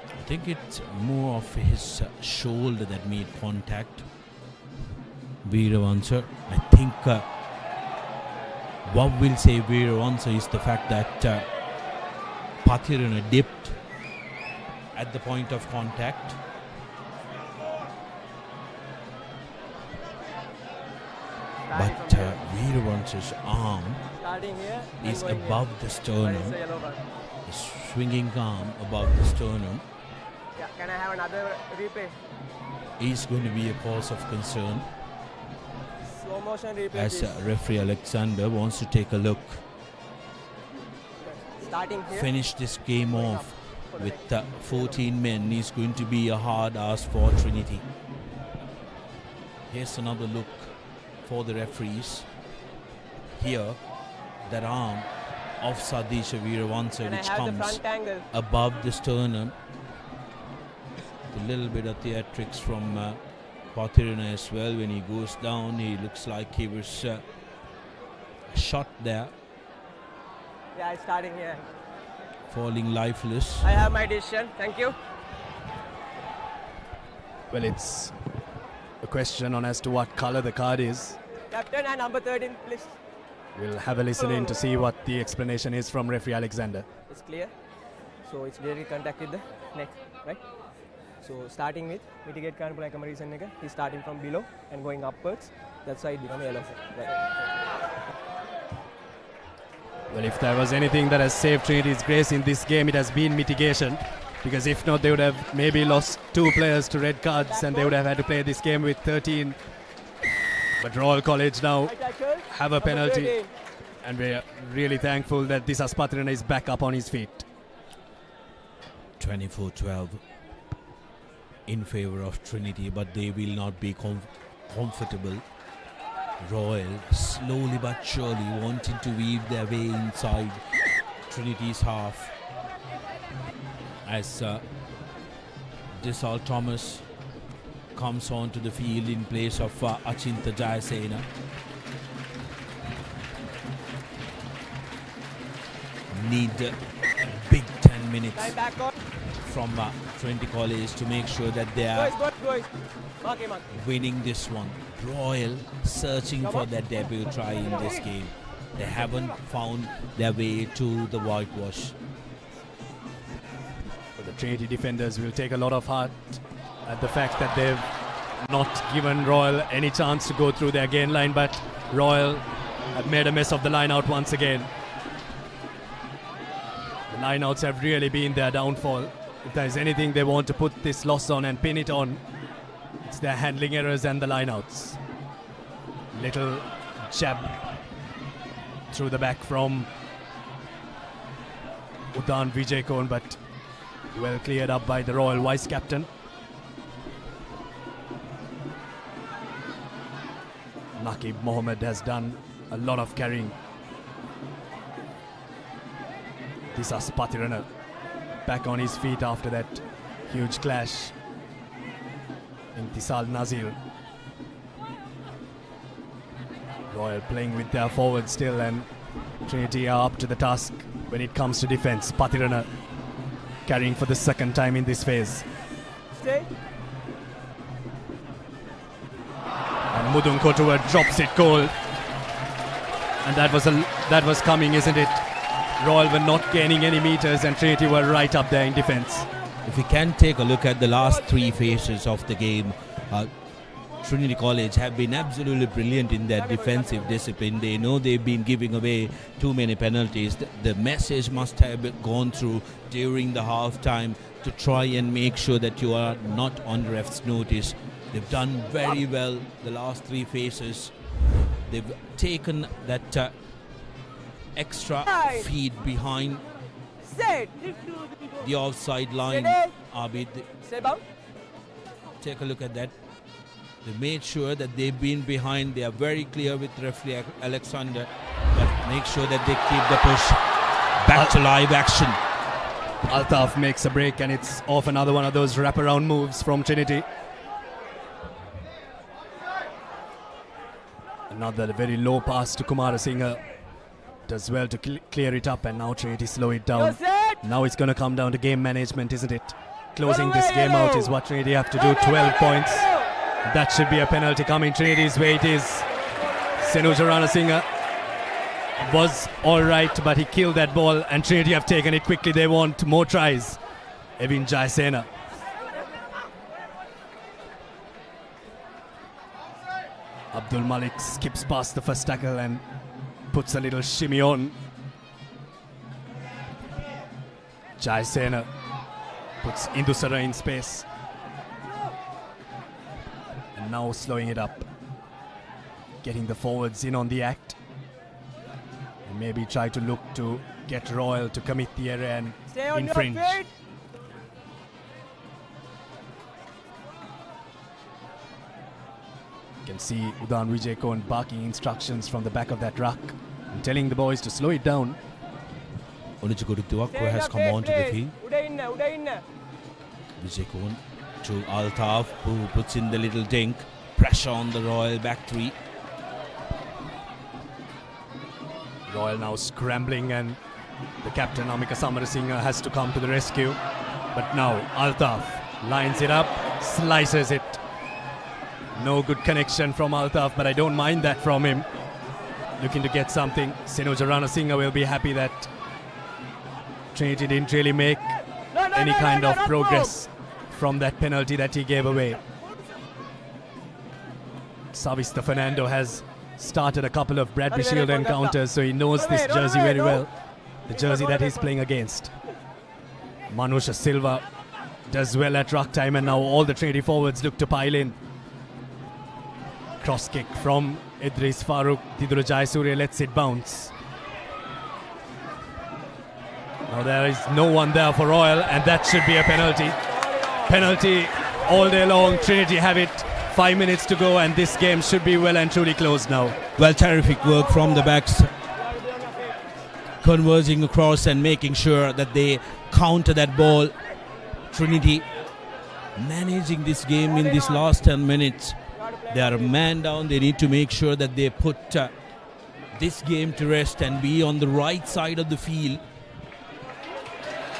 S2: I think it's more of his shoulder that made contact. Veeravansa, I think what will save Veeravansa is the fact that Patirana dipped at the point of contact. But Veeravansa's arm is above the sternum. The swinging arm above the sternum
S7: Can I have another replay?
S2: is going to be a cause of concern.
S7: Slow motion replay
S2: As
S7: please.
S2: referee Alexander wants to take a look.
S7: Starting here.
S2: Finish this game off with 14 men is going to be a hard ask for Trinity. Here's another look for the referees. Here, that arm of Sadisha Veeravansa, which comes above the sternum. A little bit of theatrics from Patirana as well. When he goes down, he looks like he was shot there,
S7: Yeah, it's starting here.
S2: falling lifeless.
S7: I have my decision. Thank you.
S1: Well, it's a question on as to what color the card is.
S7: Captain and number 13, please.
S1: We'll have a listen in to see what the explanation is from referee Alexander.
S7: It's clear. So it's directly contact with the neck, right? So starting with mitigate can't play reason, he's starting from below and going upwards. That's why it becomes yellow. Right.
S1: Well, if there was anything that has saved Trinity's grace in this game, it has been mitigation. Because if not, they would have maybe lost 2 players to red cards and they would have had to play this game with 13. But Royal College now have a penalty. And we're really thankful that this Patirana is back up on his feet.
S2: 24-12 in favor of Trinity, but they will not be comfortable. Royal slowly but surely wanting to weave their way inside Trinity's half. As Disal Thomas comes onto the field in place of Achinta Jayasena. Need a big 10 minutes from Trinity College to make sure that they are winning this one. Royal searching for their debut try in this game. They haven't found their way to the whitewash.
S1: But the Trinity defenders will take a lot of heart at the fact that they've not given Royal any chance to go through their gain line, but Royal have made a mess of the line out once again. The line outs have really been their downfall. If there's anything they want to put this loss on and pin it on, it's their handling errors and the line outs. Little jab through the back from Udan Vijay, but well cleared up by the Royal vice captain. Naqib Mohammed has done a lot of carrying. This Patirana back on his feet after that huge clash. Intisal Nazir. Royal playing with their forward still, and Trinity are up to the task when it comes to defense. Patirana carrying for the second time in this phase.
S7: Stay.
S1: And Mudun Kotuwa drops it cold. And that was coming, isn't it? Royal were not gaining any meters and Trinity were right up there in defence.
S2: If we can take a look at the last three phases of the game, Trinity College have been absolutely brilliant in their defensive discipline. They know they've been giving away too many penalties. The message must have gone through during the half-time to try and make sure that you are not on ref's notice. They've done very well the last three phases. They've taken that extra feed behind the offside line. Take a look at that. They made sure that they've been behind. They are very clear with referee Alexander, but make sure that they keep the push back to live action.
S1: Altaf makes a break and it's off another one of those wraparound moves from Trinity. Another very low pass to Kumarasinghe. Does well to clear it up and now Trinity slow it down. Now it's going to come down to game management, isn't it? Closing this game out is what Trinity have to do. 12 points. That should be a penalty coming Trinity's way. It is. Senuja Ranasinghe was alright, but he killed that ball and Trinity have taken it quickly. They want more tries. Evin Jayasena. Abdul Malik skips past the first tackle and puts a little shimmy on. Jayasena puts Indusara in space. And now slowing it up. Getting the forwards in on the act. And maybe try to look to get Royal to commit the error and infringe. You can see Udan Vijayakon barking instructions from the back of that ruck and telling the boys to slow it down.
S2: Onuchukuru has come on to the field. Vijayakon to Altaf, who puts in the little dink. Pressure on the Royal back three.
S1: Royal now scrambling and the captain Amika Samarasinghe has to come to the rescue. But now Altaf lines it up, slices it. No good connection from Altaf, but I don't mind that from him. Looking to get something. Senuja Ranasinghe will be happy that Trinity didn't really make any kind of progress from that penalty that he gave away. Savista Fernando has started a couple of Bradbury Shield encounters, so he knows this jersey very well. The jersey that he's playing against. Manusha Silva does well at ruck time, and now all the Trinity forwards look to pile in. Cross kick from Idris Farooq. Didura Jayasuriya lets it bounce. Now there is no one there for Royal, and that should be a penalty. Penalty all day long. Trinity have it. 5 minutes to go, and this game should be well and truly closed now.
S2: Well, terrific work from the backs. Converging across and making sure that they counter that ball. Trinity managing this game in these last 10 minutes. They are a man down. They need to make sure that they put this game to rest and be on the right side of the field,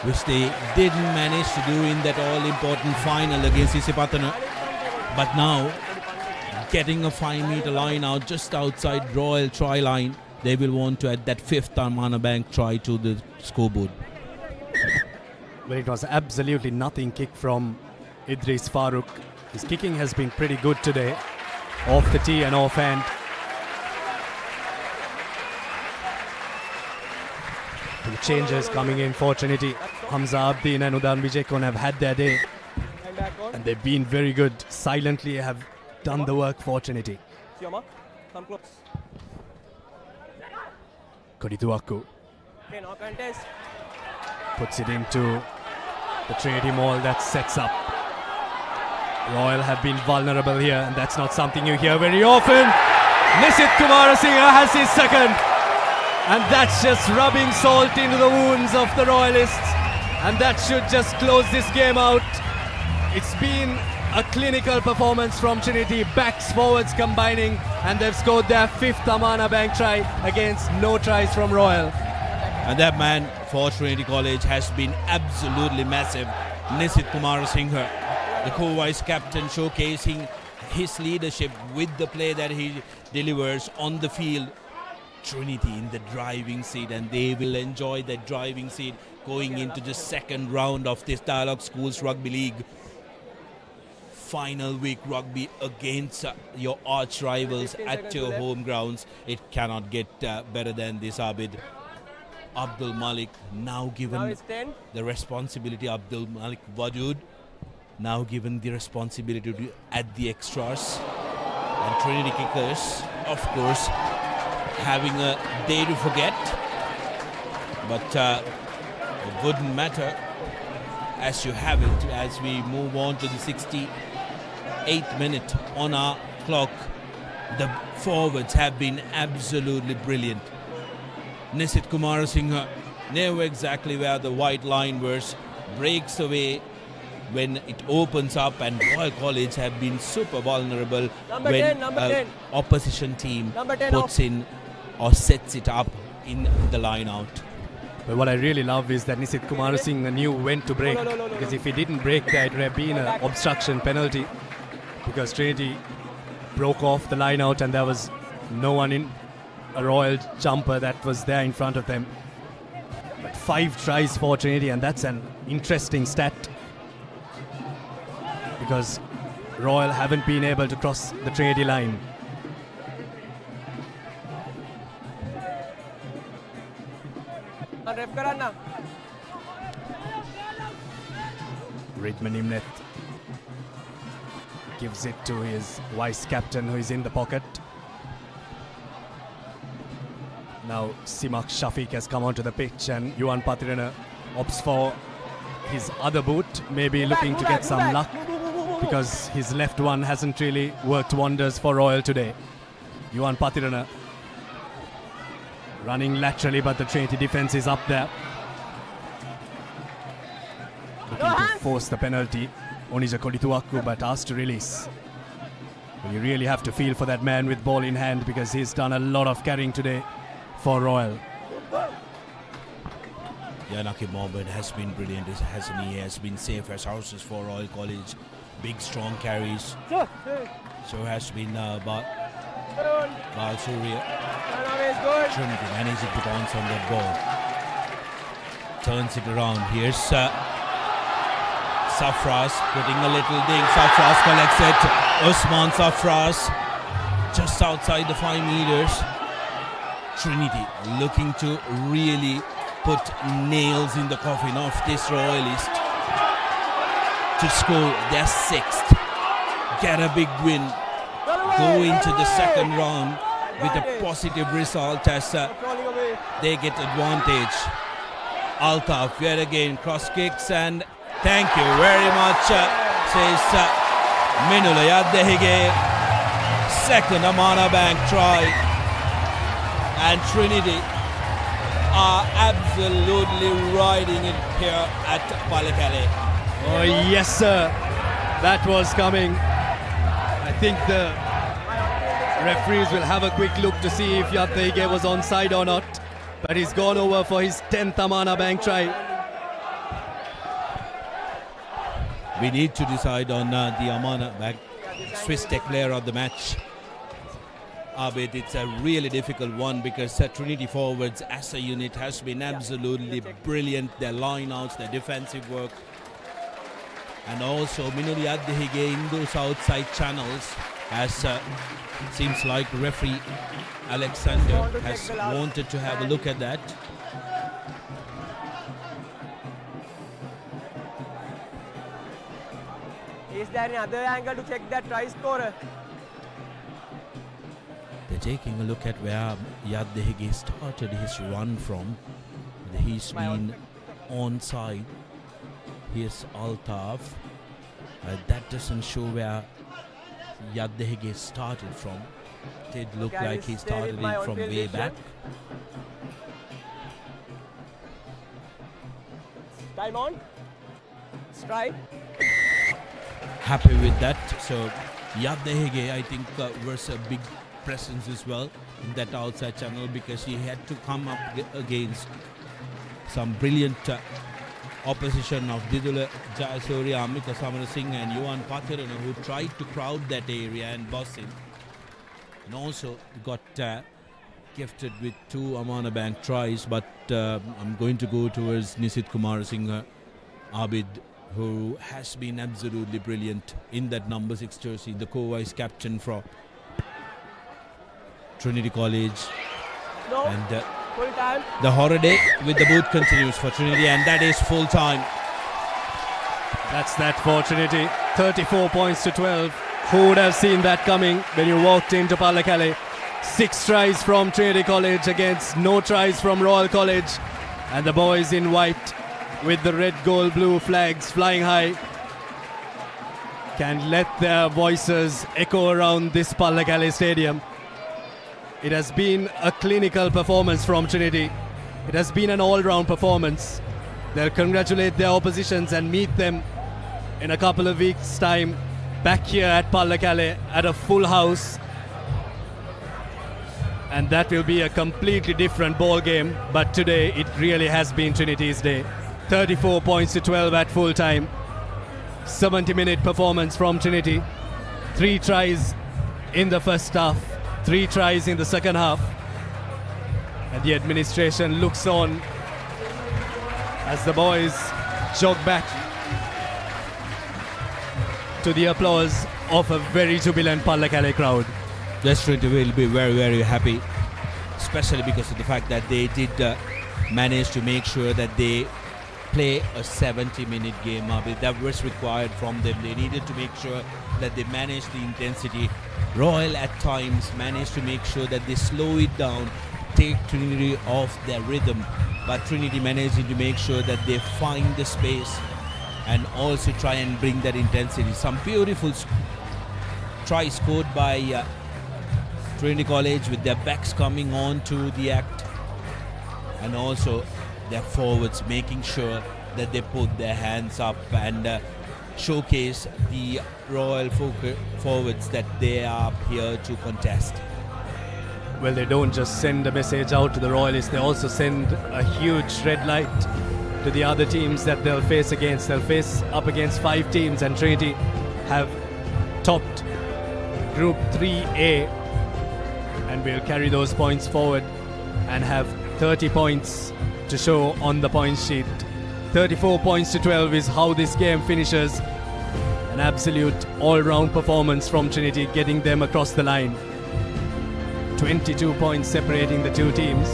S2: which they didn't manage to do in that all-important final against Isipatana. But now, getting a 5-meter line out just outside Royal try line, they will want to add that fifth Armana Bank try to the scoreboard.
S1: Well, it was absolutely nothing kick from Idris Farooq. His kicking has been pretty good today, off the tee and offhand. The changes coming in for Trinity. Hamza Abdin and Udan Vijayakon have had their day. And they've been very good. Silently have done the work for Trinity.
S7: Come close.
S1: Kodituaku
S7: Okay, no contest.
S1: puts it into the Trinity maul that sets up. Royal have been vulnerable here, and that's not something you hear very often. Nisit Kumarasinghe has his second. And that's just rubbing salt into the wounds of the Royalists. And that should just close this game out. It's been a clinical performance from Trinity, backs, forwards combining, and they've scored their fifth Amana Bank try against no tries from Royal.
S2: And that man for Trinity College has been absolutely massive. Nisit Kumarasinghe, the co-vice captain, showcasing his leadership with the play that he delivers on the field. Trinity in the driving seat, and they will enjoy that driving seat going into the second round of this Dialog Schools Rugby League. Final week rugby against your arch rivals at your home grounds. It cannot get better than this, Abid. Abdul Malik now given the responsibility, Abdul Malik Wadud now given the responsibility to add the extras. And Trinity kickers, of course, having a day to forget. But it wouldn't matter as you have it as we move on to the 68th minute on our clock. The forwards have been absolutely brilliant. Nisit Kumarasinghe knew exactly where the white line was, breaks away when it opens up, and Royal College have been super vulnerable when opposition team puts in or sets it up in the line out.
S1: But what I really love is that Nisit Kumarasinghe knew when to break, because if he didn't break there, it would have been an obstruction penalty, because Trinity broke off the line out and there was no one in a Royal jumper that was there in front of them. But 5 tries for Trinity, and that's an interesting stat, because Royal haven't been able to cross the Trinity line. Ridman Imnet gives it to his vice captain, who is in the pocket. Now Simak Shafiq has come onto the pitch, and Yuan Patirana opts for his other boot, maybe looking to get some luck, because his left one hasn't really worked wonders for Royal today. Yuan Patirana running laterally, but the Trinity defense is up there, looking to force the penalty. Onija Kolituaku, but asked to release. You really have to feel for that man with ball in hand, because he's done a lot of carrying today for Royal.
S2: Yeah, Nakib Mohammed has been brilliant, hasn't he? He has been safe as houses for Royal College. Big, strong carries. So has been Bal Surya. Trinity managing to bounce on that ball. Turns it around. Here's Safras putting a little ding. Safras collects it. Usman Safras just outside the 5 meters. Trinity looking to really put nails in the coffin of this Royalist to score their 6th, get a big win, go into the second round with a positive result as they get advantage. Altaf yet again cross kicks, and thank you very much, says Minula Yaddehige. Second Amana Bank try, and Trinity are absolutely riding it here at Pallekele.
S1: Oh yes sir, that was coming. I think the referees will have a quick look to see if Yaddehige was onside or not, but he's gone over for his 10th Amana Bank try.
S2: We need to decide on the Amana Bank Swiss Tech player of the match. Abid, it's a really difficult one, because Trinity forwards as a unit has been absolutely brilliant. Their line-outs, their defensive work, and also Minuli Yaddehige in those outside channels, as seems like referee Alexander has wanted to have a look at that.
S7: Is there any other angle to check that try scorer?
S2: They're taking a look at where Yaddehige started his run from. He's been onside. Here's Altaf. That doesn't show where Yaddehige started from. It did look like he started it from way back.
S7: Time on. Strike.
S2: Happy with that. So Yaddehige, I think, was a big presence as well in that outside channel, because he had to come up against some brilliant opposition of Didula Jayasuriya, Amita Samarasinghe and Yuan Patirana, who tried to crowd that area and boss him. And also got gifted with 2 Amana Bank tries, but I'm going to go towards Nisit Kumar Singh Abid, who has been absolutely brilliant in that number 6 jersey, the co-vice captain for Trinity College. And
S7: full time.
S2: the holiday with the boot continues for Trinity, and that is full time.
S1: That's that for Trinity. 34 points to 12. Who would have seen that coming when you walked into Pallekele? 6 tries from Trinity College against no tries from Royal College. And the boys in white with the red, gold, blue flags flying high can let their voices echo around this Pallekele stadium. It has been a clinical performance from Trinity. It has been an all-round performance. They'll congratulate their oppositions and meet them in a couple of weeks' time back here at Pallekele at a full house. And that will be a completely different ball game. But today it really has been Trinity's day. 34 points to 12 at full time. 70-minute performance from Trinity. 3 tries in the first half. 3 tries in the second half. And the administration looks on as the boys jog back to the applause of a very jubilant Pallekele crowd.
S2: Yes, Trinity will be very, very happy, especially because of the fact that they did manage to make sure that they play a 70-minute game. That was required from them. They needed to make sure that they managed the intensity. Royal at times managed to make sure that they slow it down, take Trinity off their rhythm, but Trinity managing to make sure that they find the space and also try and bring that intensity. Some beautiful try scored by Trinity College with their backs coming on to the act, and also their forwards making sure that they put their hands up and showcase the Royal forwards that they are here to contest.
S1: Well, they don't just send a message out to the Royalists, they also send a huge red light to the other teams that they'll face against. They'll face up against 5 teams, and Trinity have topped Group 3A and will carry those points forward and have 30 points to show on the points sheet. 34 points to 12 is how this game finishes. An absolute all-round performance from Trinity, getting them across the line. 22 points separating the 2 teams.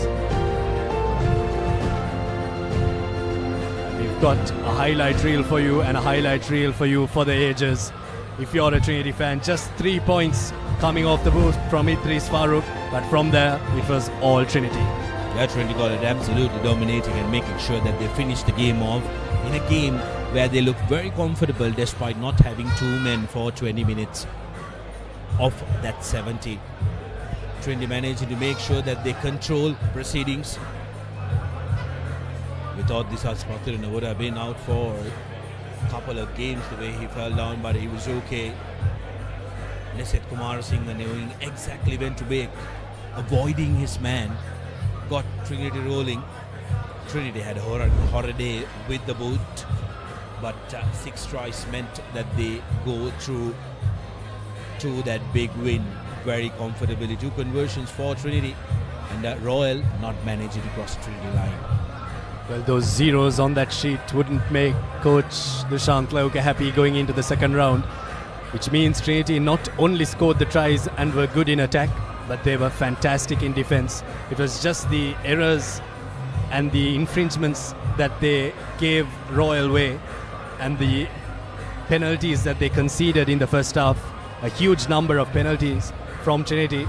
S1: We've got a highlight reel for you and a highlight reel for you for the ages. If you're a Trinity fan, just 3 points coming off the boot from Idris Farooq, but from there it was all Trinity.
S2: Yeah, Trinity got it absolutely dominating and making sure that they finished the game off in a game where they looked very comfortable despite not having 2 men for 20 minutes of that 70. Trinity managing to make sure that they control proceedings. We thought this Aspatirana would have been out for a couple of games the way he fell down, but he was okay. Nisit Kumar Singh knowing exactly when to break, avoiding his man, got Trinity rolling. Trinity had a horror day with the boot, but 6 tries meant that they go through to that big win very comfortably. 2 conversions for Trinity, and Royal not managing to cross the Trinity line.
S1: Well, those zeros on that sheet wouldn't make Coach Dushanth Lauke happy going into the second round, which means Trinity not only scored the tries and were good in attack, but they were fantastic in defense. It was just the errors and the infringements that they gave Royal way and the penalties that they conceded in the first half. A huge number of penalties from Trinity,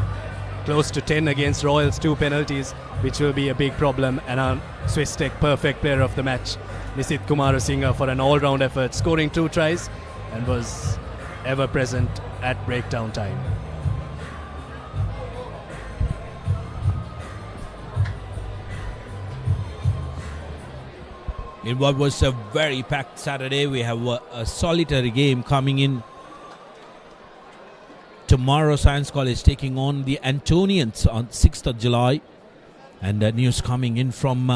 S1: close to 10 against Royal's 2 penalties, which will be a big problem. And our Swiss Tech perfect player of the match, Nisit Kumar Singh, for an all-round effort, scoring 2 tries and was ever present at breakdown time.
S2: In what was a very packed Saturday, we have a solitary game coming in. Tomorrow, Science College taking on the Antonians on 6th of July. And news coming in from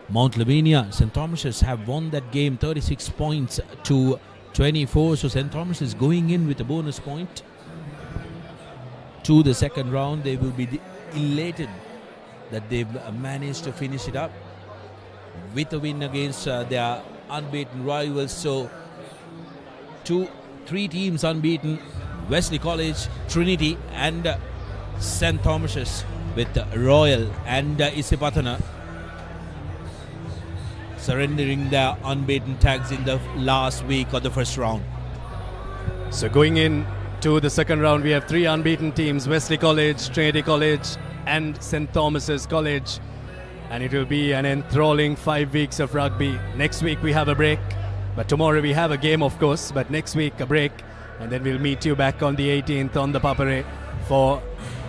S2: Mount Lavinia. St. Thomas's have won that game 36 points to 24. So St. Thomas is going in with a bonus point to the second round. They will be elated that they've managed to finish it up with a win against their unbeaten rivals. So 3 teams unbeaten: Wesley College, Trinity and St. Thomas's, with Royal and Isipatana surrendering their unbeaten tags in the last week of the first round.
S1: So going in to the second round, we have 3 unbeaten teams: Wesley College, Trinity College and St. Thomas's College. And it will be an enthralling 5 weeks of rugby. Next week we have a break, but tomorrow we have a game, of course, but next week a break, and then we'll meet you back on the 18th on the Papare for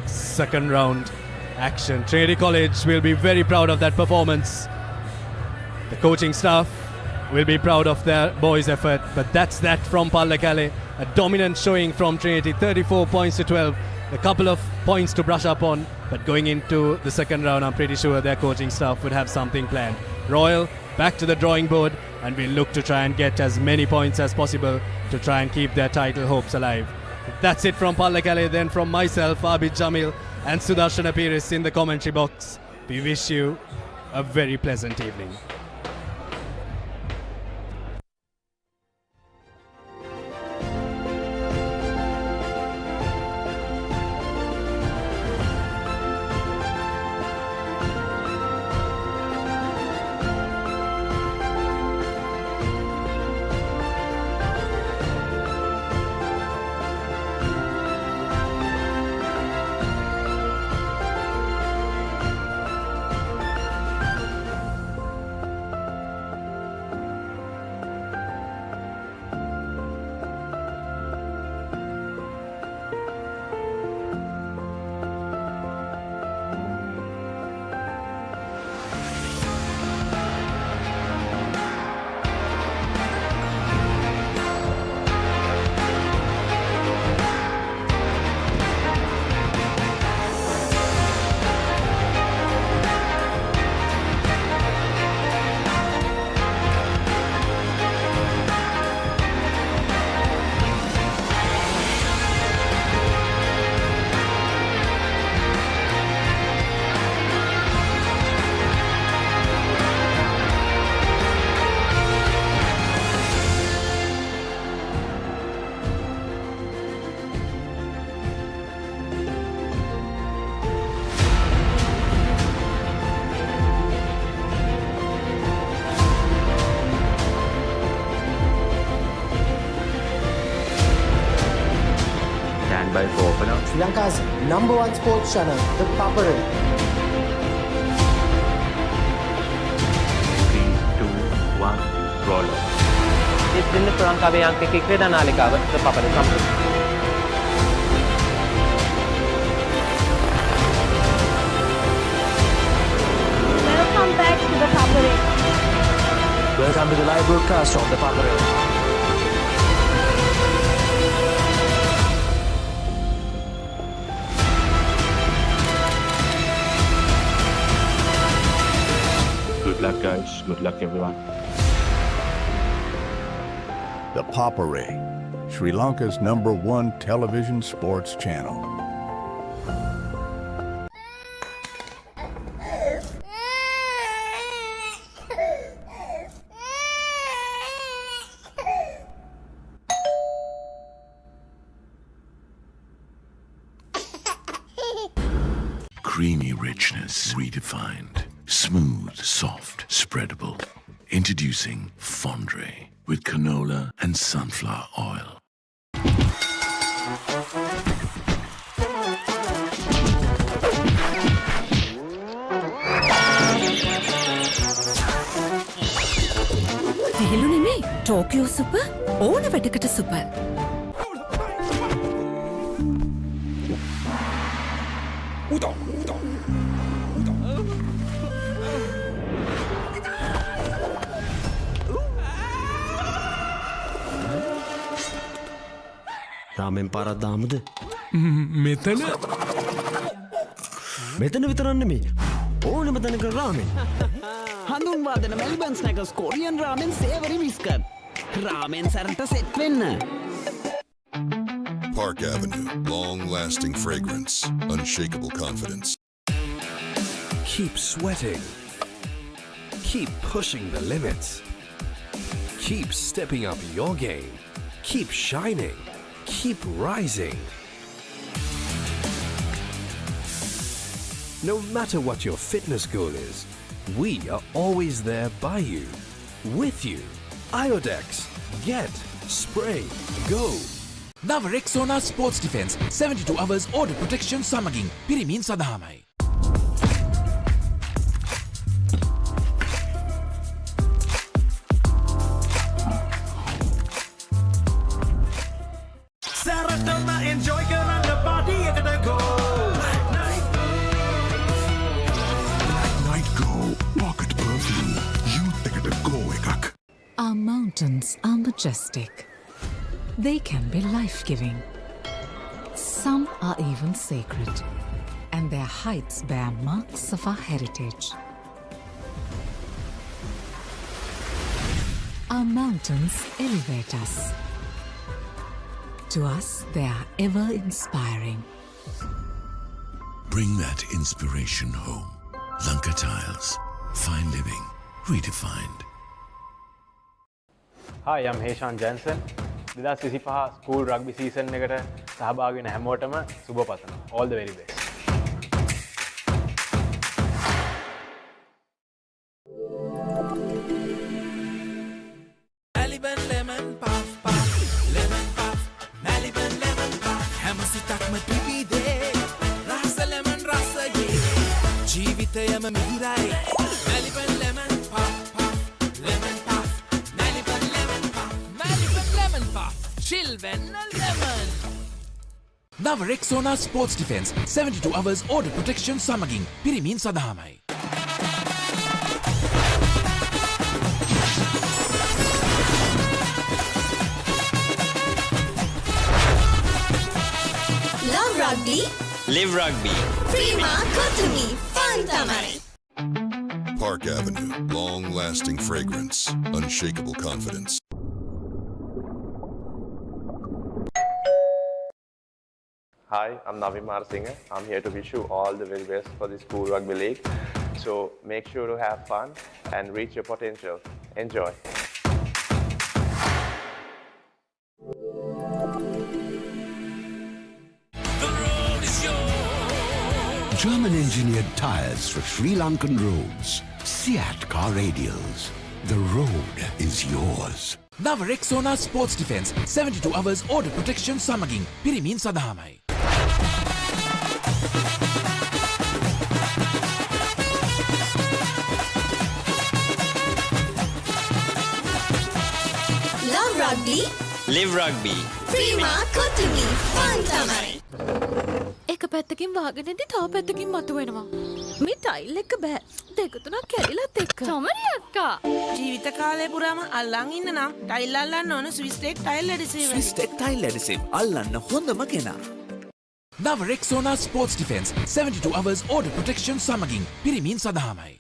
S1: second round action. Trinity College will be very proud of that performance. The coaching staff will be proud of their boys' effort, but that's that from Pallekele. A dominant showing from Trinity, 34 points to 12. A couple of points to brush up on, but going into the second round, I'm pretty sure their coaching staff would have something planned. Royal back to the drawing board, and we'll look to try and get as many points as possible to try and keep their title hopes alive. That's it from Pallekele. Then from myself, Abid Jamil and Sudarshan Apiris in the commentary box, we wish you a very pleasant evening.
S6: Sri Lanka's #1 sports channel, ThePapare.
S10: 3, 2, 1, roll on.
S7: ඉතින් ශ්‍රී ලංකාවේ අංක 1 ක්‍රීඩා නාලිකාව ThePapare සම්පූර්ණ.
S11: Welcome back to ThePapare.
S6: Welcome to the live broadcast of ThePapare.
S10: Good luck, guys. Good luck, everyone.
S22: The Papare, Sri Lanka's #1 television sports channel.
S3: Creamy richness redefined. Smooth, soft, spreadable. Introducing Fondre with canola and sunflower oil.
S23: තෙහෙලු නෙමේ Tokyo super ඕන වැඩකට super.
S6: රාමෙන් පාරක් දාමුද?
S19: මෙතන
S6: විතරක් නෙමෙයි ඕනම තැනක රාමෙන්.
S25: හඳුන්වාදන Melbourne ස්නැකර්ස් Korean රාමෙන් සේවරි විස්කර්. රාමෙන් සැරට set වෙන්න.
S8: Park Avenue, long-lasting fragrance, unshakable confidence.
S5: Keep sweating. Keep pushing the limits. Keep stepping up your game. Keep shining. Keep rising. No matter what your fitness goal is, we are always there by you, with you. Iodex. Get. Spray. Go.
S13: නව Rexona sports defence 72 hours order protection සමගින් පිරිමින් සඳහාමයි.
S19: සැරටම enjoy කරන්න party එකට go.
S3: Night Go Pocket Perfume. Youth එකට go එකක්.
S14: Our mountains are majestic. They can be life-giving. Some are even sacred, and their heights bear marks of our heritage. Our mountains elevate us. To us, they are ever inspiring.
S3: Bring that inspiration home. Lanka Tiles. Fine living. Redefined.
S10: Hi, I'm Heshan Jansen. 2025 school rugby season එකට සහභාගී වෙන හැමෝටම සුබ පතනවා. All the very best.
S13: Maliban lemon puff puff, lemon puff, Maliban lemon puff. හැම සිතක්ම පිපිදේ, රස lemon රසයේ. ජීවිතයම මිහිරයි. Maliban lemon puff puff, lemon puff, Maliban lemon puff, Maliban lemon puff. Chill when lemon. නව Rexona sports defence 72 hours order protection සමගින් පිරිමින් සඳහාමයි.
S18: Love rugby.
S21: Live rugby.
S18: Prima Kotumi. Fun tamai.
S8: Park Avenue. Long-lasting fragrance. Unshakable confidence.
S24: Hi, I'm Navimar Singh. I'm here to wish you all the very best for the School Rugby League. So make sure to have fun and reach your potential. Enjoy.
S3: German-engineered tires for Sri Lankan roads. Seat car radials. The road is yours.
S13: නව Rexona sports defence 72 hours order protection සමගින් පිරිමින් සඳහාමයි.
S18: Love rugby.
S21: Live rugby.
S18: Prima Kotumi. Fun tamai.
S4: එක පැත්තකින් වාගෙන ඉඳි තව පැත්තකින් මතුවෙනවා. මේ tile එක බෑ. දෙක තුනක් කැඩිලත් එක්ක.
S16: චොමරි අක්කා. ජීවිත කාලය පුරාම අල්ලන් ඉන්න නම් ටයිල් අල්ලන්න ඕන Swiss tech tile adhesive.
S17: Swiss tech tile adhesive අල්ලන්න හොඳම කෙනා.
S13: නව Rexona sports defence 72 hours order protection සමගින් පිරිමින් සඳහාමයි.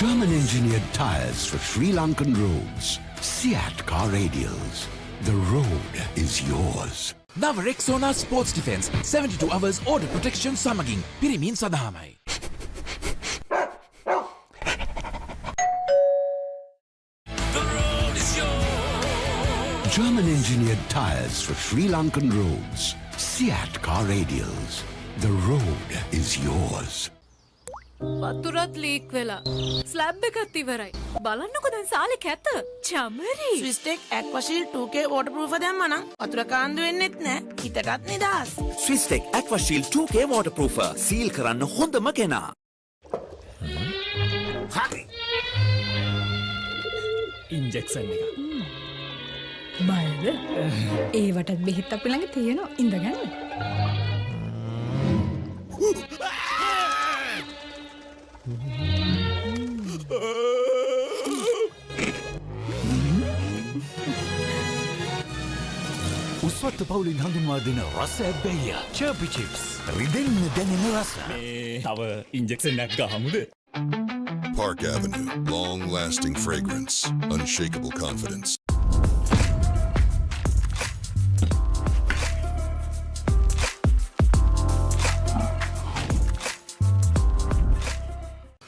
S3: German-engineered tires for Sri Lankan roads. Seat car radials. The road is yours.
S13: නව Rexona sports defence 72 hours order protection සමගින් පිරිමින් සඳහාමයි.
S3: German-engineered tires for Sri Lankan roads. Seat car radials. The road is yours.
S4: වතුරත් leak වෙලා. Slab එකත් ඉවරයි. බලන්නකො දැන් සාලේ කැත. Chamari.
S16: Swiss tech aquashield 2K waterproof දැම්මා නම් වතුර කාන්දු වෙන්නෙත් නෑ. හිතටත් නිදහස්.
S17: Swiss tech aquashield 2K waterproofer සීල් කරන්න හොඳම කෙනා.
S15: හරි. ඉන්ජෙක්ෂන් එක.
S20: බයද? ඒවටත් බෙහෙත් අපි ළඟ තියෙනවා. ඉඳගන්න.
S15: උස්වත්ත පවුලින් හඳුන්වා දෙන රස ඇබ්බැහිය චර්පි චිප්ස් රිදෙන්න දැනෙන රස.
S26: තව ඉන්ජෙක්ෂන් එකක් ගහමුද?
S8: Park Avenue, long-lasting fragrance, unshakable confidence.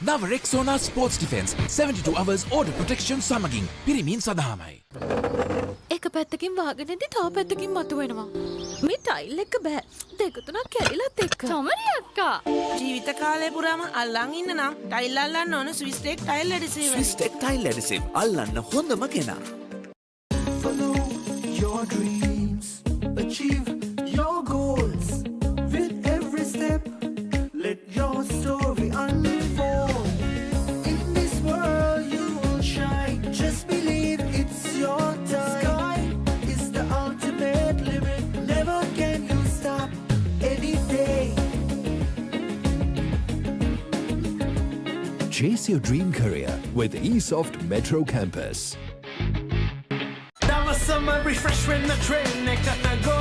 S1: නව Rexona sports defence 72 hours order protection සමගින් පිරිමින් සඳහාමයි.
S4: එක පැත්තකින් වාගෙනදී තව පැත්තකින් මතුවෙනවා. මේ ටයිල් එක බෑ. දෙක තුනක් කැඩිලත් එක්ක.
S16: සමරි අක්කා. ජීවිත කාලය පුරාම අල්ලන් ඉන්න නම් ටයිල් අල්ලන්න ඕන Swiss tech tile adhesive.
S17: Swiss tech tile adhesive අල්ලන්න හොඳම කෙනා.
S19: Follow your dreams, achieve your goals. With every step, let your story unfold. In this world you will shine. Just believe it's your time. Sky is the ultimate limit. Never can you stop any day.
S2: Chase your dream career with eSoft Metro Campus.
S19: That was summer refresh when the train gotta go.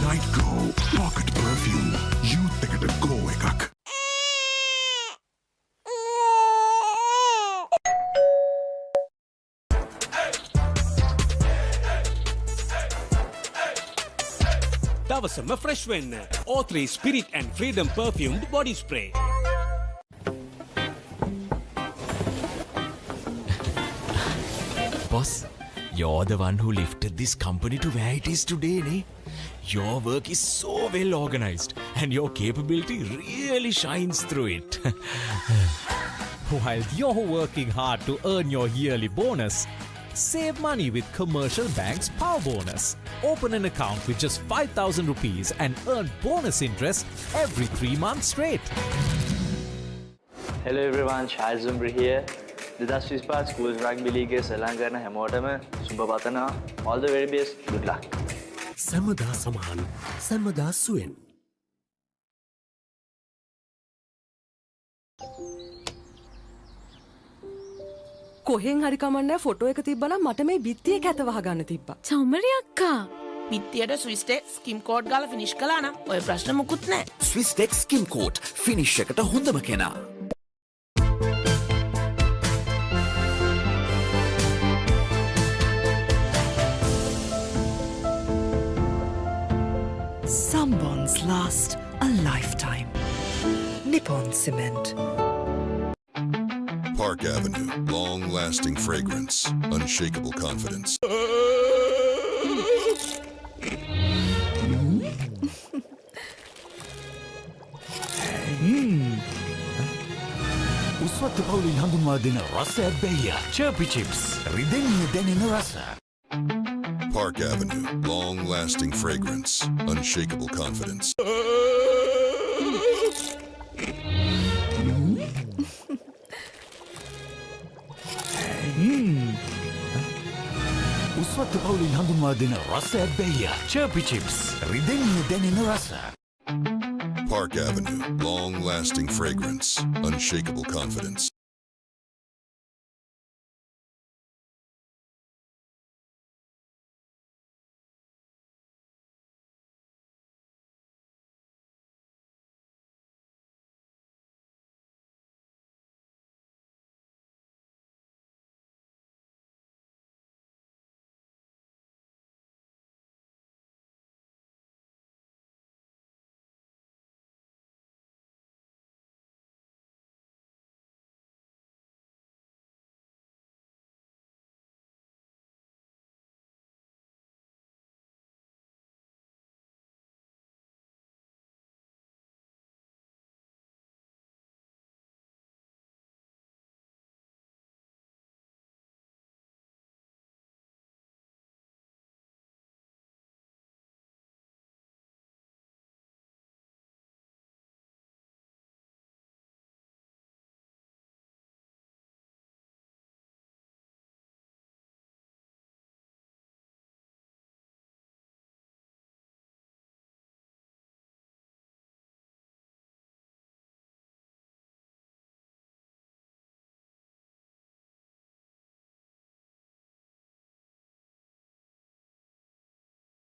S3: Night Go Pocket Perfume. You take it a go ekak.
S7: දවසම fresh වෙන්න. O3 Spirit and Freedom perfumed body spray.
S1: Boss, you're the one who lifted this company to where it is today, ne? Your work is so well organized and your capability really shines through it.
S9: While you're working hard to earn your yearly bonus, save money with Commercial Bank's Power Bonus. Open an account with just 5,000 rupees and earn bonus interest every 3 months straight.
S6: Hello everyone, Shahid Zumri here. 2025 Schools Rugby League සෙල්ලම් කරන හැමෝටම සුබ පතනවා. All the very best. Good luck.
S7: සමදා සමාන සමදා සුවෙන්.
S23: කොහෙන් හරි කමන්නේ photo එක තිබ්බනම් මට මේ බිත්තියේ කැත වහගන්න තිබ්බා.
S16: සමරි අක්කා. බිත්තියට ස්විස් ටෙක් ස්කිම් කෝඩ් ගාලා ෆිනිෂ් කළා නම් ඔය ප්‍රශ්න මුකුත් නැහැ.
S17: ස්විස් ටෙක් ස්කිම් කෝට් ෆිනිෂ් එකට හොඳම කෙනා.
S12: Some bonds last a lifetime. Nippon Cement.
S8: Park Avenue, long-lasting fragrance, unshakable confidence.
S15: උස්වත්තු පවුලින් හඳුන්වා දෙන රස ඇබ්බැහිය චර්පි චිප්ස් රිදෙන්නේ දැනෙන රස.
S8: Park Avenue, long-lasting fragrance, unshakable confidence.
S15: උස්වත්තු පවුලින් හඳුන්වා දෙන රස ඇබ්බැහිය චර්පි චිප්ස් රිදෙන්නේ දැනෙන රස.
S8: Park Avenue, long-lasting fragrance, unshakable confidence.